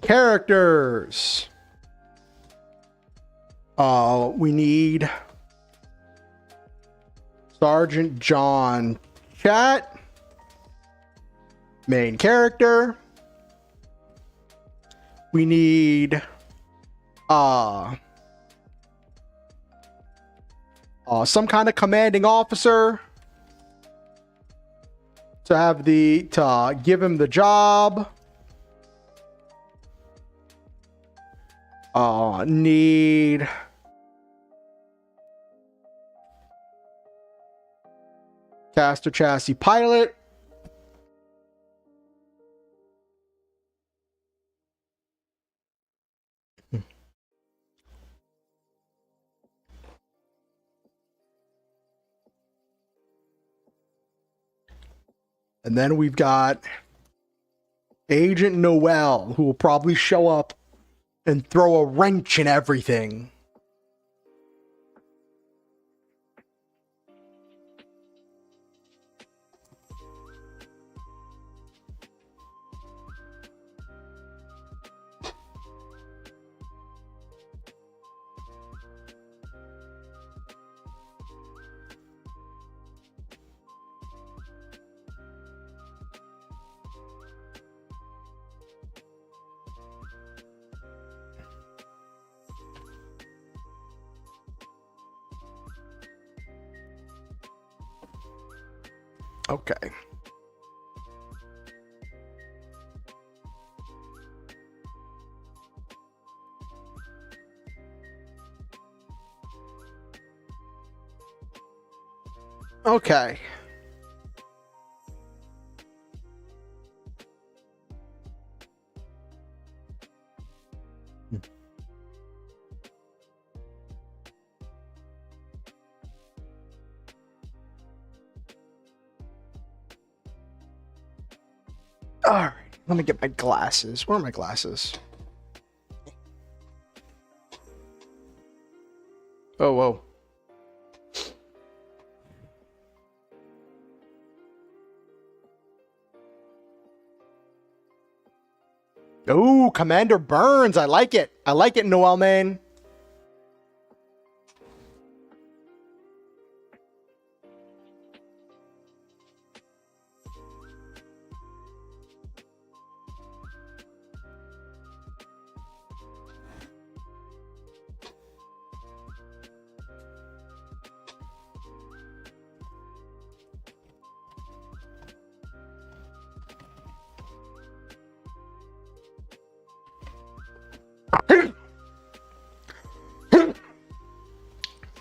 Characters. We need Sergeant John Chat. Main character. We need some kind of commanding officer to give him the job. Need caster chassis pilot. And then we've got Agent Noel, who will probably show up and throw a wrench in everything. Okay. Okay. All right. Let me get my glasses. Where are my glasses? Oh, whoa. Oh, Commander Burns. I like it. I like it, Noel, man.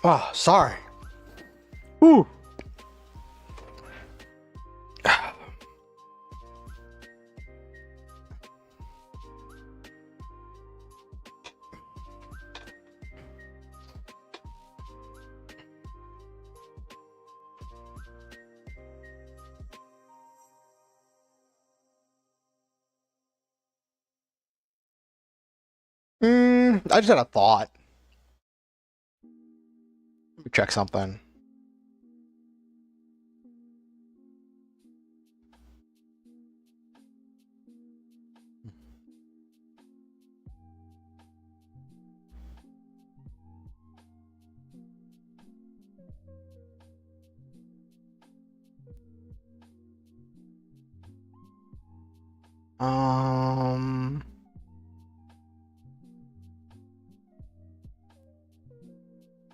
Oh, sorry. Ooh. I just had a thought. Let me check something.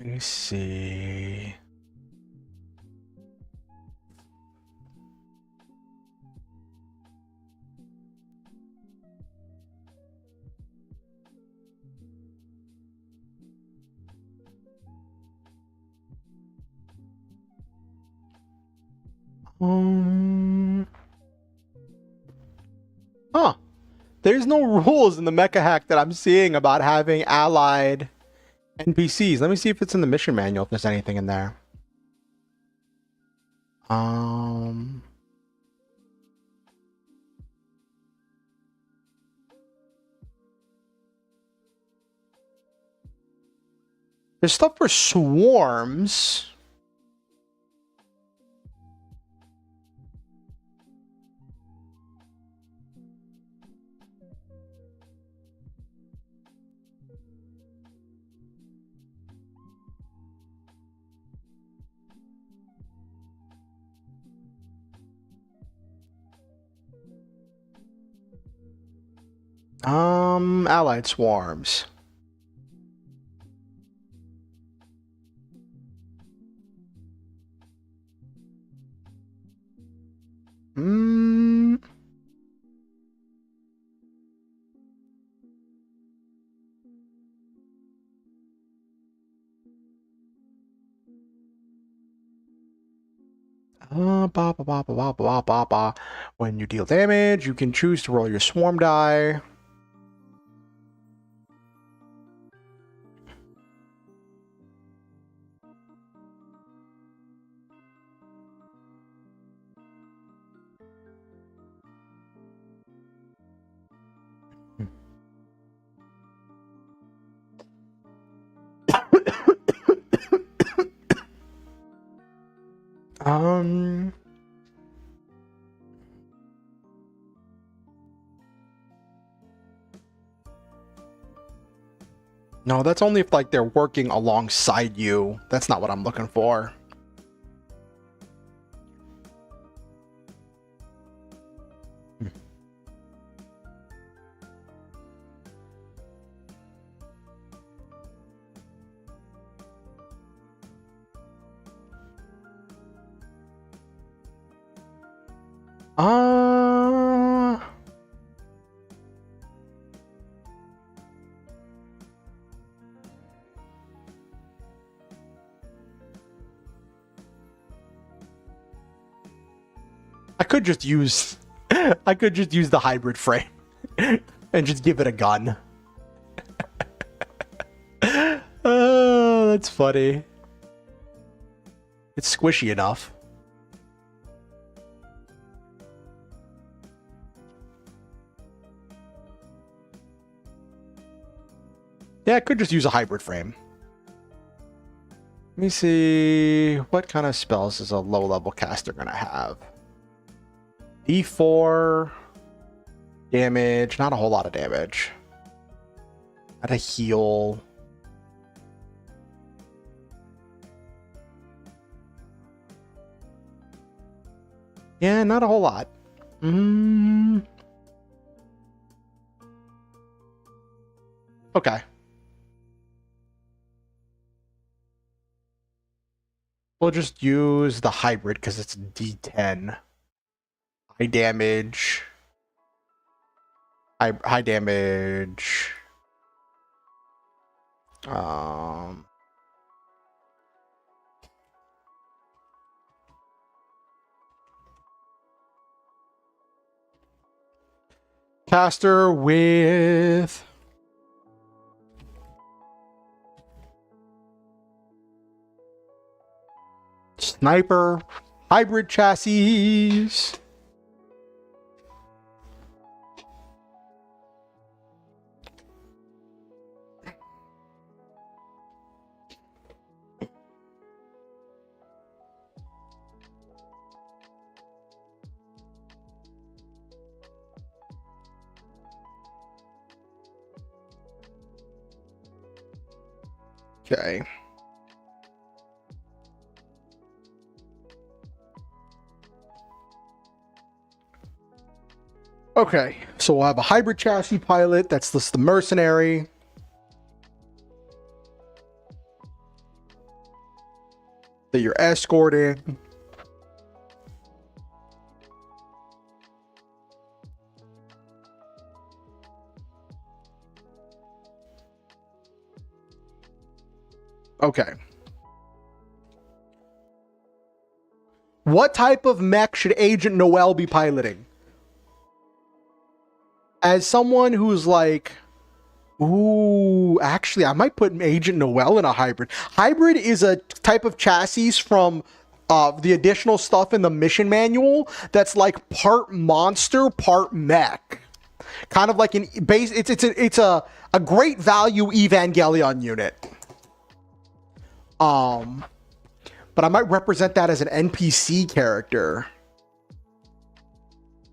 Let me see. Huh. There's no rules in the mecha hack that I'm seeing about having allied NPCs. Let me see if it's in the mission manual, if there's anything in there. There's stuff for swarms. Allied swarms. When you deal damage, you can choose to roll your swarm die. Um. No, that's only if like they're working alongside you. That's not what I'm looking for. Uh, I could just use I could just use the hybrid frame and just give it a gun. Oh, that's funny. It's squishy enough. Yeah, I could just use a hybrid frame. Let me see. What kind of spells is a low-level caster gonna have? D4 damage. Not a whole lot of damage. Not a heal. Yeah, not a whole lot. Okay. We'll just use the hybrid because it's D10. High damage. High damage. Caster with sniper, hybrid chassis. Okay. Okay, so we'll have a hybrid chassis pilot. That's the mercenary. That you're escorting. Okay. What type of mech should Agent Noel be piloting? As someone who's like, ooh, actually, I might put Agent Noel in a hybrid. Hybrid is a type of chassis from the additional stuff in the mission manual that's like part monster, part mech. Kind of like an base. It's a great value Evangelion unit. But I might represent that as an NPC character.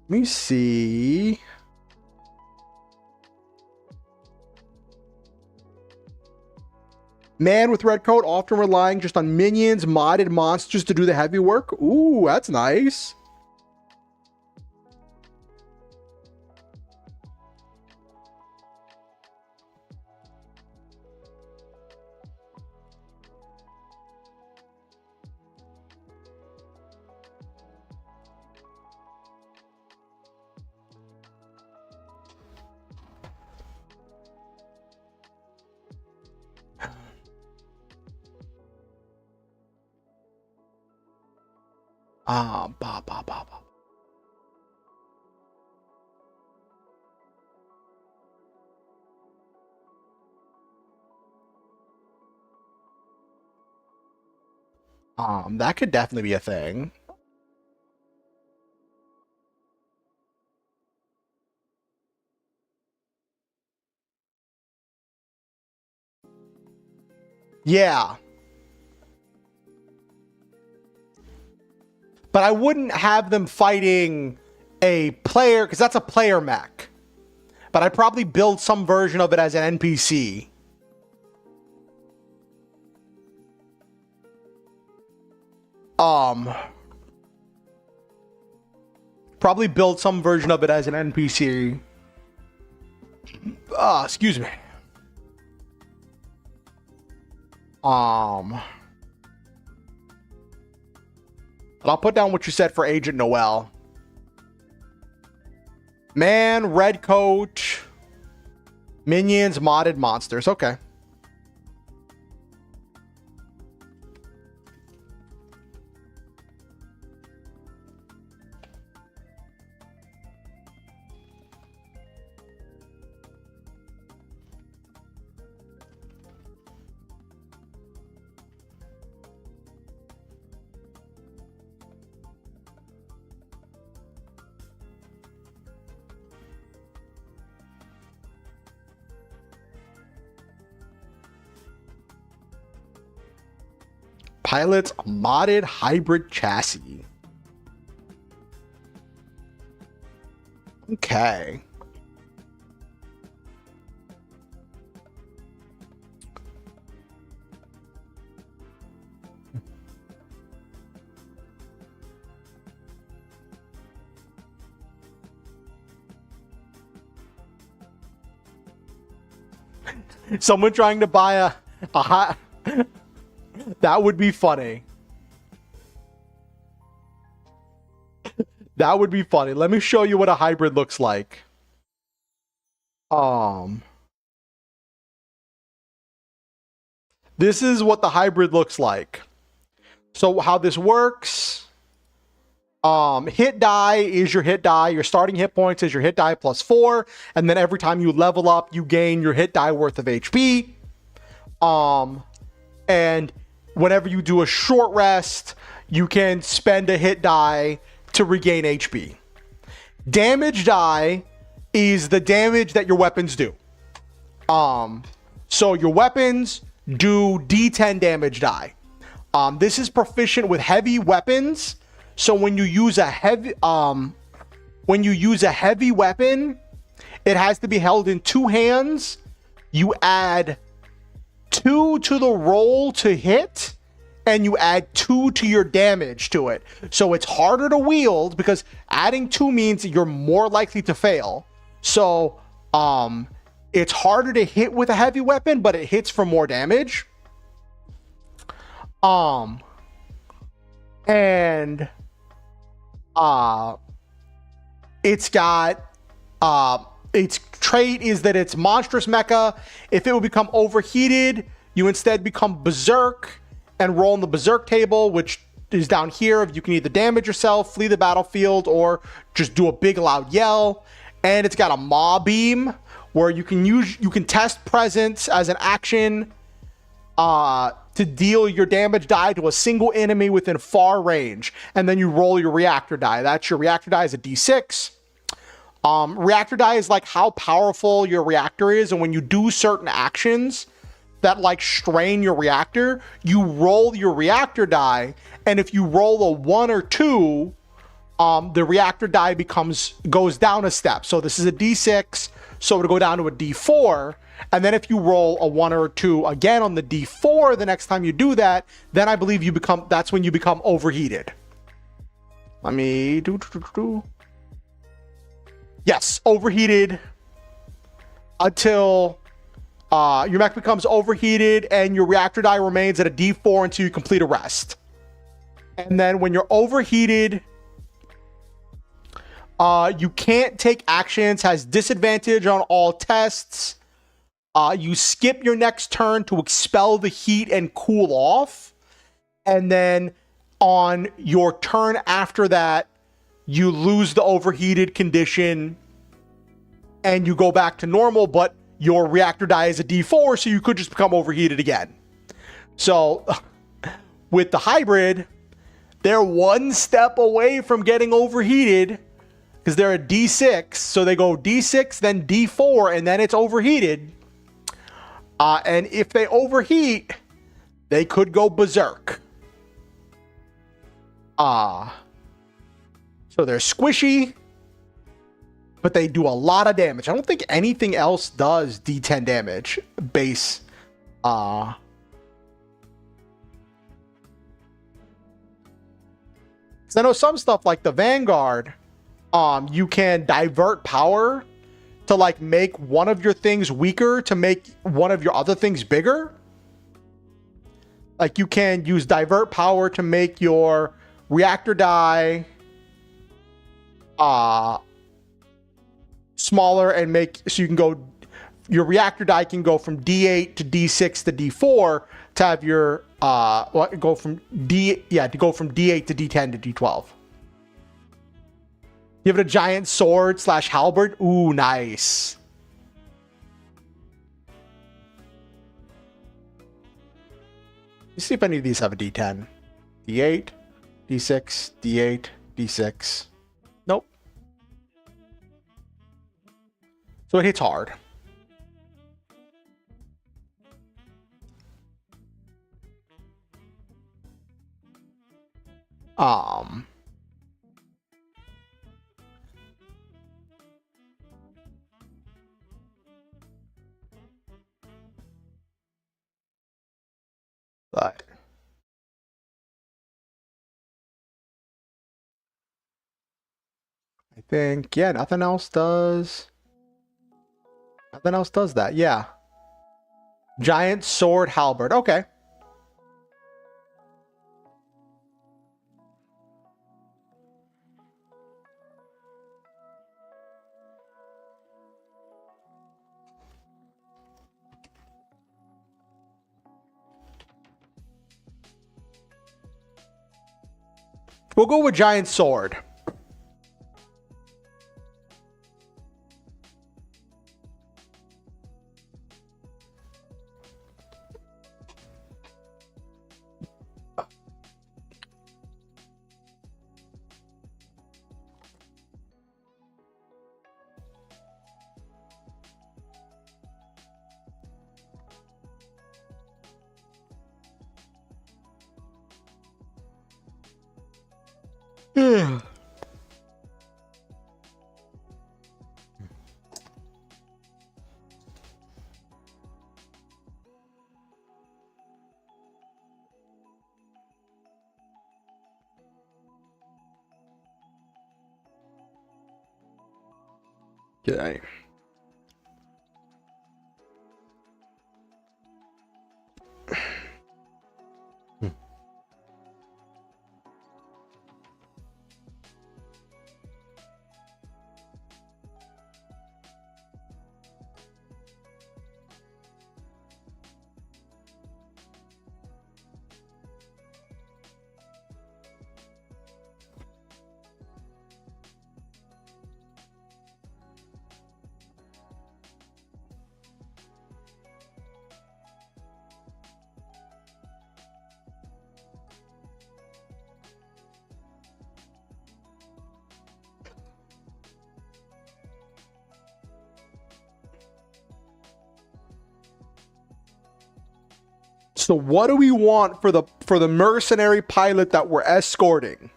Let me see. Man with red coat, often relying just on minions, modded monsters to do the heavy work. Ooh, that's nice. Ba, ba, ba, ba. That could definitely be a thing. Yeah. but I wouldn't have them fighting a player, because that's a player mech. But I'd probably build some version of it as an NPC. Probably build some version of it as an NPC. Excuse me. And I'll put down what you said for Agent Noel. Man, red coat, minions, modded monsters. Okay. Pilots a modded hybrid chassis. Okay. Someone trying to buy a hot. That would be funny. That would be funny. Let me show you what a hybrid looks like. This is what the hybrid looks like. So how this works, hit die is your hit die. Your starting hit points is your hit die plus 4. And then every time you level up, you gain your hit die worth of HP. And whenever you do a short rest, you can spend a hit die to regain HP. Damage die is the damage that your weapons do. So your weapons do D10 damage die. This is proficient with heavy weapons. So when you use a heavy weapon, it has to be held in 2 hands. You add 2 to the roll to hit, and you add 2 to your damage to it. So it's harder to wield because adding 2 means you're more likely to fail. So it's harder to hit with a heavy weapon, but it hits for more damage. And it's got its trait is that it's monstrous mecha. If it would become overheated, you instead become berserk and roll on the berserk table, which is down here. If you can either damage yourself, flee the battlefield, or just do a big loud yell. And it's got a maw beam where you can test presence as an action to deal your damage die to a single enemy within far range, and then you roll your reactor die. That's your reactor die is a D6. Reactor die is like how powerful your reactor is, and when you do certain actions that like strain your reactor, you roll your reactor die, and if you roll a 1 or 2, the reactor die goes down a step. So this is a D6, so it'll go down to a D4. And then if you roll a 1 or 2 again on the D4 the next time you do that, then I believe that's when you become overheated. Let me Yes, overheated until your mech becomes overheated and your reactor die remains at a D4 until you complete a rest. And then when you're overheated, you can't take actions, has disadvantage on all tests. You skip your next turn to expel the heat and cool off. And then on your turn after that, you lose the overheated condition and you go back to normal, but your reactor die is a D4, so you could just become overheated again. So with the hybrid, they're one step away from getting overheated because they're a D6. So they go D6, then D4, and then it's overheated. And if they overheat, they could go berserk. So they're squishy, but they do a lot of damage. I don't think anything else does D10 damage base. I know some stuff like the Vanguard, you can divert power to like make one of your things weaker to make one of your other things bigger. Like you can use divert power to make your reactor die smaller and make so you can go, your reactor die can go from D8 to D6 to D4 to have your go from D8 to D10 to D12. Give it a giant sword / halberd. Ooh, nice. Let's see if any of these have a D10. D8, D6, D8, D6. Nope. So it hits hard. But I think, yeah, nothing else does that. Yeah. Giant sword halberd. Okay. We'll go with giant sword. Okay. So what do we want for the mercenary pilot that we're escorting?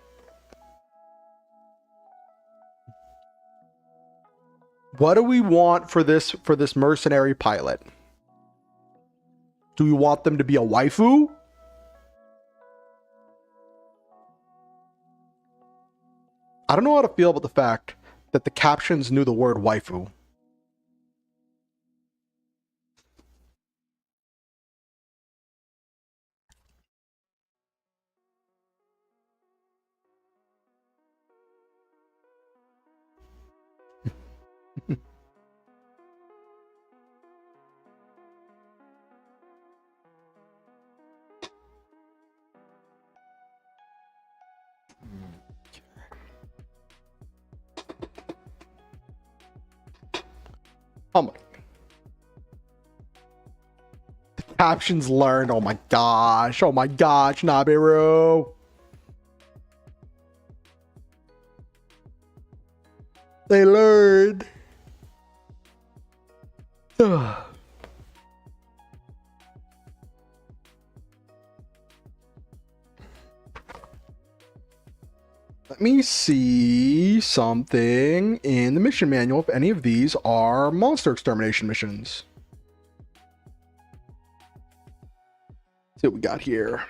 What do we want for this mercenary pilot? Do we want them to be a waifu? I don't know how to feel about the fact that the captions knew the word waifu. Oh my. The captions learned. Oh my gosh. Oh my gosh, Nabiru. They learned. me see something in the mission manual if any of these are monster extermination missions. Let's see what we got here.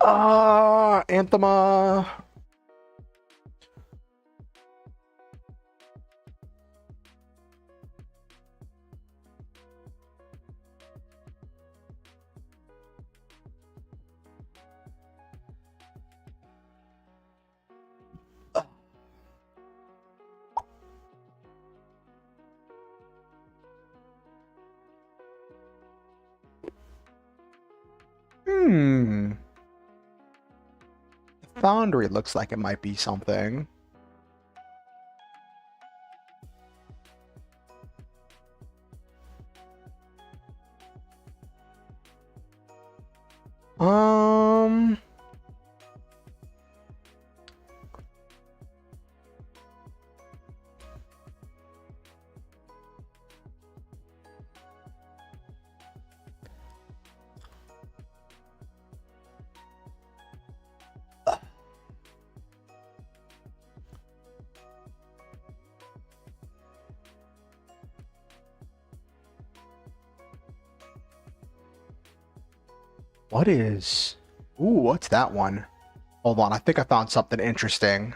Anthema. The Foundry looks like it might be something. What is... Ooh, what's that one? Hold on, I think I found something interesting.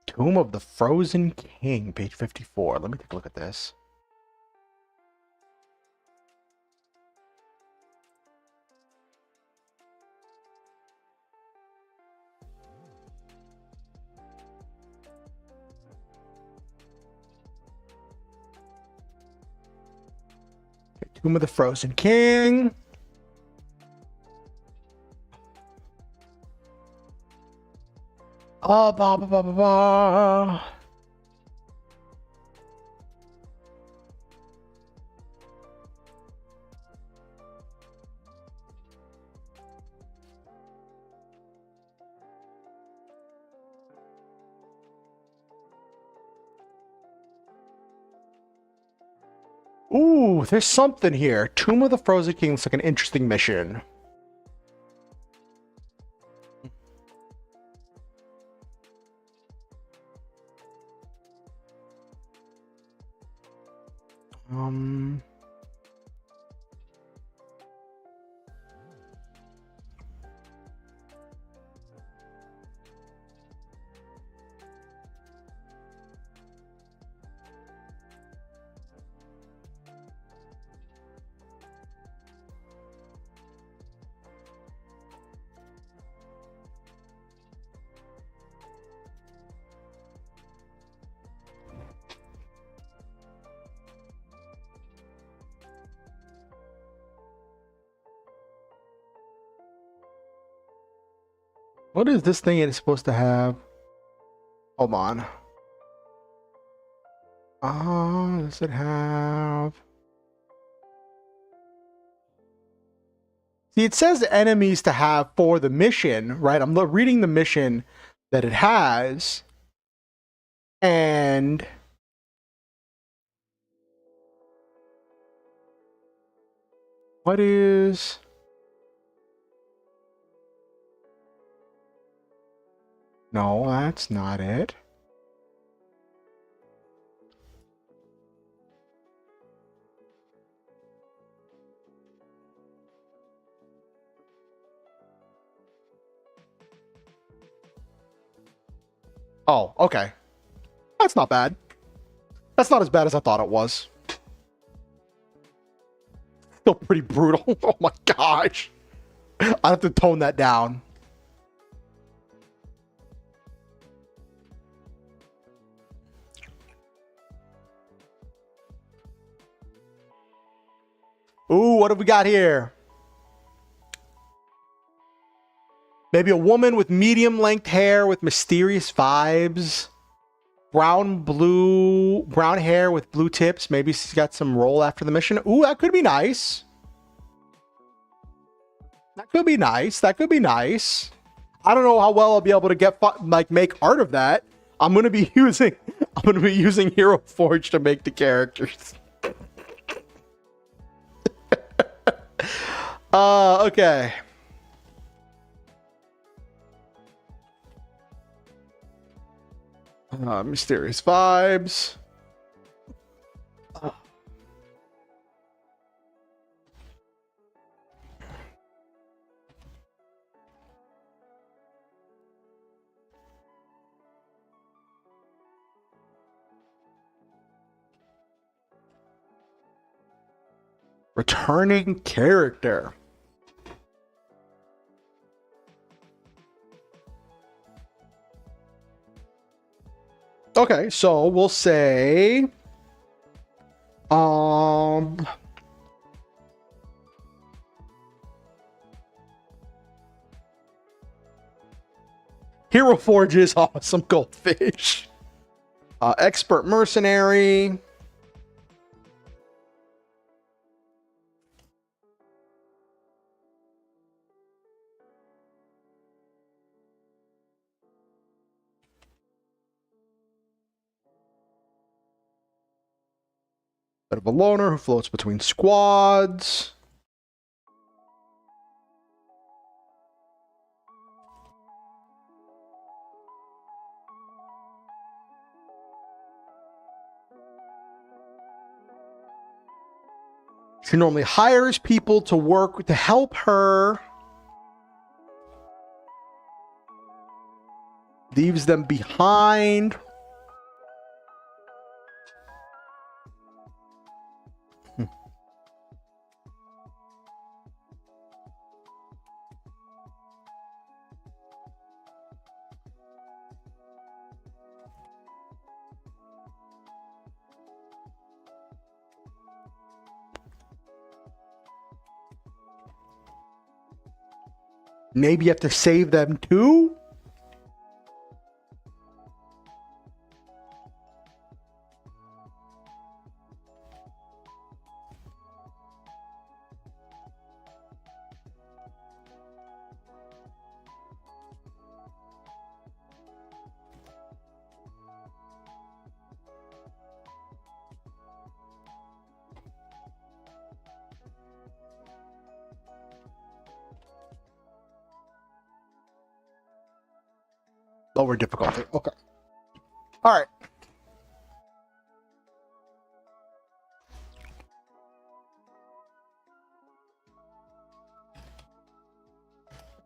Tomb of the Frozen King, page 54. Let me take a look at this. Tomb of the Frozen King. Oh, blah, blah, blah, blah, blah. Ooh, there's something here. Tomb of the Frozen King looks like an interesting mission. What is this thing it's supposed to have? Hold on. Does it have... See, it says enemies to have for the mission, right? I'm reading the mission that it has. And... what is... No, that's not it. Oh, okay. That's not bad. That's not as bad as I thought it was. Still pretty brutal. Oh my gosh. I have to tone that down. Ooh, what have we got here? Maybe a woman with medium length hair with mysterious vibes. Brown hair with blue tips. Maybe she's got some role after the mission. Ooh, that could be nice. That could be nice. That could be nice. I don't know how well I'll be able to get make art of that. I'm gonna be using Hero Forge to make the characters. Okay. Mysterious vibes. Returning character. Okay, so we'll say Hero Forge is awesome. Goldfish. Expert mercenary. Bit of a loner who floats between squads. She normally hires people to work to help her. Leaves them behind. Maybe you have to save them too? Lower difficulty. Okay. All right.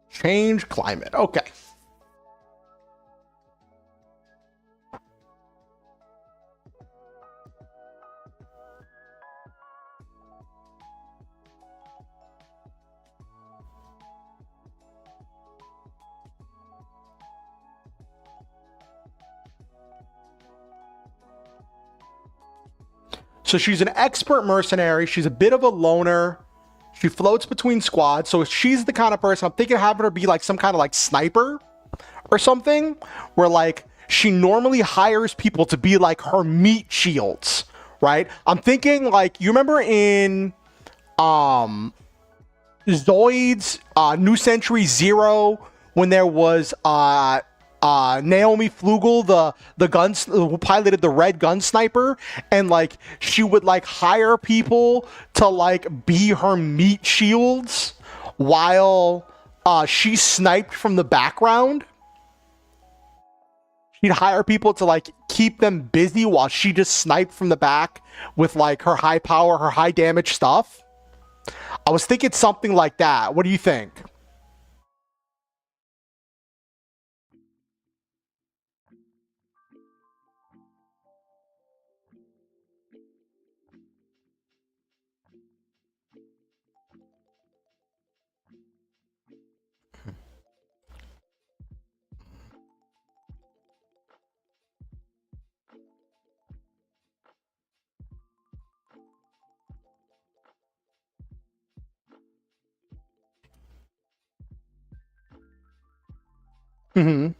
Change climate. Okay. So she's an expert mercenary. She's a bit of a loner. She floats between squads. So she's the kind of person I'm thinking of having her be like some kind of like sniper or something, where like she normally hires people to be like her meat shields, right? I'm thinking like, you remember in Zoid's New Century Zero when there was Naomi Flugel, the guns who piloted the red gun sniper, and like she would like hire people to like be her meat shields while she sniped from the background. She'd hire people to like keep them busy while she just sniped from the back with like her high power, her high damage stuff. I was thinking something like that. What do you think? Mm-hmm.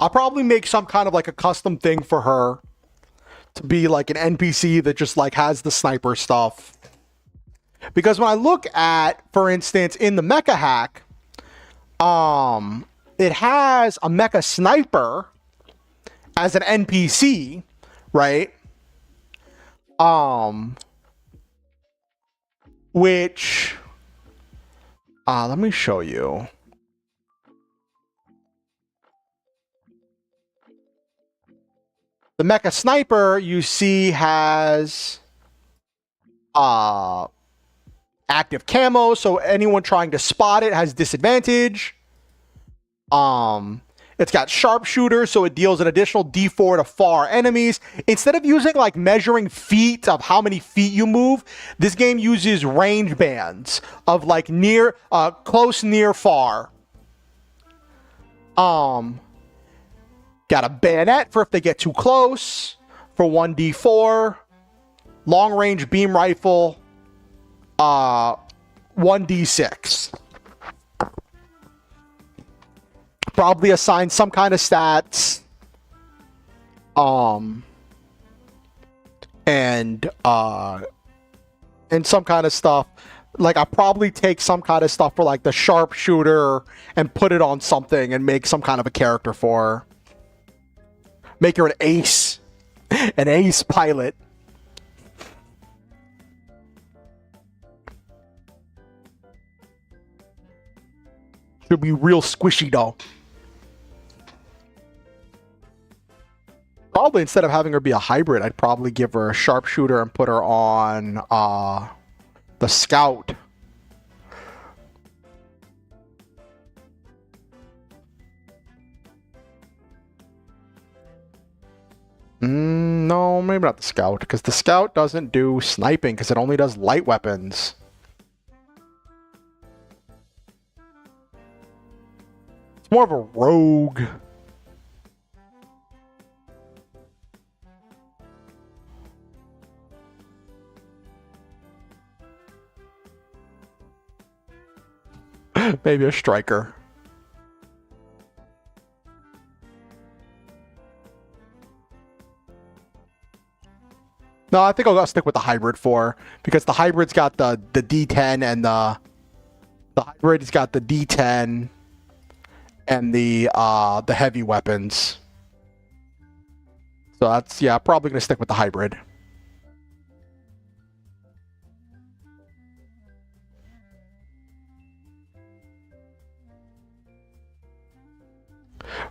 I'll probably make some kind of like a custom thing for her to be like an NPC that just like has the sniper stuff. Because when I look at, for instance, in the mecha hack, it has a mecha sniper as an NPC, right? Which, let me show you. The mecha sniper you see has active camo, so anyone trying to spot it has disadvantage. It's got sharpshooter, so it deals an additional D4 to far enemies. Instead of using like measuring feet of how many feet you move, this game uses range bands of like near, close, near, far. Got a bayonet for if they get too close for 1D4. Long range beam rifle, 1D6. Probably assign some kind of stats. And some kind of stuff. Like, I'll probably take some kind of stuff for like the sharpshooter and put it on something and make some kind of a character for her. Make her an ace. An ace pilot. She'll be real squishy though. Probably instead of having her be a hybrid, I'd probably give her a sharpshooter and put her on the scout. No, maybe not the scout, because the scout doesn't do sniping, because it only does light weapons. It's more of a rogue. Maybe a striker. No, I think I'll stick with the hybrid for, because the hybrid's got the D10 and the hybrid's got the D10 and the heavy weapons. So that's, yeah, probably gonna stick with the hybrid.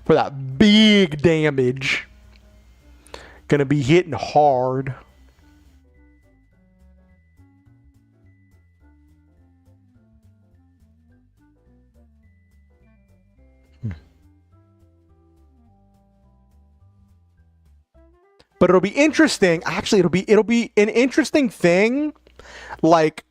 For that big damage. Gonna be hitting hard. But it'll be interesting. Actually, it'll be an interesting thing, like,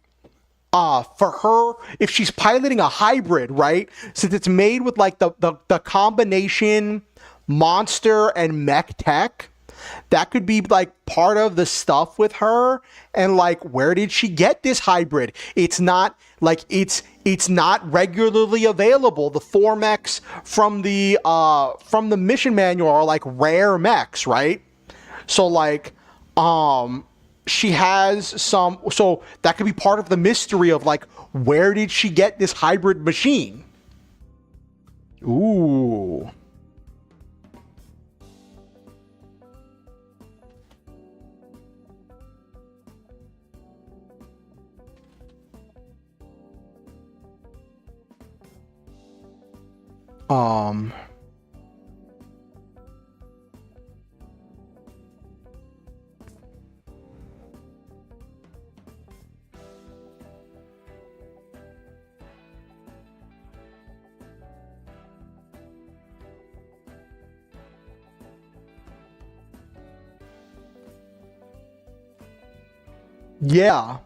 for her, if she's piloting a hybrid, right? Since it's made with like the combination monster and mech tech, that could be like part of the stuff with her. And like, where did she get this hybrid? It's not like it's not regularly available. The 4 mechs from the mission manual are like rare mechs, right? So like, she has some, so that could be part of the mystery of like, where did she get this hybrid machine? Ooh. Yeah.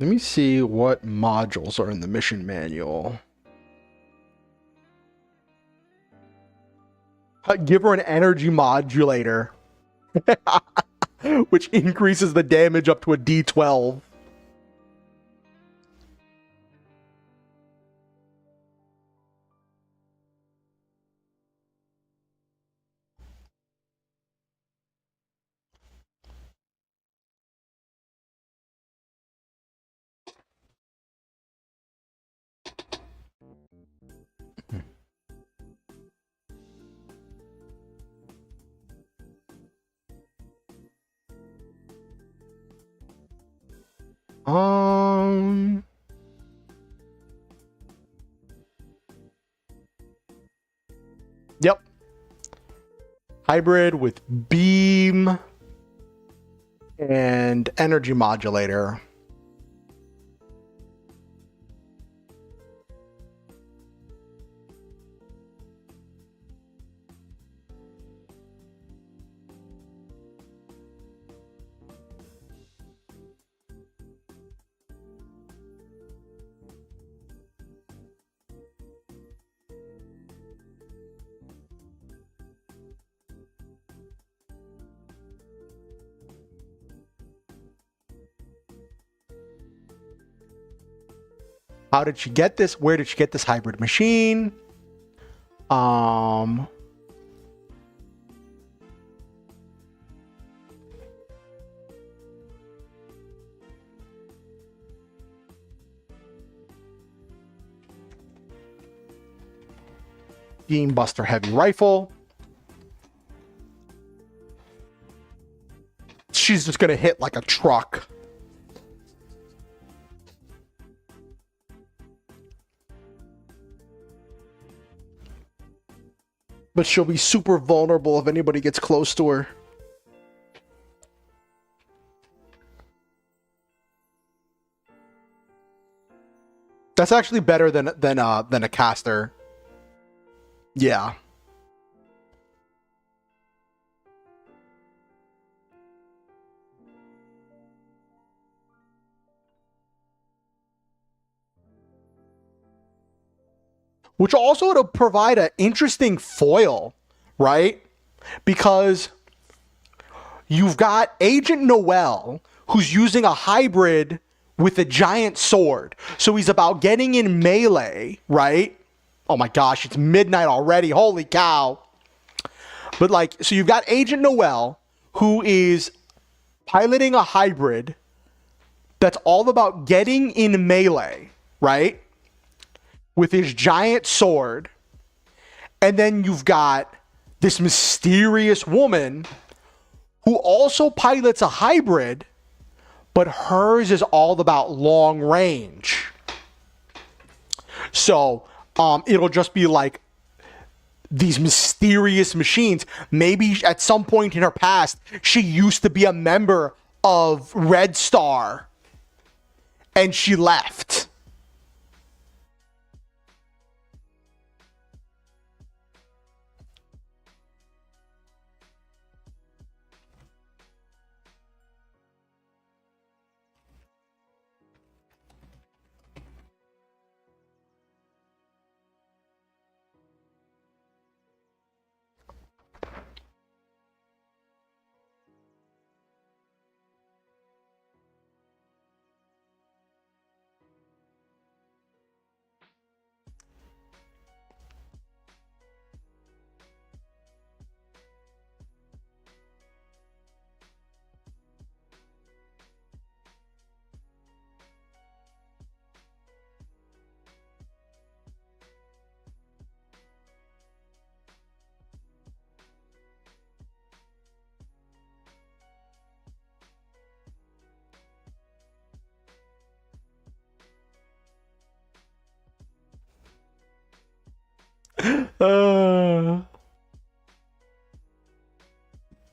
Let me see what modules are in the mission manual. Give her an energy modulator, which increases the damage up to a D12. Yep. Hybrid with beam and energy modulator. How did she get this? Where did she get this hybrid machine? Beam Buster heavy rifle. She's just gonna hit like a truck. But she'll be super vulnerable if anybody gets close to her. That's actually better than a caster. Yeah. Which also to provide an interesting foil, right? Because you've got Agent Noel, who's using a hybrid with a giant sword. So he's about getting in melee, right? Oh my gosh, it's midnight already. Holy cow. But like, so you've got Agent Noel, who is piloting a hybrid that's all about getting in melee, right? With his giant sword. And then you've got this mysterious woman who also pilots a hybrid, but hers is all about long range. So it'll just be like these mysterious machines. Maybe at some point in her past, she used to be a member of Red Star and she left.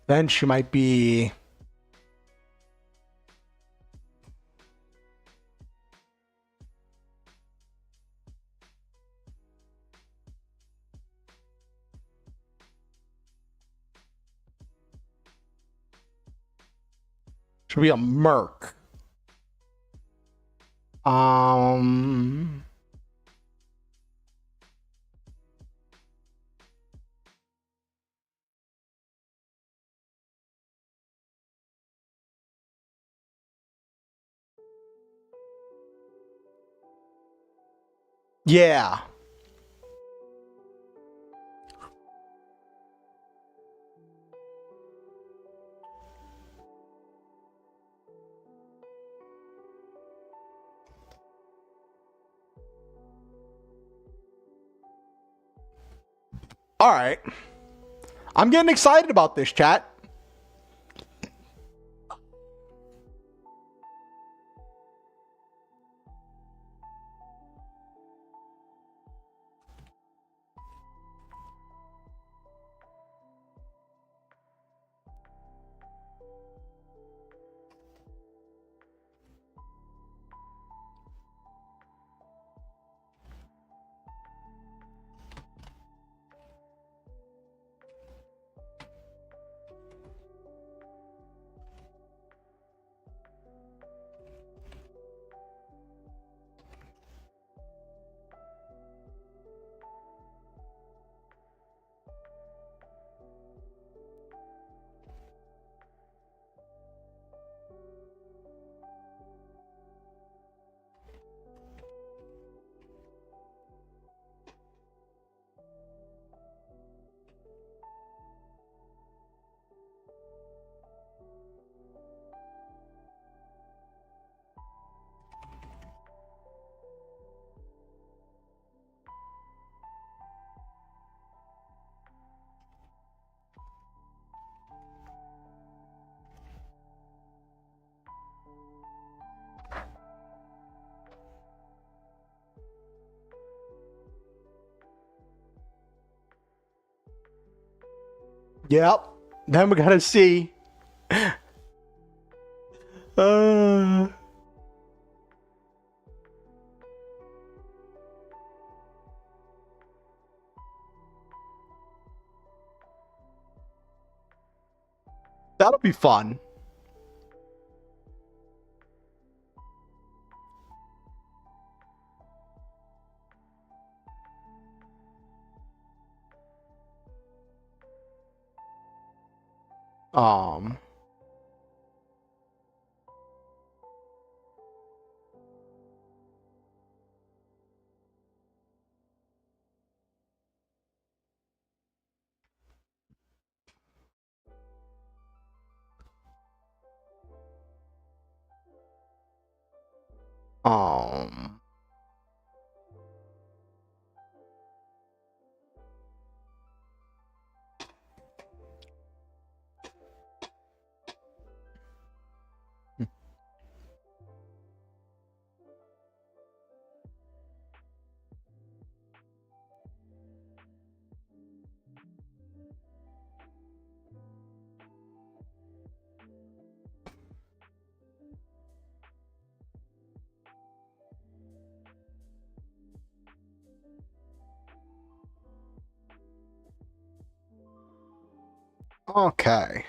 Then she might be... She'll be a merc. Um. Yeah. All right. I'm getting excited about this, chat. Yep. Then we gotta see. Uh, that'll be fun. Um. Um. Okay.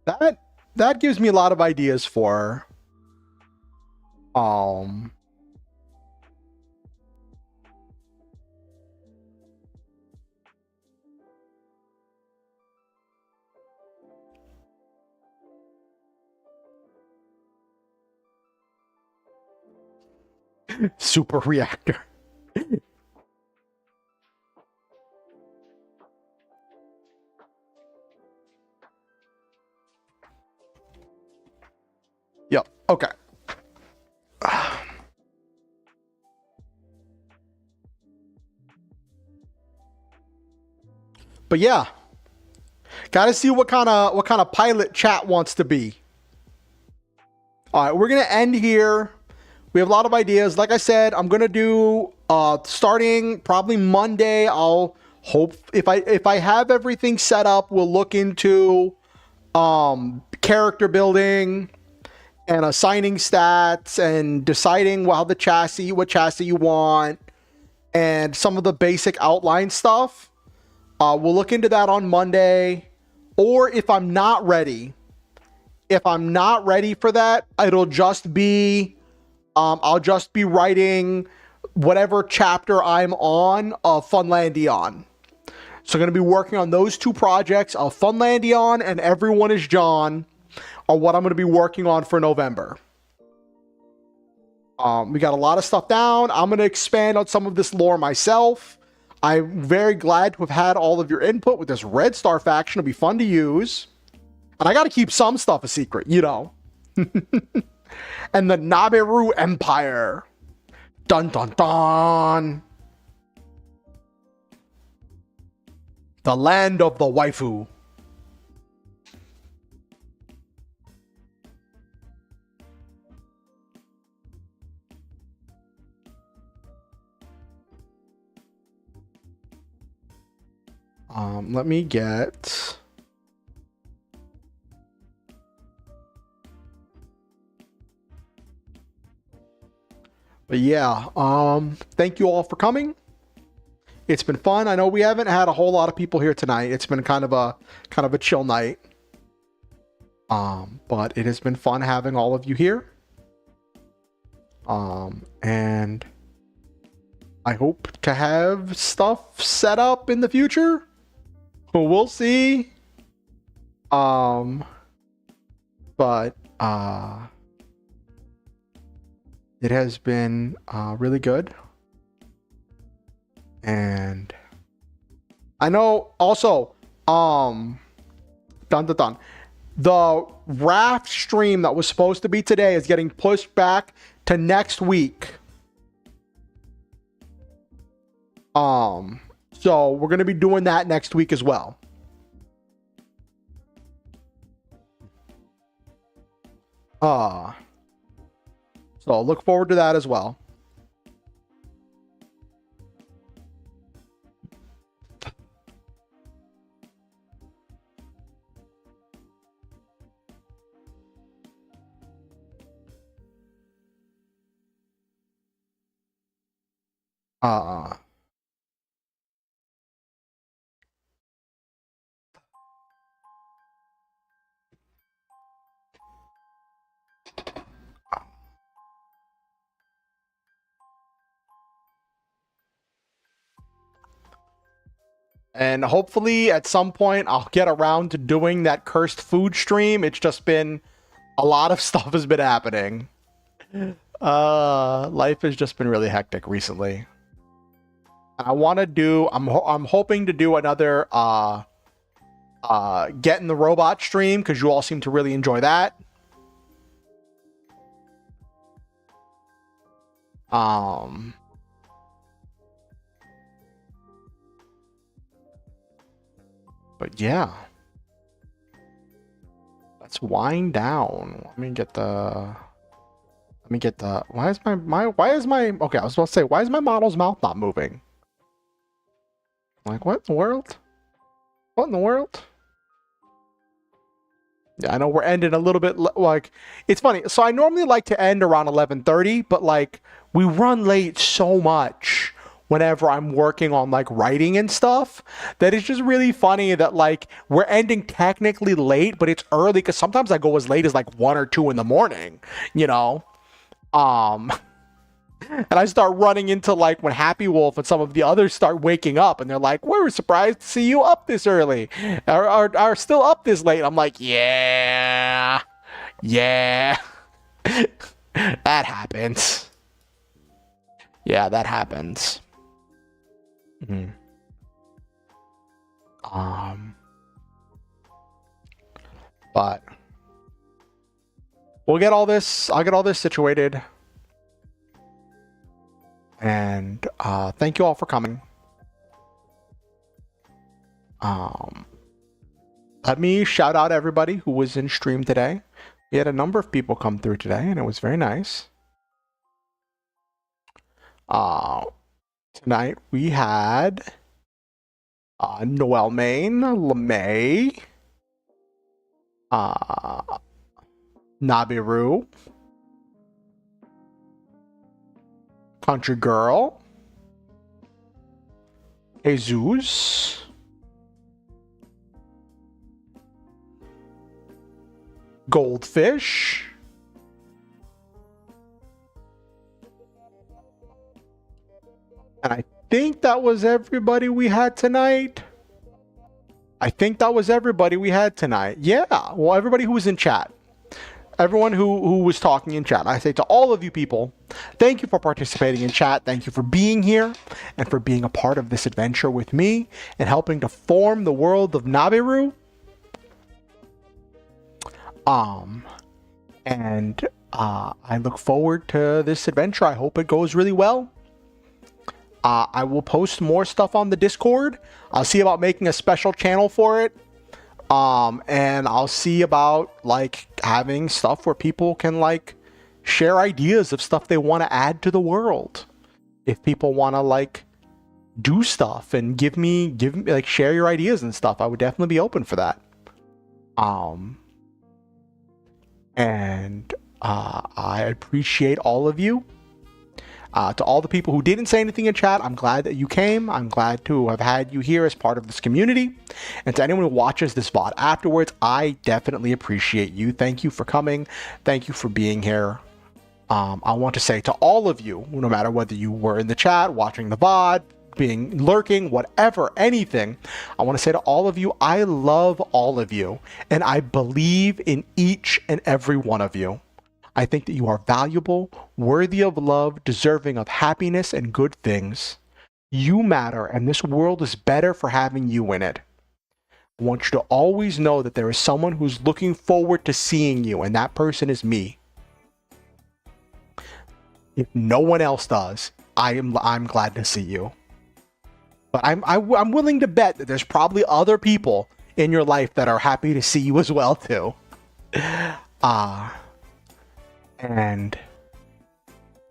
That gives me a lot of ideas for um super reactor. Yep. Okay. But yeah, gotta see what kind of pilot chat wants to be. All right, we're gonna end here. We have a lot of ideas. Like I said, I'm gonna do starting probably Monday. I'll hope if I have everything set up, we'll look into character building and assigning stats and deciding what chassis you want, and some of the basic outline stuff. We'll look into that on Monday. Or if I'm not ready for that, it'll just be, I'll just be writing whatever chapter I'm on of Funlandion. So I'm going to be working on those two projects of Funlandion and Everyone is John are what I'm going to be working on for November. We got a lot of stuff down. I'm going to expand on some of this lore myself. I'm very glad to have had all of your input with this Red Star faction. It'll be fun to use. And I got to keep some stuff a secret, you know. And the Nabiru Empire. Dun dun dun. The land of the waifu. Let me get... But yeah, thank you all for coming. It's been fun. I know we haven't had a whole lot of people here tonight. It's been kind of a chill night. But it has been fun having all of you here. And I hope to have stuff set up in the future. We'll see. But it has been really good. And I know also dun dun dun, the raft stream that was supposed to be today is getting pushed back to next week. So we're going to be doing that next week as well. So look forward to that as well. And hopefully at some point I'll get around to doing that cursed food stream. It's just been a lot of stuff has been happening. Life has just been really hectic recently. I want to do, I'm hoping to do another Get in the Robot stream because you all seem to really enjoy that. But yeah, let's wind down. Let me get the, why is my, okay, I was supposed to say, why is my model's mouth not moving? Like, what in the world? What in the world? Yeah, I know we're ending a little bit, like, it's funny. So I normally like to end around 11:30, but like, we run late so much whenever I'm working on like writing and stuff, that it's just really funny that like we're ending technically late, but it's early because sometimes I go as late as like 1 or 2 in the morning, you know? And I start running into like when Happy Wolf and some of the others start waking up and they're like, we're surprised to see you up this early are still up this late. I'm like, yeah, that happens. Yeah, that happens. Mm-hmm. But we'll get all this, I'll get all this situated. And thank you all for coming. Let me shout out everybody who was in stream today. We had a number of people come through today, and it was very nice. Tonight we had Noel Main, LeMay, Nabiru, Country Girl, Jesus. Goldfish. And I think that was everybody we had tonight. I think that was everybody we had tonight. Yeah, well, everybody who was in chat. Everyone who was talking in chat. I say to all of you people, thank you for participating in chat. Thank you for being here and for being a part of this adventure with me and helping to form the world of Nabiru. I look forward to this adventure. I hope it goes really well. I will post more stuff on the Discord. I'll see about making a special channel for it. And I'll see about like having stuff where people can like share ideas of stuff they want to add to the world. If people want to like do stuff and give me like share your ideas and stuff, I would definitely be open for that. I appreciate all of you. To all the people who didn't say anything in chat, I'm glad that you came. I'm glad to have had you here as part of this community. And to anyone who watches this VOD afterwards, I definitely appreciate you. Thank you for coming. Thank you for being here. I want to say to all of you, no matter whether you were in the chat, watching the VOD, lurking, whatever, anything, I want to say to all of you, I love all of you. And I believe in each and every one of you. I think that you are valuable, worthy of love, deserving of happiness and good things. You matter, and this world is better for having you in it. I want you to always know that there is someone who's looking forward to seeing you, and that person is me. If no one else does, I'm glad to see you. But I'm willing to bet that there's probably other people in your life that are happy to see you as well too. And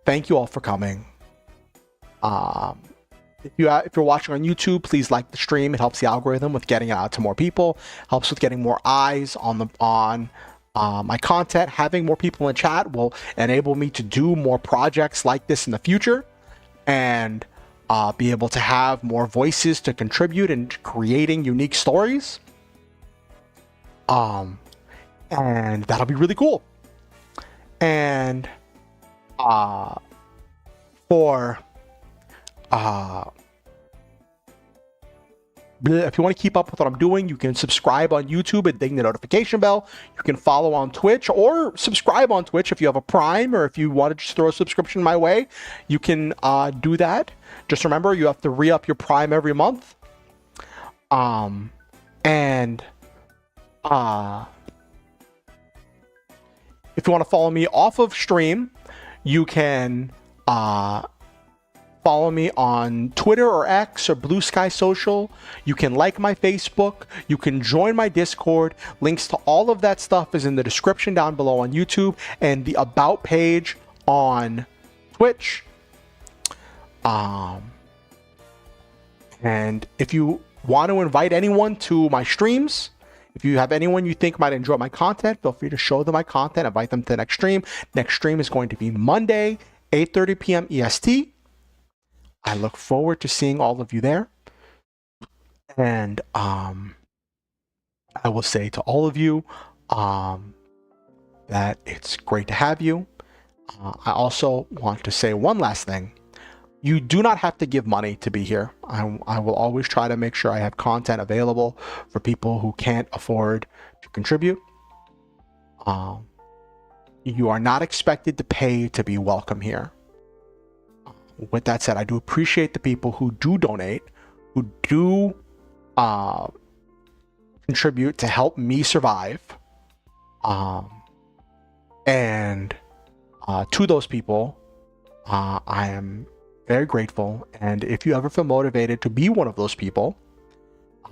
thank you all for coming. If you're watching on YouTube, please like the stream. It helps the algorithm with getting it out to more people. Helps with getting more eyes on my content. Having more people in chat will enable me to do more projects like this in the future, and be able to have more voices to contribute in creating unique stories. And that'll be really cool. And if you want to keep up with what I'm doing, you can subscribe on YouTube and ding the notification bell. You can follow on Twitch or subscribe on Twitch if you have a Prime, or if you want to just throw a subscription my way, you can do that. Just remember, you have to re-up your Prime every month. If you want to follow me off of stream, you can follow me on Twitter or X or Blue Sky Social. You can like my Facebook. You can join my Discord. Links to all of that stuff is in the description down below on YouTube and the About page on Twitch. And if you want to invite anyone to my streams, if you have anyone you think might enjoy my content, feel free to show them my content, invite them to the next stream. Next stream is going to be Monday, 8:30 p.m. EST. I look forward to seeing all of you there. And I will say to all of you that it's great to have you. I also want to say one last thing. You do not have to give money to be here. I will always try to make sure I have content available for people who can't afford to contribute. You are not expected to pay to be welcome here. With that said, I do appreciate the people who do donate, who do contribute to help me survive. And to those people, I am very grateful. And if you ever feel motivated to be one of those people,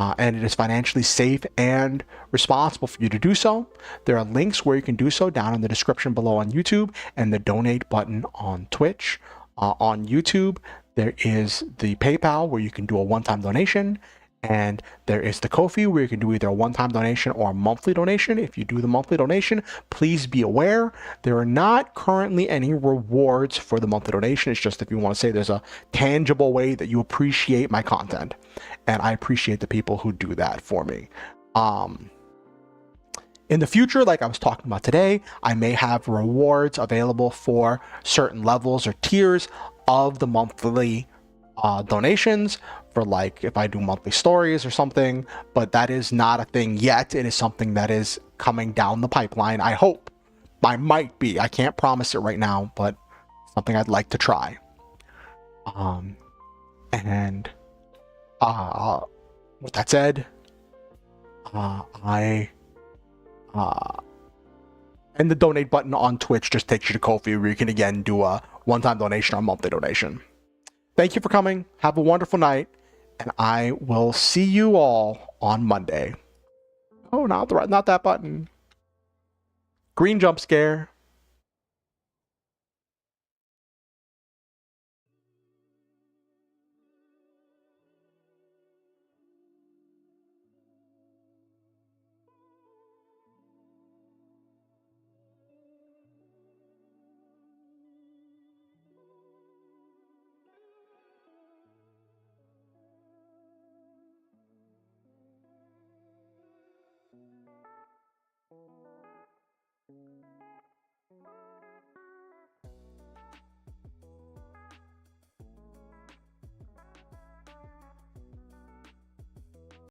and it is financially safe and responsible for you to do so, there are links where you can do so down in the description below on YouTube and the donate button on Twitch. On YouTube, there is the PayPal where you can do a one-time donation, And there is the Ko-fi where you can do either a one-time donation or a monthly donation. If you do the monthly donation, please be aware there are not currently any rewards for the monthly donation. It's just if you want to say there's a tangible way that you appreciate my content. And I appreciate the people who do that for me. In the future, like I was talking about today, I may have rewards available for certain levels or tiers of the monthly donations, for like if I do monthly stories or something, but that is not a thing yet. It is something that is coming down the pipeline. I hope. I might be. I can't promise it right now, but something I'd like to try. And with that said, and the donate button on Twitch just takes you to Ko-fi, where you can again do a one-time donation or a monthly donation. Thank you for coming. Have a wonderful night, and I will see you all on Monday. Oh, not that button. Green jump scare.